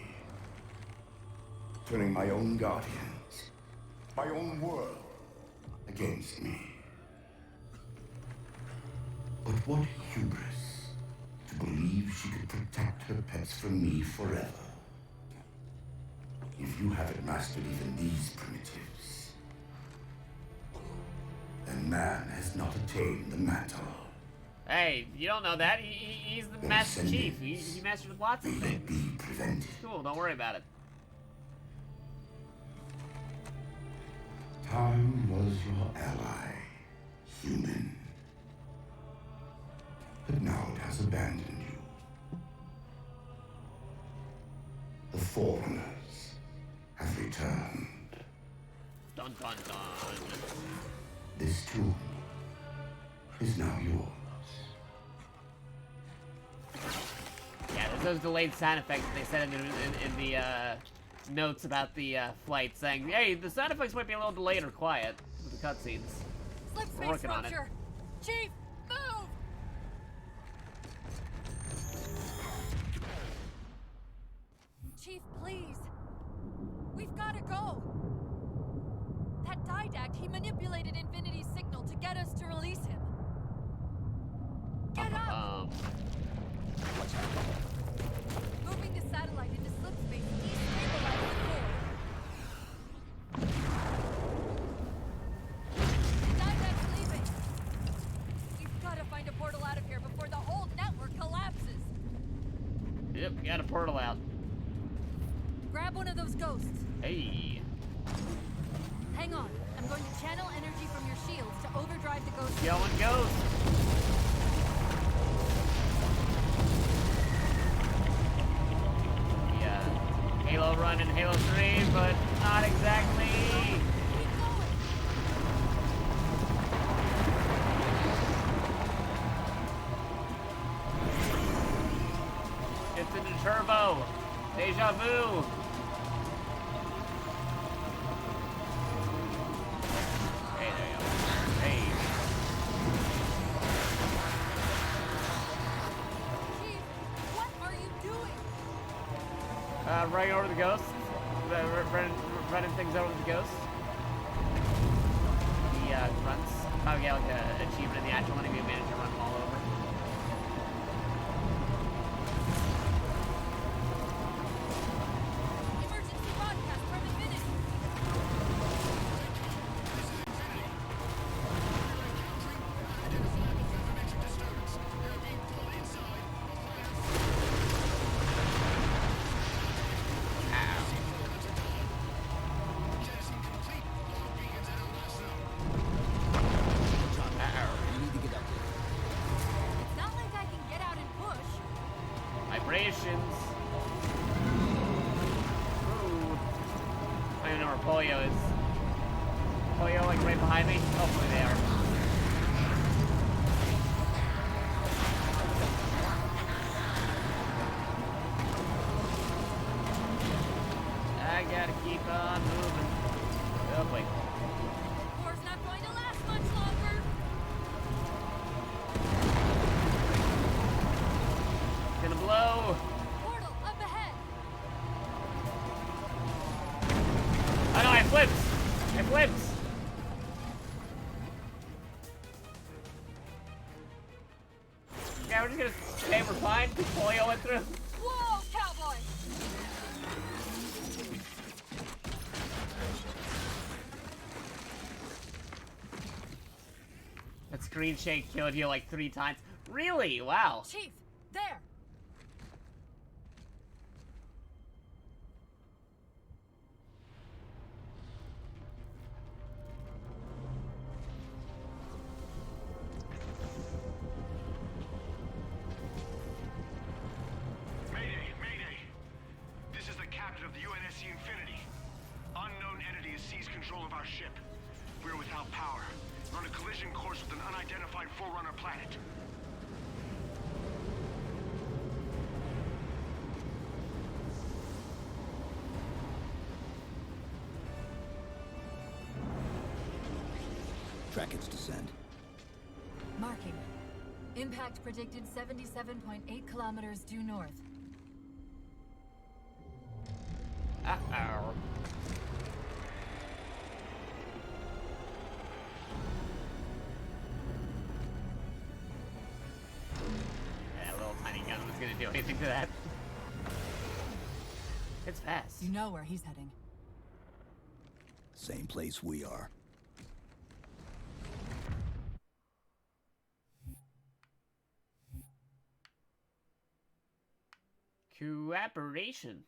Turning my own guardians, my own world, against me. But what hubris to believe she could protect her pets from me forever. If you haven't mastered even these primitives, then man has not attained the mantle. Hey, you don't know that. He's the Their Master Chief. descendants He mastered lots of may things. be prevented. Cool, don't worry about it. Time was your ally, human. But now it has abandoned you. The foreigners have returned. Dun dun dun. This tomb is now yours. Yeah, there's those delayed sound effects that they said in the notes about the flight, saying, hey, the sound effects might be a little delayed or quiet with the cutscenes. Slip We're space working on it. rupture. Chief, move! Chief, please. We've got to go. That Didact, he manipulated Infinity's signal to get us to release him. Get up! Moving the satellite into slip space destabilizes the core. The Didact's leaving. We've got to find a portal out of here before the whole network collapses. Yep, we got a portal out. Grab one of those ghosts. Hey. Hang on. I'm going to channel energy from your shields to overdrive the ghost. Going ghost. Yeah. Halo run in Halo 3, but not exactly. Keep going. It's in the turbo. Deja vu. Hey, there you go. Hey. Chief, what are you doing? Running over the ghosts. Running things over the ghosts. The grunts. Probably get like an achievement in the actual one if you manage to run them all over. Emergency broadcast from Infinity. We need to get up there. It's not like I can get out and push. Vibrations. Ooh. I don't even know where Polio is. Polio, like right behind me? Hopefully they are. Yeah, we're just gonna say we're fine. Polio went through. Whoa, cowboy! That screen shake killed you like 3 times. Really? Wow. Chief, there! Mayday, Mayday! This is the captain of the UNSC Infinity. Unknown entity has seized control of our ship. We're without power. We're on a collision course with an unidentified Forerunner planet. Track its descent. Marking. Impact predicted 77.8 kilometers due north. Uh-oh. That little tiny gun was gonna do anything to that. It's fast. You know where he's heading. Same place we are. Cooperation.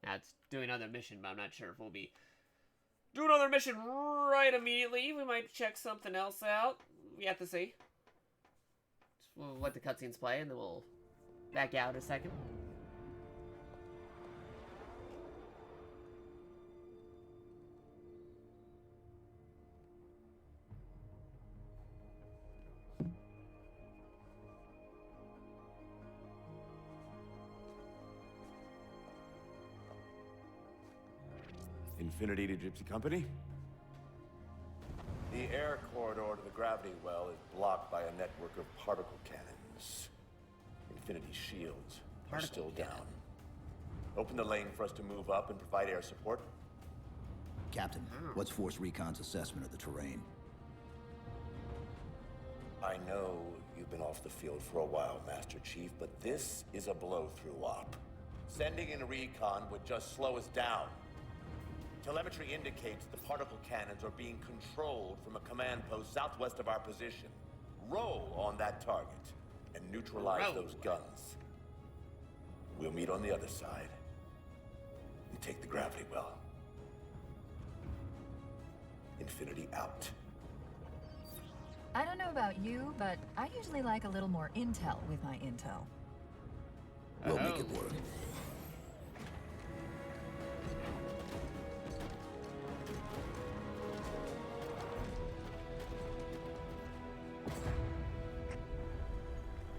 Now it's doing another mission, but I'm not sure if we'll be doing another mission right immediately. We might check something else out. We have to see. We'll let the cutscenes play, and then we'll back out in a second. Infinity to Gypsy Company? The air corridor to the gravity well is blocked by a network of particle cannons. Infinity shields are still down. Open the lane for us to move up and provide air support. Captain, what's Force Recon's assessment of the terrain? I know you've been off the field for a while, Master Chief, but this is a blow-through op. Sending in a recon would just slow us down. Telemetry indicates the particle cannons are being controlled from a command post southwest of our position. Roll on that target and neutralize those guns. We'll meet on the other side and take the gravity well. Infinity out. I don't know about you, but I usually like a little more intel with my intel. We'll make it work.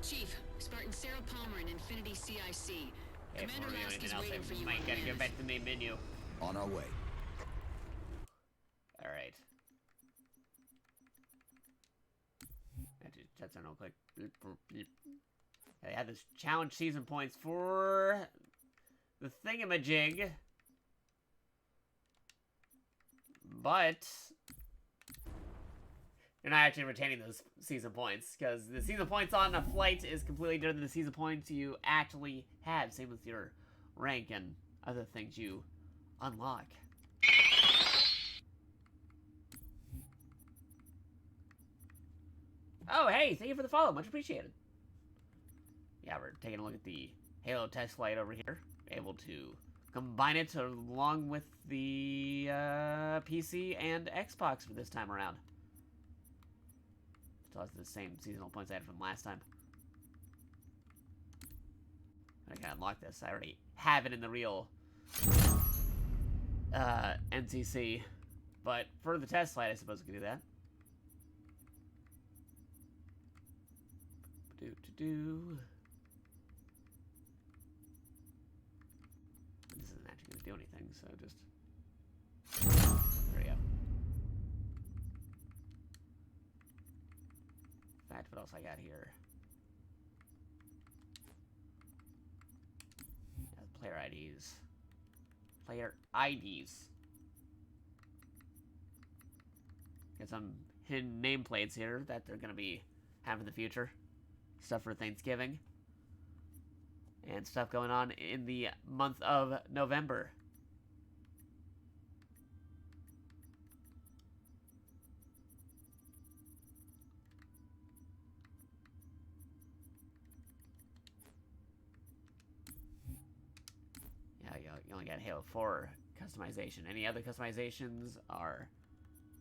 Chief, Spartan Sarah Palmer in Infinity CIC. Hey, Commander before we do Lask anything is else, waiting for I you might on gotta go land. back to the main menu. On our way. Alright. That's on real quick. I had this challenge season points for the thingamajig. But you're not actually retaining those season points, because the season points on a flight is completely different than the season points you actually have. Same with your rank and other things you unlock. Oh, hey, thank you for the follow. Much appreciated. Yeah, we're taking a look at the Halo test flight over here. Able to combine it along with the PC and Xbox for this time around. Still has the same seasonal points I had from last time. I can unlock this. I already have it in the real NCC. But for the test flight, I suppose we can do that. This isn't actually going to do anything, so just... There we go. In fact, what else I got here? Player IDs. Player IDs. Got some hidden nameplates here that they're gonna be having in the future. Stuff for Thanksgiving. And stuff going on in the month of November. Yeah, you only got Halo 4 customization. Any other customizations are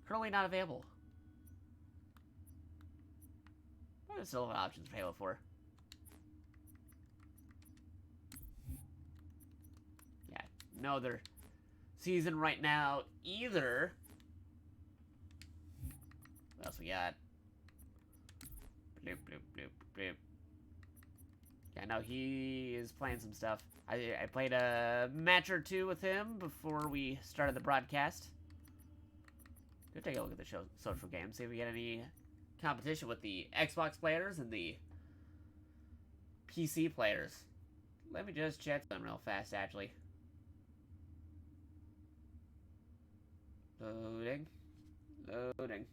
currently not available. But there's still options for Halo 4. Yeah, no other season right now either. What else we got? Bloop, bloop, bloop, bloop. Yeah, no, he is playing some stuff. I played a match or two with him before we started the broadcast. Go take a look at the social game, see if we get any competition with the Xbox players and the PC players. Let me just check them real fast, actually. Loading. Loading.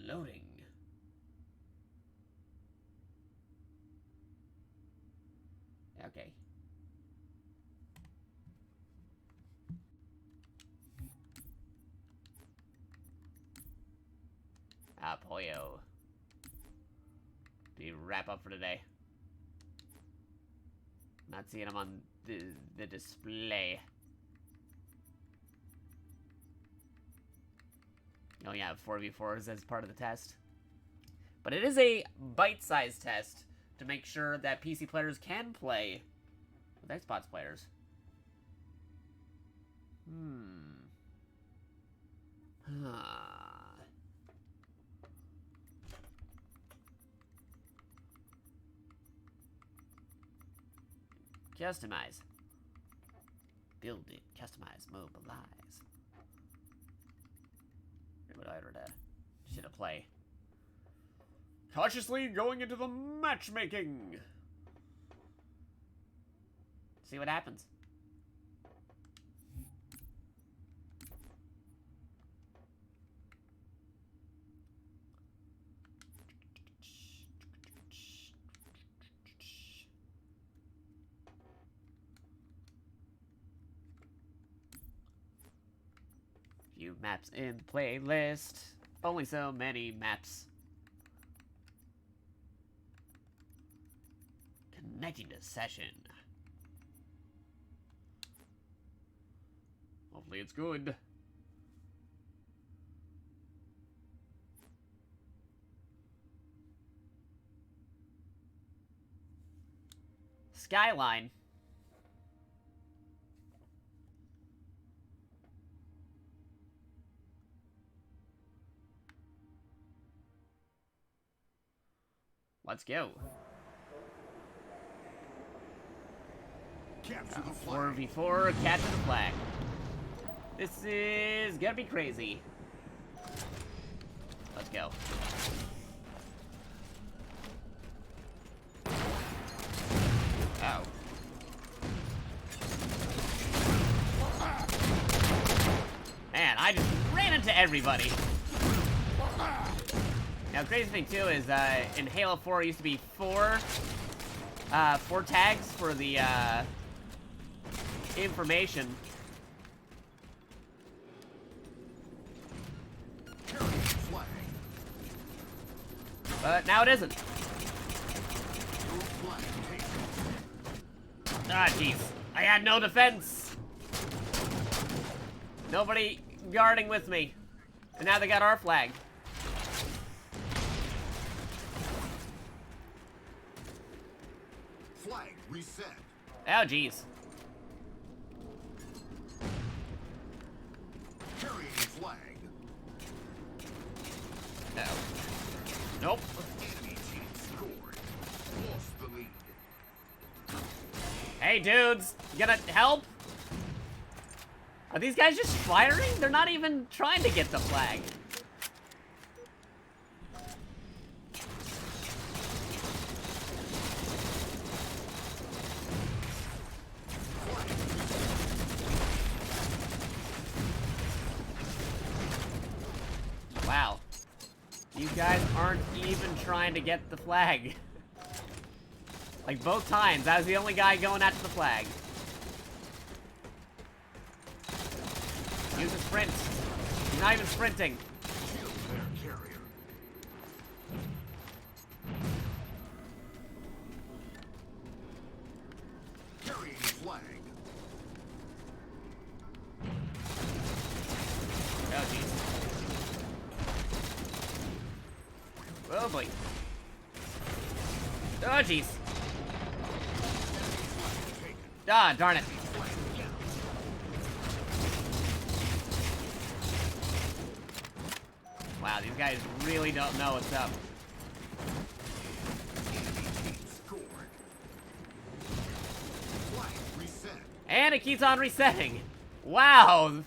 Loading. Okay. Ah, Pollo. Do you wrap up for today? Not seeing him on the display. You only have 4v4s as part of the test. But it is a bite-sized test to make sure that PC players can play with Xbox players. Customize. Build it. Customize. Mobilize. What I ordered should have play. Cautiously going into the matchmaking. See what happens. Few maps in the playlist. Only so many maps. Connecting to session. Hopefully it's good. Skyline. Let's go. 4v4, capture the flag. This is gonna be crazy. Let's go. Oh. Man, I just ran into everybody. Now, the crazy thing, too, is in Halo 4, it used to be four tags for the information. But now it isn't. Ah, jeez. I had no defense. Nobody guarding with me. And now they got our flag. Flag reset. Oh, jeez. Carrying flag. No. Nope. Enemy team scored. Lost the lead. Hey, dudes. You gonna help? Are these guys just firing? They're not even trying to get the flag. Wow. These guys aren't even trying to get the flag. Like, both times, I was the only guy going after the flag. Use a sprint. He's not even sprinting. Carrying flag. Oh, jeez. Oh, boy. Oh, jeez. Ah, darn it. Wow, these guys really don't know what's up. And it keeps on resetting. Wow.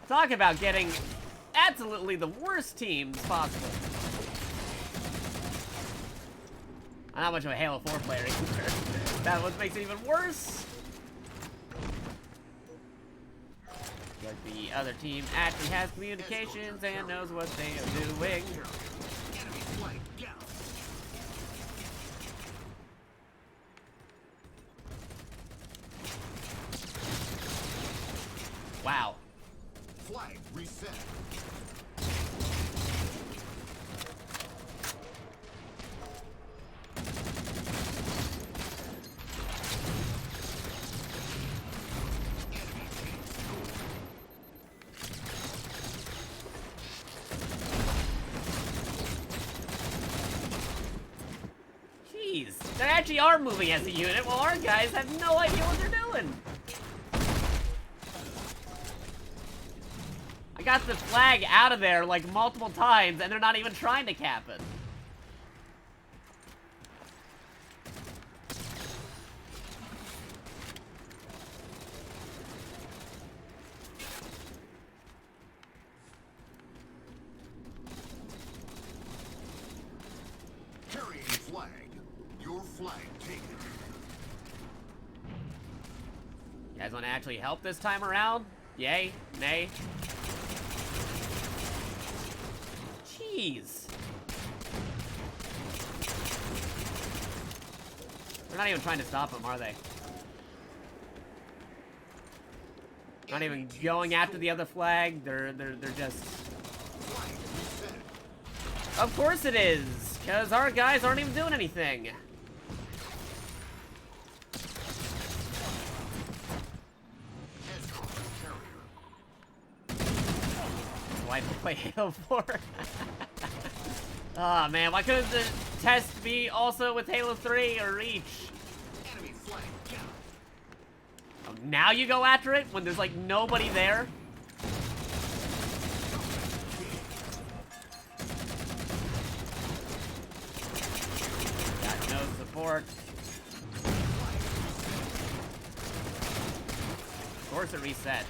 Talk about getting absolutely the worst teams possible. I'm not much of a Halo 4 player either. That what makes it even worse. But the other team actually has communications and knows what they are doing. Wow. Flag reset. Jeez, they actually are moving as a unit while our guys have no idea what they're doing. I got the flag out of there like multiple times and they're not even trying to cap it. Carrying flag. Your flag taken. You guys want to actually help this time around? Yay? Nay? Jeez. They're not even trying to stop him, are they? Not even going after the other flag. They're just. Of course it is, because our guys aren't even doing anything. Why did I play Halo 4? Oh man, why couldn't the test be also with Halo 3 or Reach? Enemy flag down. Oh, now you go after it when there's like nobody there? Got no support. Of course it reset.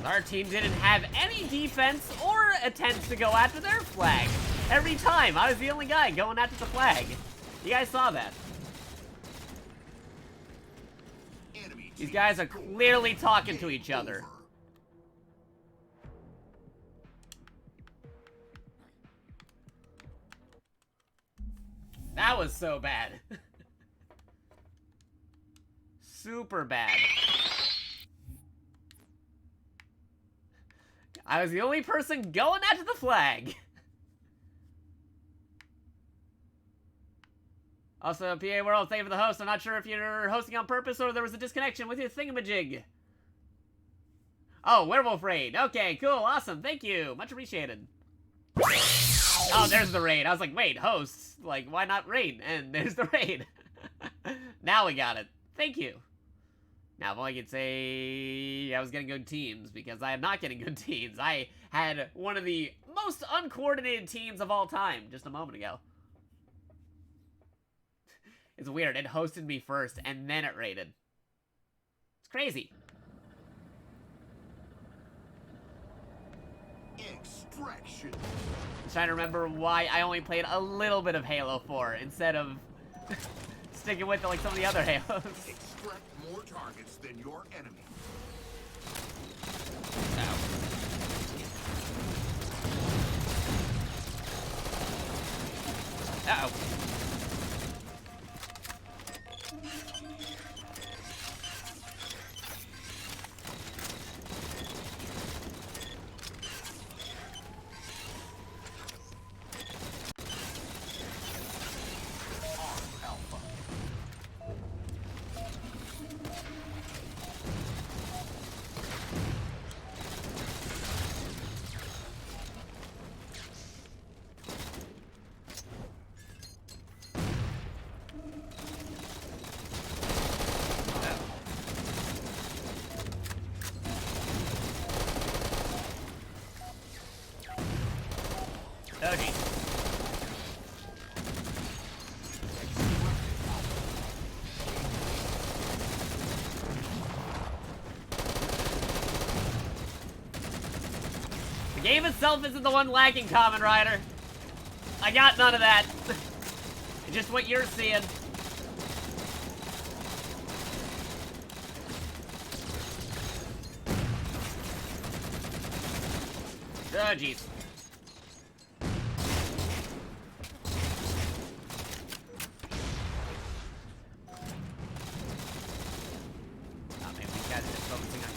Our team didn't have any defense or attempts to go after their flag. Every time, I was the only guy going after the flag. You guys saw that. These guys are clearly talking to each other. That was so bad. Super bad. I was the only person going after the flag. Also, PA World, thank you for the host. I'm not sure if you're hosting on purpose or there was a disconnection with your thingamajig. Oh, Werewolf Raid. Okay, cool, awesome. Thank you. Much appreciated. Oh, there's the raid. I was like, wait, hosts. Like, why not raid? And there's the raid. Now we got it. Thank you. Now, if I could say I was getting good teams, because I am not getting good teams. I had one of the most uncoordinated teams of all time just a moment ago. It's weird. It hosted me first, and then it raided. It's crazy. Extraction. I'm trying to remember why I only played a little bit of Halo 4 instead of sticking with it like some of the other Halos. Extract more targets than your enemy. Uh-oh. Oh, geez. The game itself isn't the one lacking, Kamen Rider. I got none of that. Just what you're seeing. Oh, jeez.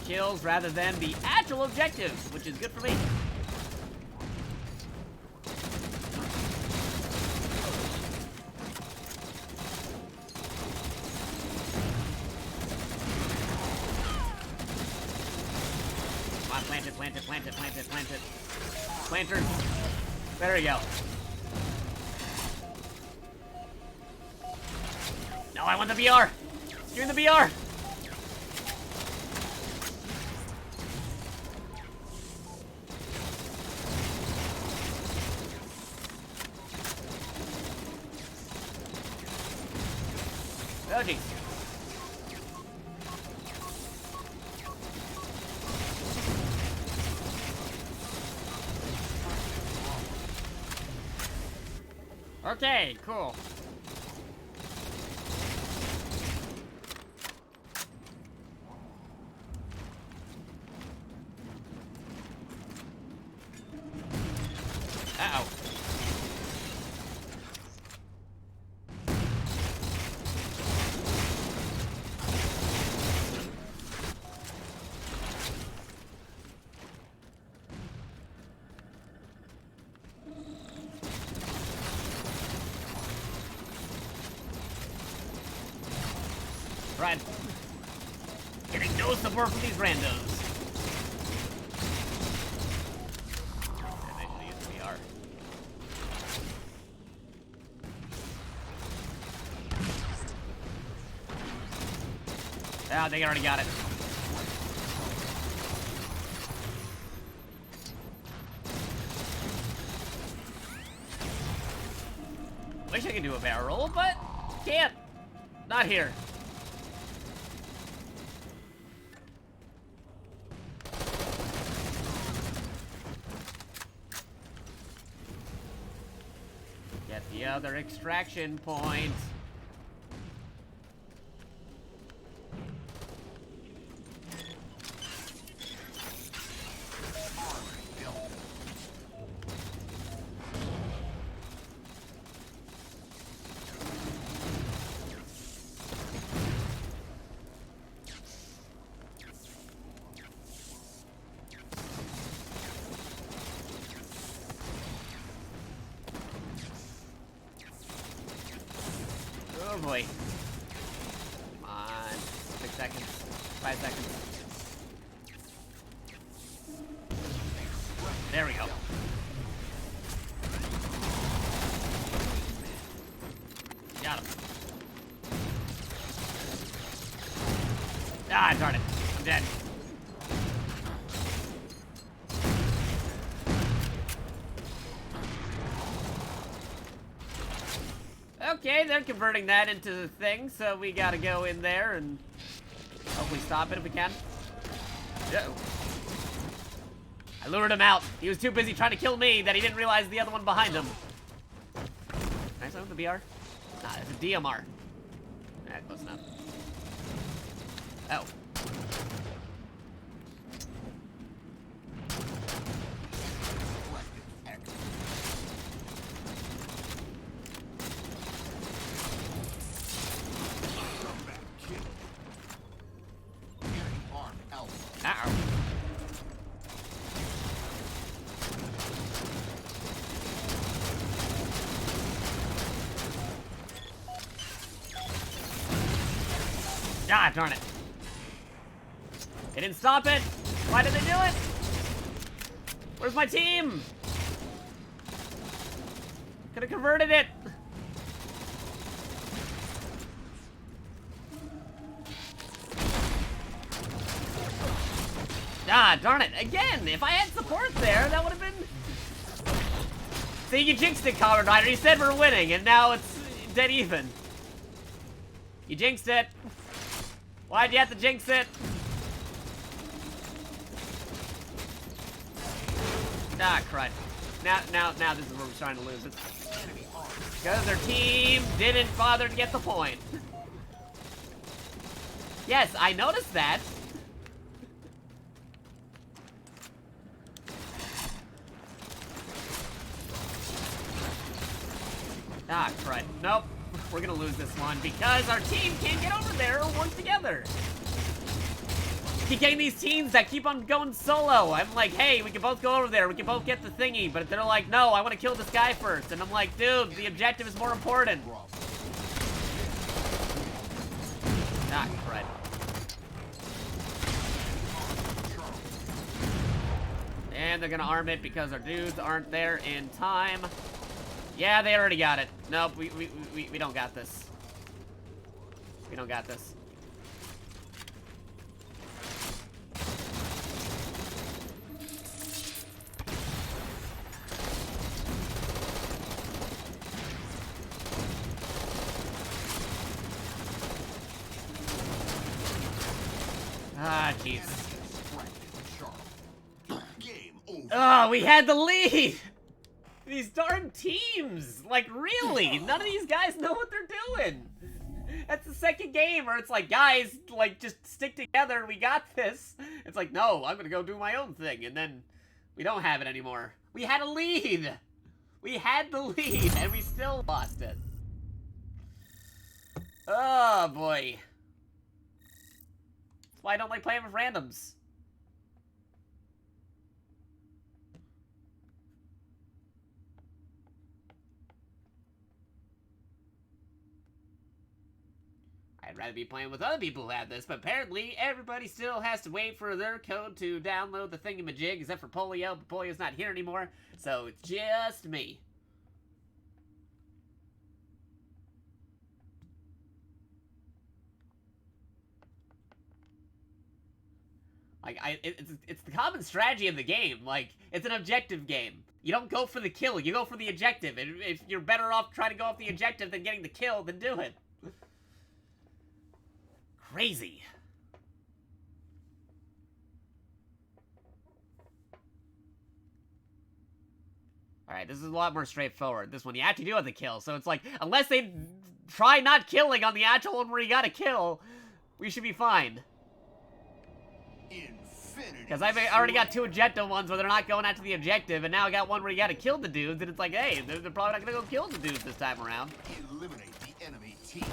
Kills rather than the actual objectives, which is good for me. Come on, plant it, plant it, plant it, plant it, plant it. Planters. There we go. No, I want the BR. Give me the BR. Oh, geez. Okay, cool. Uh-oh. Right. Getting no support from these randos. And I should use the VR. Ah, they already got it. Wish I could do a barrel roll, but can't. Not here. Get the other extraction point. Oh boy. Come on. 6 seconds. 5 seconds. There we go. Got him. Ah, darn it. I'm dead. Okay, they're converting that into the thing, so we gotta go in there and hopefully stop it if we can. Uh-oh. I lured him out. He was too busy trying to kill me that he didn't realize the other one behind him. Can I start with the BR? Nah, it's a DMR. Alright, close enough. Oh. Uh-oh. God darn it. They didn't stop it. Why did they do it? Where's my team? Could have converted it. Ah, darn it. Again, if I had support there, that would have been... See, you jinxed it, Kamen Rider. You said we're winning, and now it's dead even. You jinxed it. Why'd you have to jinx it? Ah, crud. Now this is where we're trying to lose it. Because their team didn't bother to get the point. Yes, I noticed that. Ah, crud. Nope. We're gonna lose this one because our team can't get over there or work together. Keep getting these teams that keep on going solo. I'm like, hey, we can both go over there. We can both get the thingy. But they're like, no, I want to kill this guy first. And I'm like, dude, the objective is more important. Ah, crud. And they're gonna arm it because our dudes aren't there in time. Yeah, they already got it. Nope, we don't got this. We don't got this. Ah, jeez. Oh, we had the lead! These darn teams! Like, really? None of these guys know what they're doing! That's the second game where it's like, guys, like, just stick together, we got this. It's like, no, I'm gonna go do my own thing, and then we don't have it anymore. We had a lead! We had the lead, and we still lost it. Oh, boy. That's why I don't like playing with randoms. I'd rather be playing with other people who have this, but apparently everybody still has to wait for their code to download the thingamajig, except for Polio, but Polio's not here anymore, so it's just me. Like, it's the common strategy of the game. Like, it's an objective game. You don't go for the kill, you go for the objective, and if you're better off trying to go off the objective than getting the kill, then do it. Crazy. Alright, this is a lot more straightforward. This one, you actually do have the kill, so it's like, unless they try not killing on the actual one where you gotta kill, we should be fine. Because I've already got two Ejecto ones where they're not going after the objective, and now I got one where you gotta kill the dudes, and it's like, hey, they're probably not gonna go kill the dudes this time around. Eliminate the enemy team.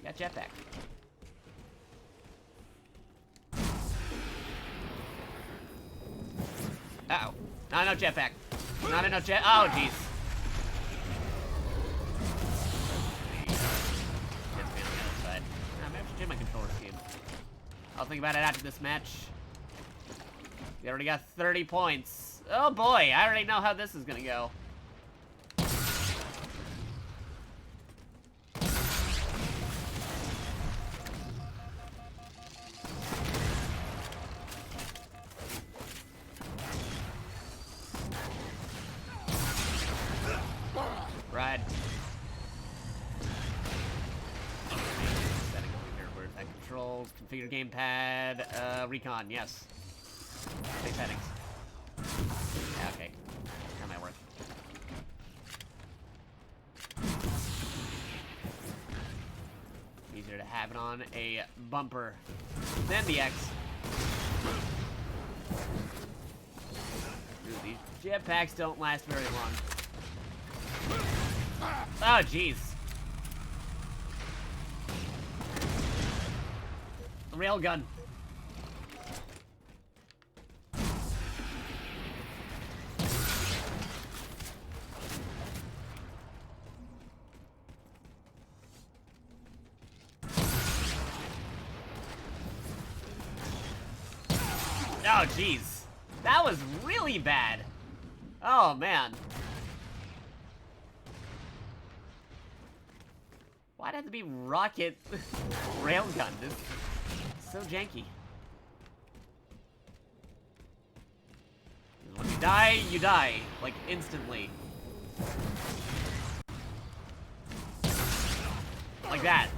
Got jetpack. Uh-oh. Not enough jetpack. Not enough jet. Oh, jeez. Gets me on the other side. Maybe I should change my controller scheme. I'll think about it after this match. We already got 30 points. Oh boy, I already know how this is gonna go. Right. Setting over here, where's that control? your gamepad. Recon, yes. Save settings. Yeah, okay. That might work. Easier to have it on a bumper than the X. Dude, these jetpacks don't last very long. Oh, jeez. Railgun. Oh, jeez. That was really bad. Oh, man. Why'd it have to be rocket railgun? This is so janky. When you die, like, instantly. Like that.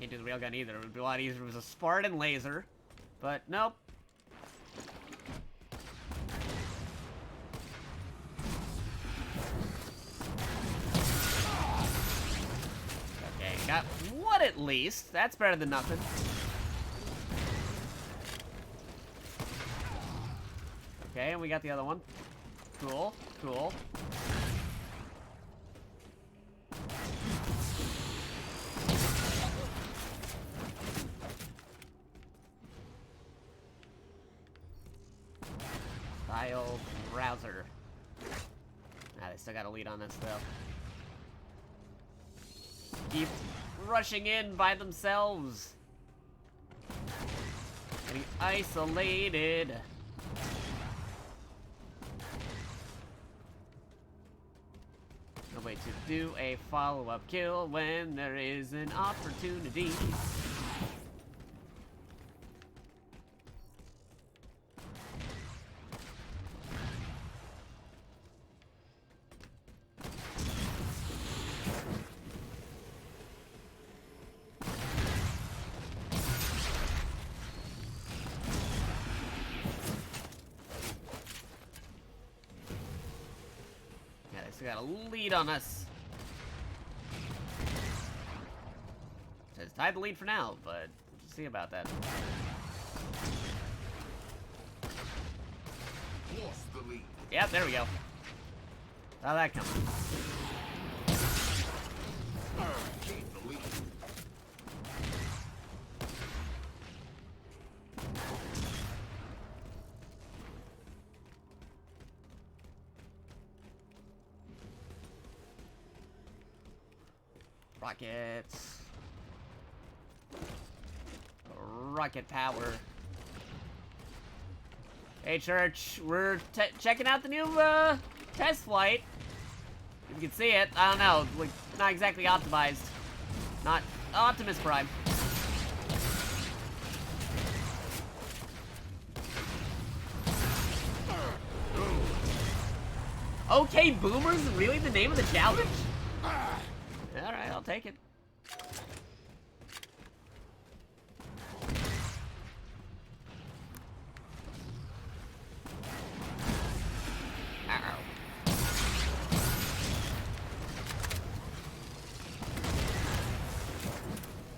Can't do the railgun either. It would be a lot easier if it was a Spartan laser. But nope. Okay, got one at least. That's better than nothing. Okay, and we got the other one. Cool, cool. File browser. Ah, they still got a lead on us though. Keep rushing in by themselves. Getting isolated. No way to do a follow-up kill when there is an opportunity. They got a lead on us. Says tied the lead for now, but we'll see about that. Lost the lead. Yep, there we go. Saw that coming. Gained the lead. Rockets. Rocket power. Hey, Church, we're checking out the new test flight. You can see it. I don't know, like, not exactly optimized. Not Optimus Prime. Okay, Boomer's really the name of the challenge? Alright, I'll take it.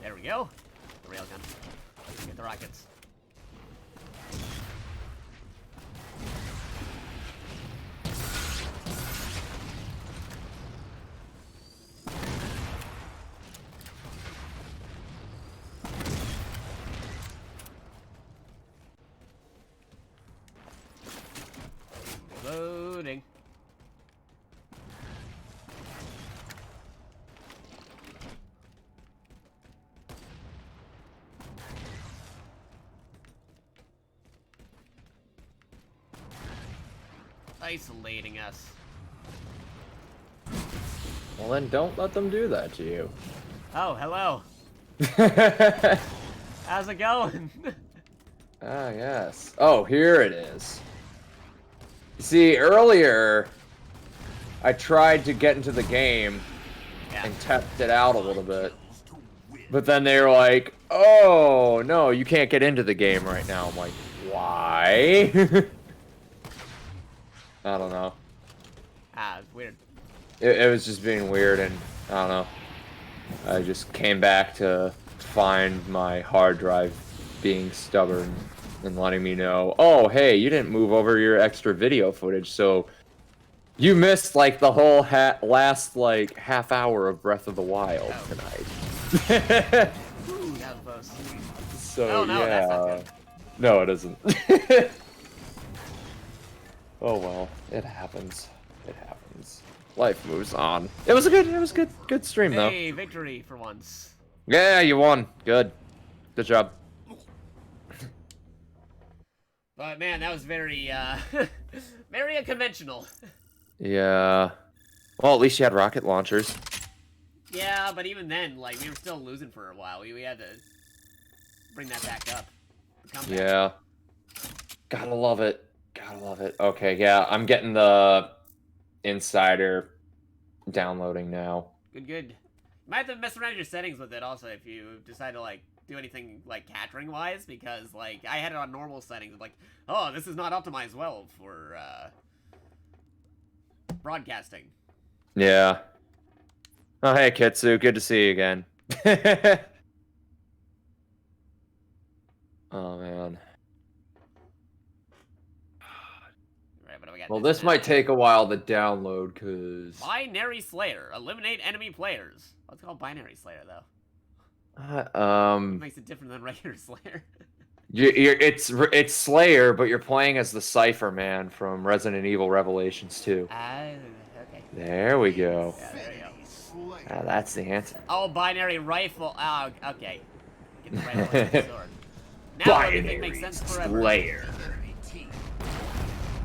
There we go. The railgun. Get the rockets. Loading. Isolating us. Well, then don't let them do that to you. Oh, hello. How's it going? Ah, yes. Oh, here it is. See, earlier, I tried to get into the game and tapped it out a little bit. But then they were like, oh, no, you can't get into the game right now. I'm like, why? I don't know. It's weird. It was just being weird, and I don't know. I just came back to find my hard drive being stubborn and letting me know, oh, hey, you didn't move over your extra video footage, so you missed, like, the whole last, like, half hour of Breath of the Wild tonight. Ooh, that was close. So, oh, no, yeah. that's not good. No, it isn't. Oh, well, it happens. It happens. Life moves on. It was good stream, though. Hey, victory for once. Yeah, you won. Good job. But man, that was very, very unconventional. Yeah. Well, at least you had rocket launchers. Yeah, but even then, like, we were still losing for a while. We had to bring that back up. Yeah. Gotta love it. Gotta love it. Okay, yeah, I'm getting the Insider downloading now. Good. You might have to mess around your settings with it also if you decide to, like, do anything, like, capturing-wise, because, like, I had it on normal settings, like, oh, this is not optimized well for, broadcasting. Yeah. Oh, hey, Kitsu, good to see you again. Oh, man. Right, what do we got? Well, this might take a while to download, because... Binary Slayer. Eliminate enemy players. What's called Binary Slayer, though? What makes it different than regular Slayer? It's Slayer, but you're playing as the Cypher Man from Resident Evil Revelations 2. Okay. There we go. Yeah, there you go. That's the answer. Oh, binary rifle. Oh, okay. Get the rifle and the sword. Now everything makes sense forever. Slayer.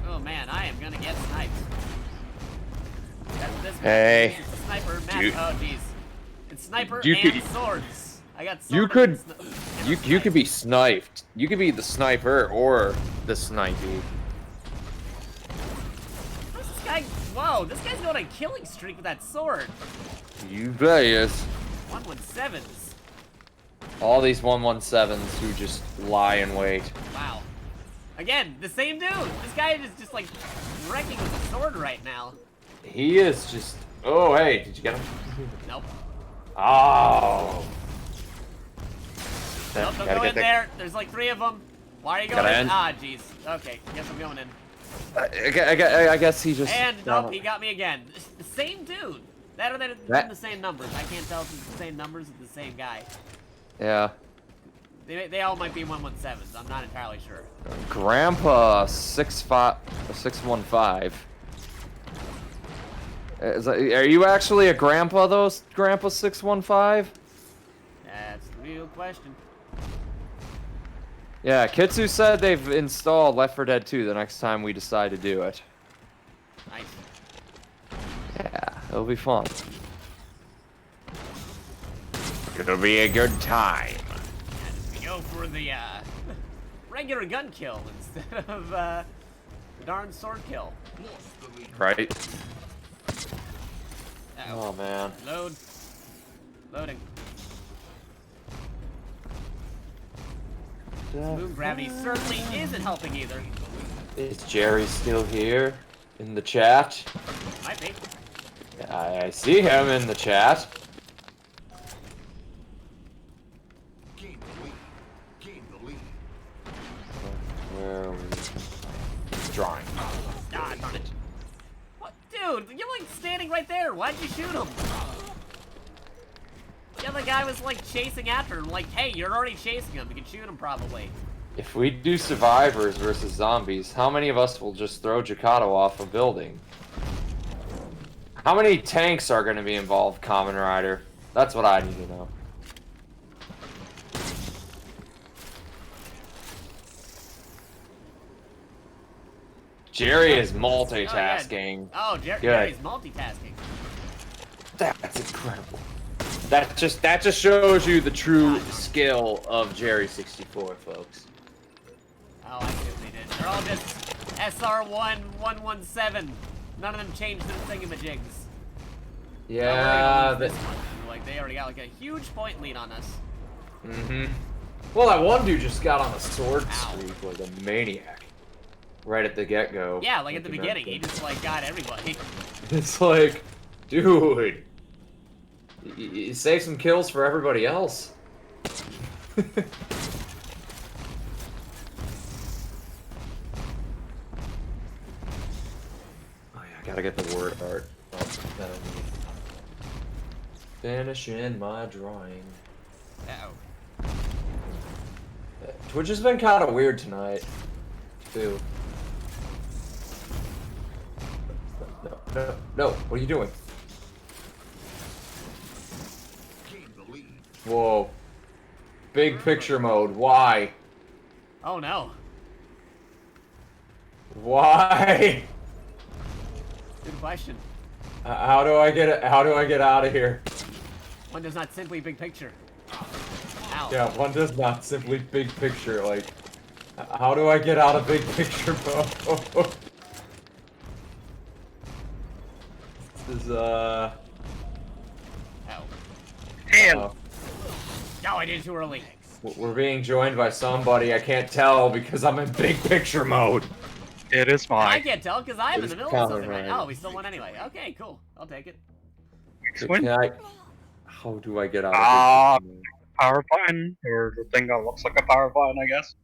Oh man, I am gonna get sniped. That's this Hey. It's a sniper. Oh jeez. It's sniper You and could- swords. I got sword You and could, and you could be sniped. You could be the sniper or the snipey. Where's this guy? Whoa, this guy's going on a killing streak with that sword. You bet he is. 117s. All these 117s who just lie in wait. Wow. Again, the same dude. This guy is just like wrecking with a sword right now. He is just. Oh, hey, did you get him? Nope. Oh. Nope, don't go in there. There's like 3 of them. Why are you going in? Ah, jeez. Okay, guess I'm going in. I guess he just. And nope, he got me again. The same dude. That or they're in the same numbers. I can't tell if it's the same numbers or the same guy. Yeah. They all might be 117s. I'm not entirely sure. Grandpa 615. Are you actually a grandpa though, Grandpa 615? That's the real question. Yeah, Kitsu said they've installed Left 4 Dead 2 the next time we decide to do it. Nice. Yeah, it'll be fun. It'll be a good time. We go for the regular gun kill instead of the darn sword kill. Right? Uh-oh. Oh man. Loading. Moon gravity certainly isn't helping either. Is Jerry still here in the chat? Might be. I see him in the chat. Gain the lead. Where are we? Drawing. Ah, darn it. What? Dude, you're like standing right there. Why'd you shoot him? The other guy was like chasing after him. Like, hey, you're already chasing him. You can shoot him probably. If we do survivors versus zombies, how many of us will just throw Jakato off a building? How many tanks are going to be involved, Kamen Rider? That's what I need to know. Jerry is multitasking. Oh, Jerry's multitasking. That's incredible. That just shows you the true skill of Jerry 64, folks. Oh, I see what they did. They're all just SR1117. None of them changed their thingamajigs. Yeah, this one. Like they already got like a huge point lead on us. Mm-hmm. Well, that one dude just got on a sword streak like a maniac. Right at the get-go. Yeah, like at the beginning, he just like got everybody. It's like, dude, you save some kills for everybody else. Oh yeah, I gotta get the word art up that I need. Finishing my drawing. Uh-oh. Twitch has been kind of weird tonight, too. No, what are you doing? Whoa. Big picture mode, why? Oh no. Why? Good question. How do I get out of here? One does not simply big picture. Ow. Yeah, one does not simply big picture, like, how do I get out of big picture mode? This is, Ow. oh. No, I did it too early. We're being joined by somebody, I can't tell because I'm in big picture mode. It is mine. I can't tell because I'm in the middle of something right now. Oh, we still won anyway. Okay, cool. I'll take it. How do I get out of big picture mode? Power button, or the thing that looks like a power button, I guess.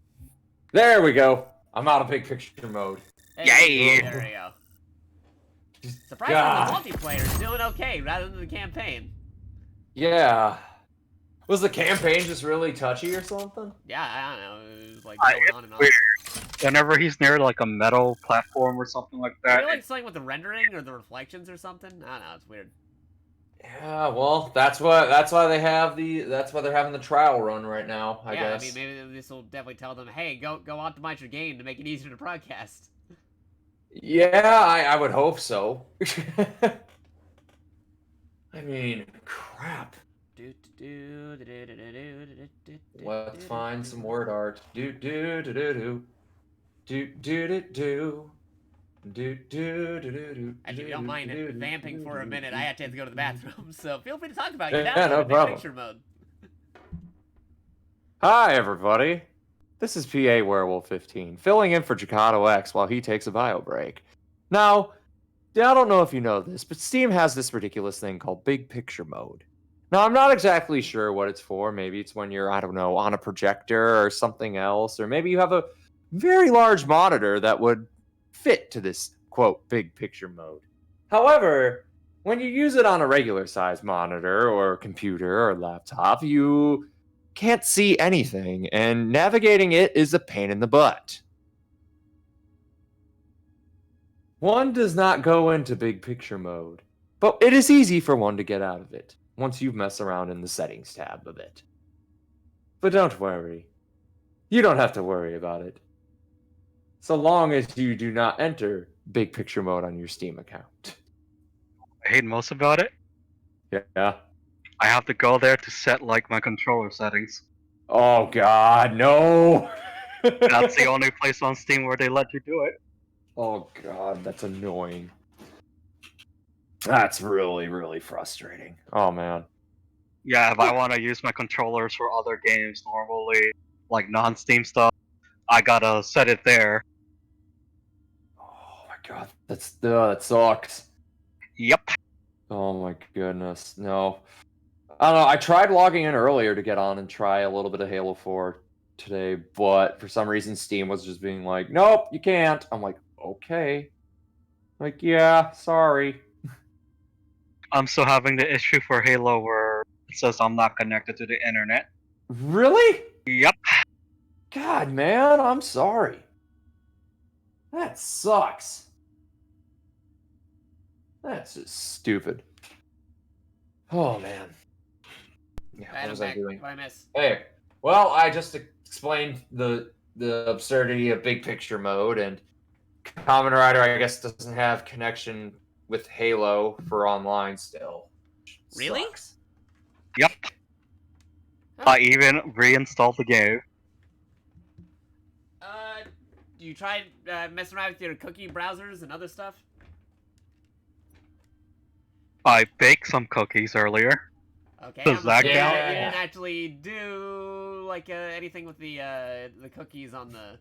There we go. I'm out of big picture mode. Hey, there we go. Surprisingly, the multiplayer is doing okay rather than the campaign. Yeah. Was the campaign just really touchy or something? Yeah, I don't know. It was like going on and on. Weird. Whenever he's near like a metal platform or something like that. I feel like something with the rendering or the reflections or something. I don't know. It's weird. Yeah, well, that's why they're having the trial run right now, I guess. I mean, maybe this will definitely tell them, hey, go optimize your game to make it easier to broadcast. Yeah, I would hope so. I mean, crap. Let's find some word art. Actually, if you don't mind vamping for a minute, I actually have to go to the bathroom, so feel free to talk about it. Yeah, no problem. Picture mode. Hi, everybody. This is PA Werewolf 15, filling in for JakatoX while he takes a bio break. Now, I don't know if you know this, but Steam has this ridiculous thing called Big Picture Mode. Now, I'm not exactly sure what it's for. Maybe it's when you're, I don't know, on a projector or something else, or maybe you have a very large monitor that would fit to this, quote, big picture mode. However, when you use it on a regular size monitor or computer or laptop, you can't see anything, and navigating it is a pain in the butt. One does not go into big picture mode, but it is easy for one to get out of it once you mess around in the settings tab a bit. But don't worry. You don't have to worry about it. So long as you do not enter big picture mode on your Steam account. I hate most about it. Yeah. I have to go there to set like my controller settings. Oh god, no! That's the only place on Steam where they let you do it. Oh god, that's annoying. That's really, really frustrating. Oh man. Yeah, if I want to use my controllers for other games normally, like non-Steam stuff, I gotta set it there. Oh my god, that sucks. Yep. Oh my goodness, no. I don't know, I tried logging in earlier to get on and try a little bit of Halo 4 today, but for some reason Steam was just being like, nope, you can't. I'm like, okay. Like, yeah, sorry. I'm still having the issue for Halo where it says I'm not connected to the internet. Really? Yep. God, man, I'm sorry. That sucks. That's just stupid. Oh, man. Yeah, what was I doing? What I miss? Hey, well, I just explained the absurdity of big picture mode, and Kamen Rider, I guess, doesn't have connection with Halo for online still. Really? Sucks. Yep. I even reinstalled the game. you tried messing around with your cookie browsers and other stuff? I baked some cookies earlier. Okay, Does I'm that assuming count? you didn't actually do like anything with the cookies on the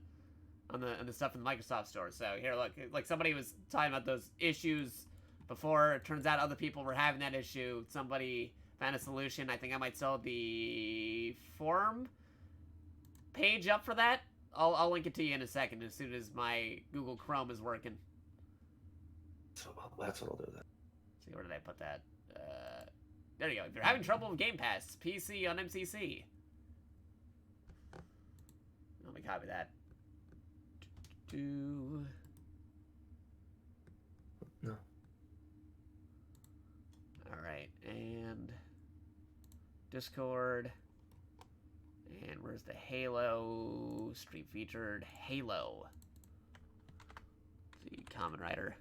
stuff in the Microsoft store. So here, look, like somebody was talking about those issues before. It turns out other people were having that issue. Somebody found a solution. I think I might sell the forum page up for that. I'll link it to you in a second as soon as my Google Chrome is working. So that's what I'll do then. See, where did I put that? There you go. If you're having trouble with Game Pass, PC on MCC. Let me copy that. No. Alright, and Discord. And where's the Halo stream featured? Halo. The Common Writer.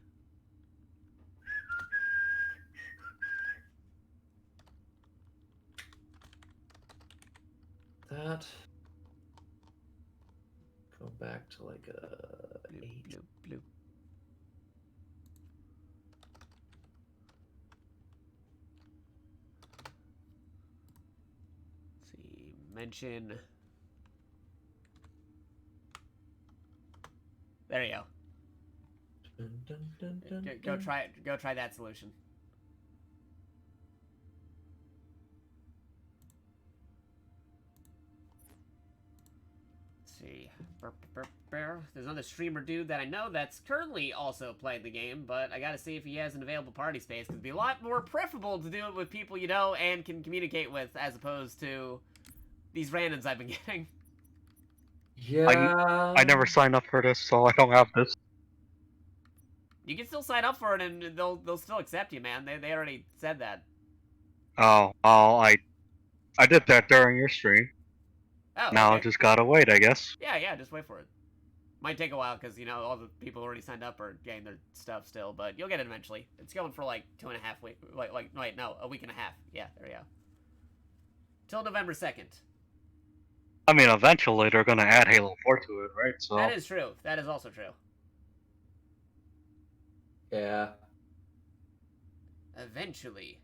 That. Go back to like a Bloop, bloop, bloop. Let's see, mention. There you go. Dun, dun, dun, dun, Go dun. try that solution. Let's see. There's another streamer dude that I know that's currently also playing the game, but I gotta see if he has an available party space, because it'd be a lot more preferable to do it with people you know and can communicate with, as opposed to these randoms I've been getting. Yeah. I never signed up for this, so I don't have this. You can still sign up for it, and they'll still accept you, man. They already said that. Oh, I did that during your stream. Oh, Now I okay. just gotta wait, I guess. Yeah, just wait for it. Might take a while because, you know, all the people already signed up are getting their stuff still, but you'll get it eventually. It's going for like 2.5 weeks. Wait, no, a week and a half. Yeah, there we go. Till November 2nd. I mean, eventually they're gonna add Halo 4 to it, right? So That is true. That is also true. Yeah. Eventually.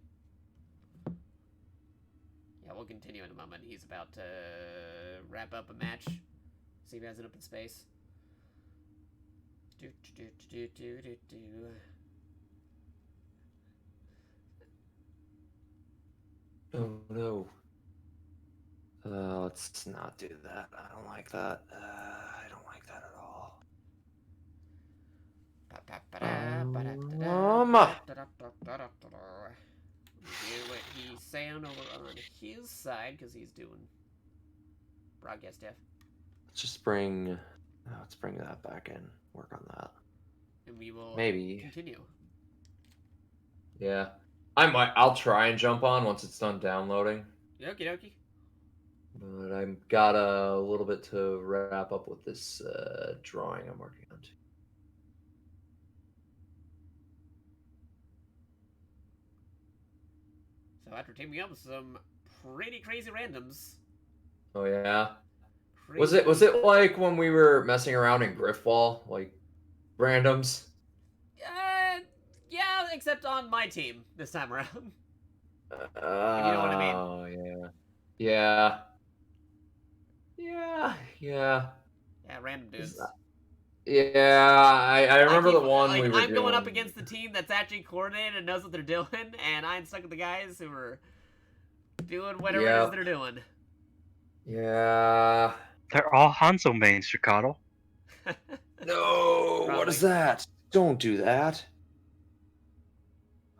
Yeah, we'll continue in a moment. He's about to wrap up a match. See if he has an open space. Oh no. Let's not do that. I don't like that. I don't like that at all. Hear what he's saying over on his side, because he's doing broadcast dev. Let's just bring. Let's bring that back in. Work on that. And we will Maybe continue. Yeah. I'll try and jump on once it's done downloading. Okie dokie. But I've got a little bit to wrap up with this drawing I'm working on. So after teaming up with some pretty crazy randoms. Oh yeah. Was it like when we were messing around in Griffwall, like randoms? Yeah, except on my team this time around. If you know what I mean. Oh yeah. Yeah, random dudes. Yeah, I remember the one we were I'm doing. going up against the team that's actually coordinated and knows what they're doing, and I'm stuck with the guys who are doing whatever it is they're doing. Yeah. They're all Hanzo mains, Jakato. No, what is that? Don't do that.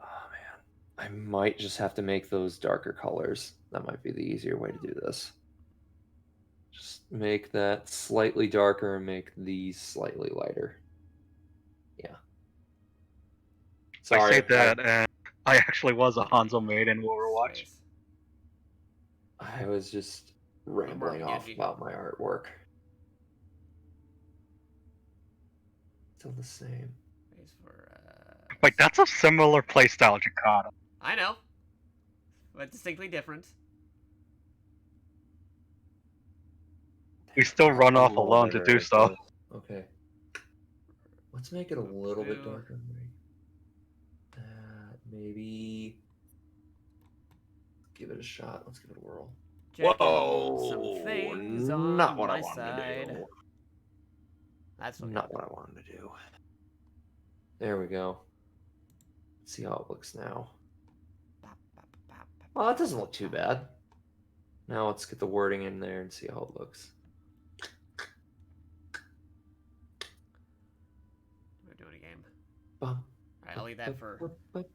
Oh man, I might just have to make those darker colors. That might be the easier way to do this. Just make that slightly darker and make these slightly lighter. Yeah. Sorry, I say that, and I actually was a Hanzo main in Overwatch. I was just rambling off about my artwork. Still the same. Like, that's a similar playstyle, Jakato. I know, but distinctly different. We still run off alone to do stuff. Okay. Let's make it a little bit Blue. darker. Maybe. Give it a shot. Let's give it a whirl. Checking some Whoa! things Not on what I my wanted side. to do. That's Not what I wanted to do. There we go. Let's see how it looks now. Well, it doesn't look too bad. Now let's get the wording in there and see how it looks. We're doing a game. Bum, Alright, I'll leave that for bu-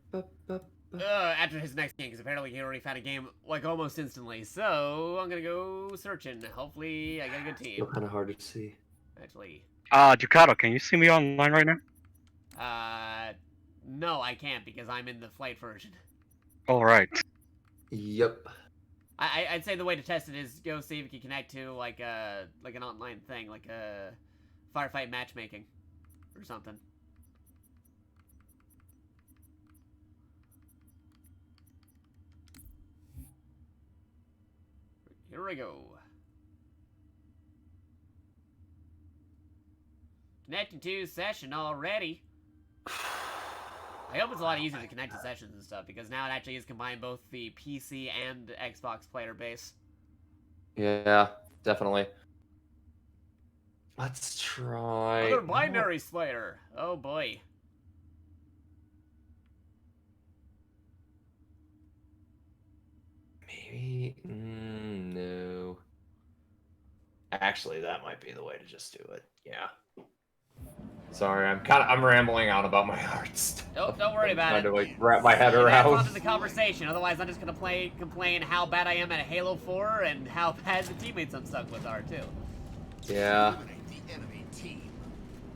after his next game, because apparently he already found a game like almost instantly. So I'm gonna go searching. Hopefully I get a good team. Still kind of hard to see. Actually, Jakato, can you see me online right now? no, I can't because I'm in the flight version. All right. Yep. I'd say the way to test it is go see if you can connect to like an online thing, like a firefight matchmaking or something. Here we go. Connecting to session already. I hope it's a lot easier to connect to sessions and stuff, because now it actually is combined both the PC and Xbox player base. Yeah, definitely. Let's try... Another binary slayer. Oh boy. Maybe... no. Actually, that might be the way to just do it. Yeah. Sorry, I'm rambling on about my heart stuff. Nope, don't worry about it. Trying to like wrap my head Add around. on to the conversation. Otherwise, I'm just gonna complain how bad I am at Halo 4 and how bad the teammates I'm stuck with are too. Yeah.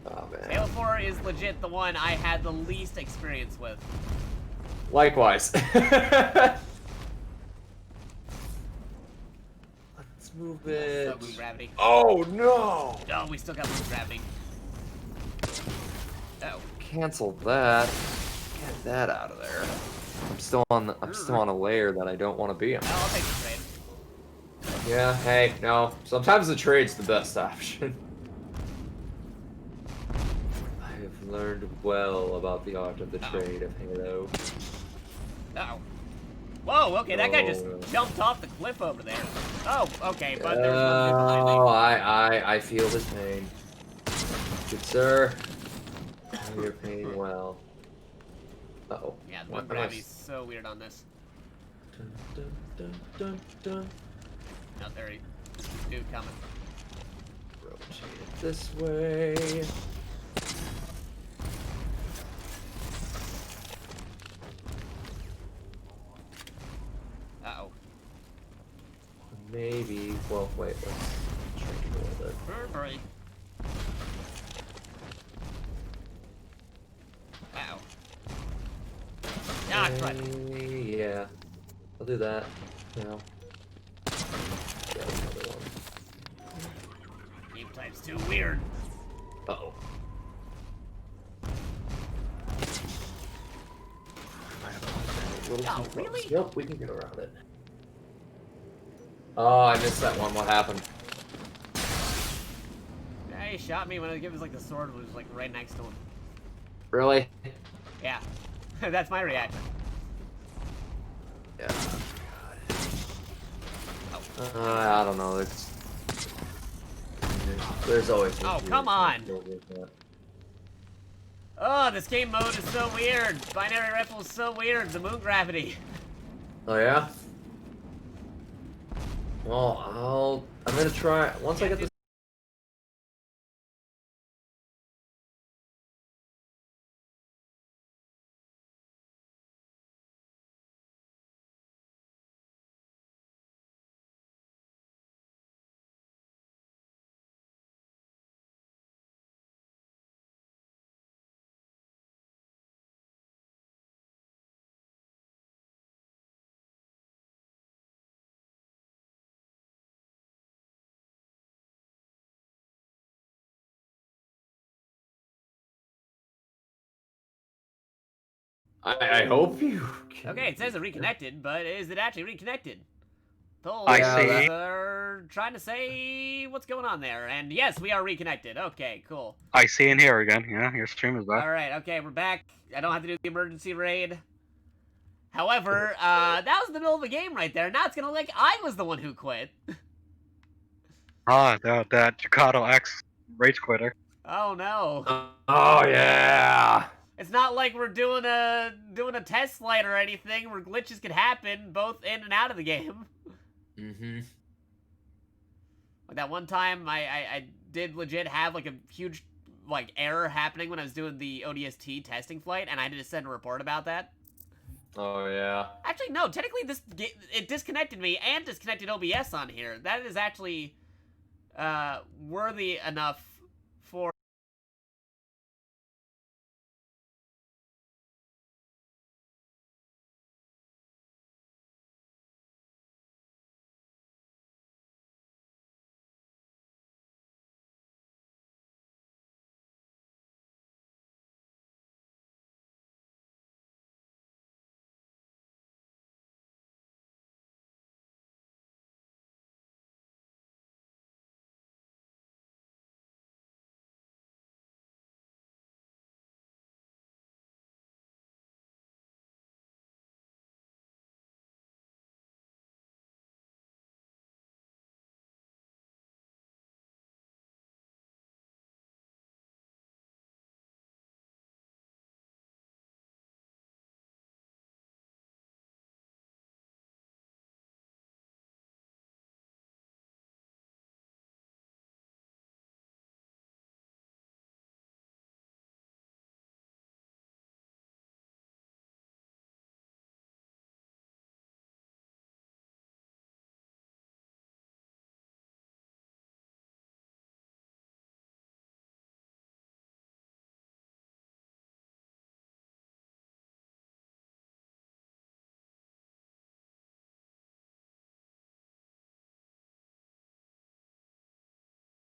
Oh man. Halo 4 is legit the one I had the least experience with. Likewise. Let's move it. So, move gravity. Oh no! Oh, we still got move gravity. Oh. Cancel that. Get that out of there. I'm still on a layer that I don't want to be on. I'll take the trade. Yeah, hey, no. Sometimes the trade's the best option. I have learned well about the art of the trade of Halo. Uh-oh. Whoa, okay, that guy just jumped off the cliff over there. Oh, okay, but there's one behind me. Oh, I feel his pain. Good sir. Oh, you're paying well. Uh-oh. Yeah, the move gravity's so weird on this. Dun, dun, dun, dun, dun. Oh, there he... Dude coming. Rotate it this way. Uh-oh. Maybe. Well, wait. Let's change it a little bit. Hurry. Uh-oh. Ah, crud. Yeah. I'll do that. Now. Yeah, another one. Game type's too weird. Uh-oh. Oh, really? Yep, we can get around it. Oh, I missed that one. What happened? Yeah, he shot me when I was like the sword was like right next to him. Really? Yeah. That's my reaction. Yeah. I don't know. There's always. Oh, come on. Oh, this game mode is so weird. Binary rifle is so weird. The moon gravity. Oh yeah. Well, I'm gonna try once I get this. I hope you. Okay, it says it reconnected, but is it actually reconnected? I see. They're trying to say what's going on there. And yes, we are reconnected. Okay, cool. I see and hear again. Yeah, your stream is back. Alright, okay, we're back. I don't have to do the emergency raid. However, that was the middle of the game right there. Now it's gonna look like I was the one who quit. Ah, that JakatoX rage quitter. Oh no. Oh yeah. It's not like we're doing a test flight or anything where glitches could happen both in and out of the game. Mm-hmm. Like that one time I did legit have like a huge like error happening when I was doing the ODST testing flight, and I had to send a report about that. Oh yeah. Actually, no. Technically, it disconnected me and disconnected OBS on here. That is actually worthy enough